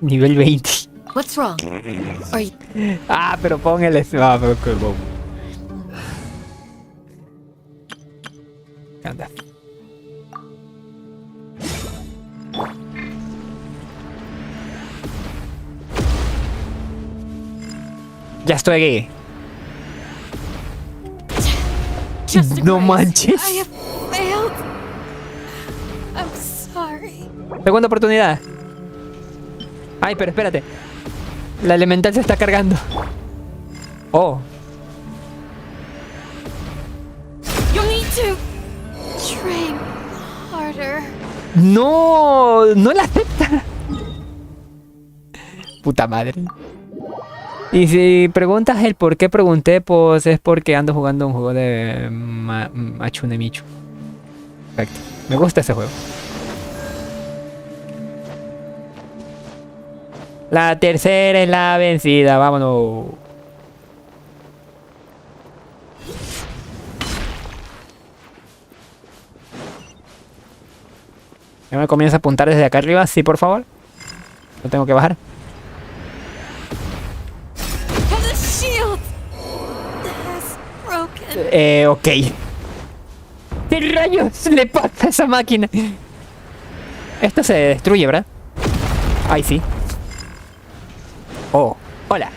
B: Nivel 20.
K: What's wrong? Are you...
B: Ah, pero pon el... Ah, pero qué bobo. Candas. Ya estoy aquí. No manches. Segunda oportunidad. Ay, pero espérate. La elemental se está cargando. Oh.
Q: You need to train harder.
B: No, no la acepta. Puta madre. Y si preguntas el por qué pregunté, pues es porque ando jugando un juego de Machune Michu. Perfecto. Me gusta ese juego. La tercera es la vencida. Vámonos. Ya me comienza a apuntar desde acá arriba. Sí, por favor. No tengo que bajar. Ok. ¿Qué rayos le pasa a esa máquina? Esto se destruye, ¿verdad? Ay, sí. Oh, hola.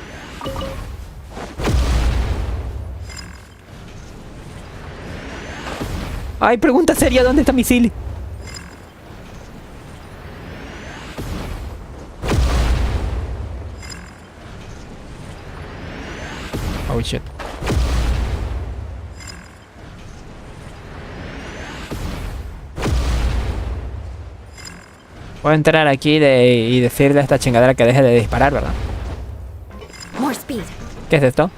B: Ay, pregunta seria, ¿dónde está mi Silly? Oh, shit. Puedo entrar aquí y decirle a esta chingadera que deje de disparar, ¿verdad? ¿Qué es esto?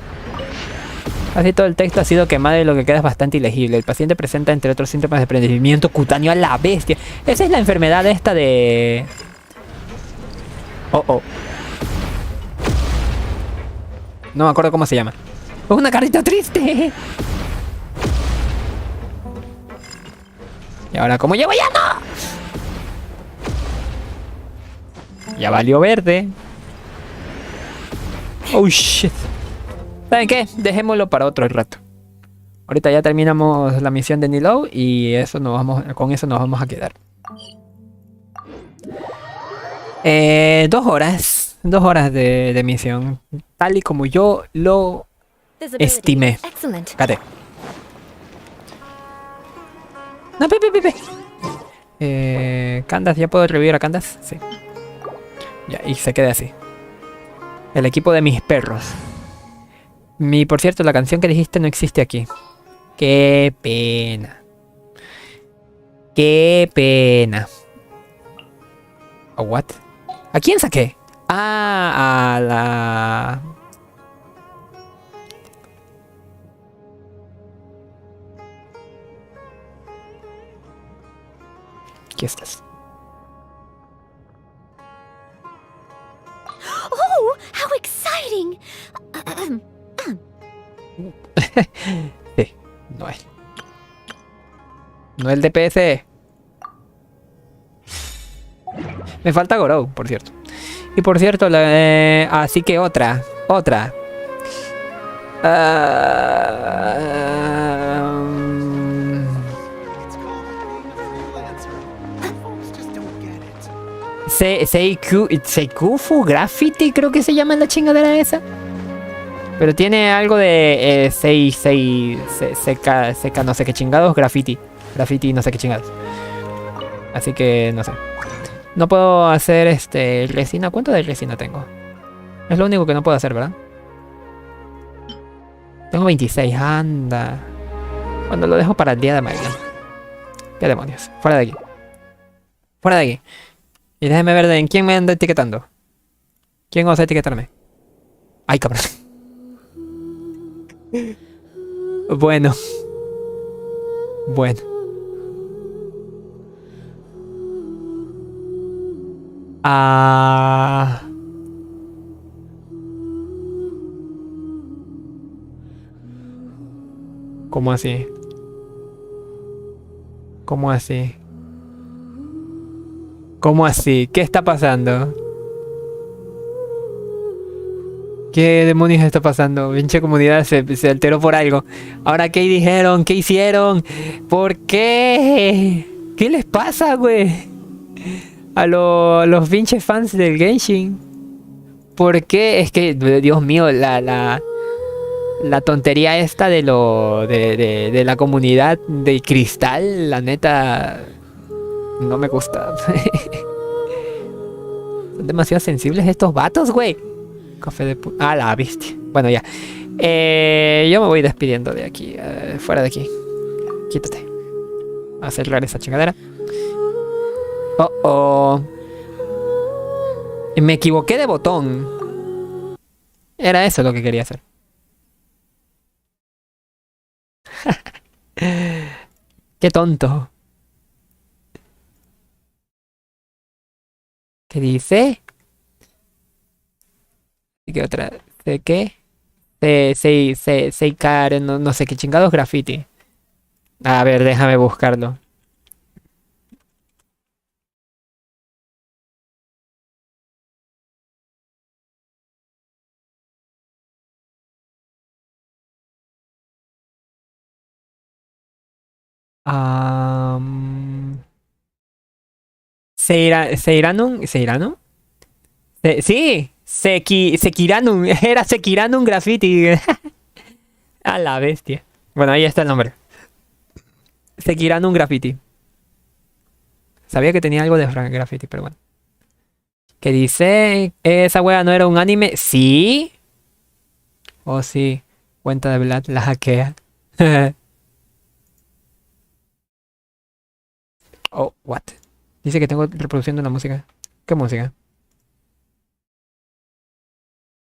B: Casi todo el texto ha sido quemado y lo que queda es bastante ilegible. El paciente presenta, entre otros síntomas, de prendimiento cutáneo a la bestia. Esa es la enfermedad esta de... Oh. No me acuerdo cómo se llama. ¡Es una carita triste! Y ahora, ¿cómo llevo ya? ¡No! Ya valió verde. Oh, shit. ¿Saben qué? Dejémoslo para otro rato. Ahorita ya terminamos la misión de Nilou y con eso nos vamos a quedar. 2 horas. 2 horas de misión. Tal y como yo lo estimé. Cállate. No, Candace, ¿ya puedo revivir a Candace? Sí. Ya, y se queda así. El equipo de mis perros. Por cierto, la canción que dijiste no existe aquí. Qué pena. Qué pena. ¿A what? ¿A quién saqué? Ah, a la... Aquí estás.
D: Oh, how exciting!
B: Sí, no es. No el DPS. Me falta Gorou, por cierto. Y por cierto, así que otra. Seikufu Graffiti, creo que se llama la chingadera esa. Pero tiene algo de seca, no sé qué chingados, graffiti, no sé qué chingados. Así que no sé. No puedo hacer resina. ¿Cuánto de resina tengo? Es lo único que no puedo hacer, ¿verdad? Tengo 26, anda. Bueno, lo dejo para el día de mañana. ¿Qué demonios? Fuera de aquí. Fuera de aquí. Y déjeme ver en quién me anda etiquetando. ¿Quién osa etiquetarme? Ay, cabrón. Bueno. ¿Cómo así? ¿Cómo así? ¿Cómo así? ¿Qué está pasando? ¿Qué demonios está pasando? Pinche comunidad se alteró por algo. Ahora, ¿qué dijeron? ¿Qué hicieron? ¿Por qué? ¿Qué les pasa, güey? A los pinches fans del Genshin. ¿Por qué? Es que, Dios mío, la tontería esta de de la comunidad de cristal, la neta, no me gusta. Son demasiado sensibles estos vatos, güey. Café de... la bestia. Bueno, ya. Yo me voy despidiendo de aquí. Fuera de aquí. Quítate. A cerrar esa chingadera. Me equivoqué de botón. Era eso lo que quería hacer. Qué tonto. ¿Qué dice? ¿Qué otra? ¿De qué? No sé qué chingados graffiti. A ver, déjame buscarlo. ¿Seiranum? ¿Seiranum? Sí, Sekiranum. Era Sekiranum Graffiti. A la bestia. Bueno, ahí está el nombre. Sekiranum Graffiti. Sabía que tenía algo de graffiti, pero bueno. ¿Qué dice? ¿Esa wea no era un anime? ¿Sí? Oh, sí. Cuenta de Vlad la hackea. Oh, what? Dice que tengo reproduciendo una música. ¿Qué música?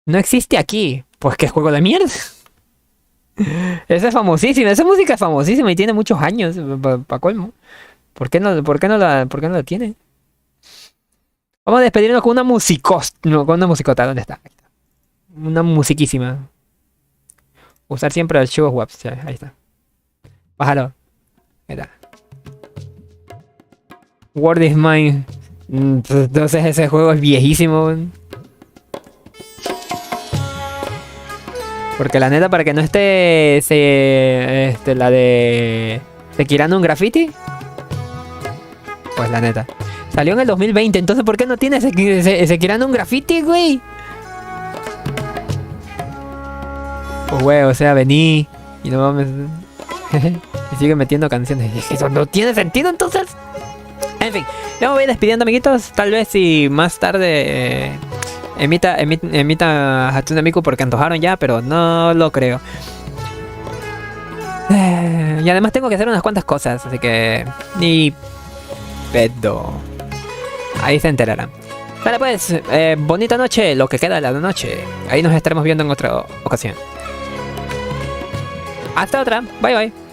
B: No existe aquí. Pues qué juego de mierda. Esa es famosísima. Esa música es famosísima y tiene muchos años. Pa' colmo. ¿Por qué no la tiene? Vamos a despedirnos con una con una musicota. ¿Dónde está? Ahí está. Una musiquísima. Usar siempre el show of waps. Ahí está. Bájalo. Ahí está. World is Mine. Entonces ese juego es viejísimo. Porque la neta, para que no esté la de Sekiranum Graffiti, pues la neta salió en el 2020. Entonces ¿por qué no tiene Sekiranum Graffiti, güey? Pues güey, o sea, vení y no mames. Y sigue metiendo canciones. Y eso no tiene sentido entonces. En fin, ya me voy despidiendo, amiguitos. Tal vez si más tarde emita Hatsune Miku porque antojaron ya, pero no lo creo. Y además tengo que hacer unas cuantas cosas, así que... Ni pedo. Ahí se enterarán. Dale pues, bonita noche, lo que queda de la noche. Ahí nos estaremos viendo en otra ocasión. Hasta otra, bye bye.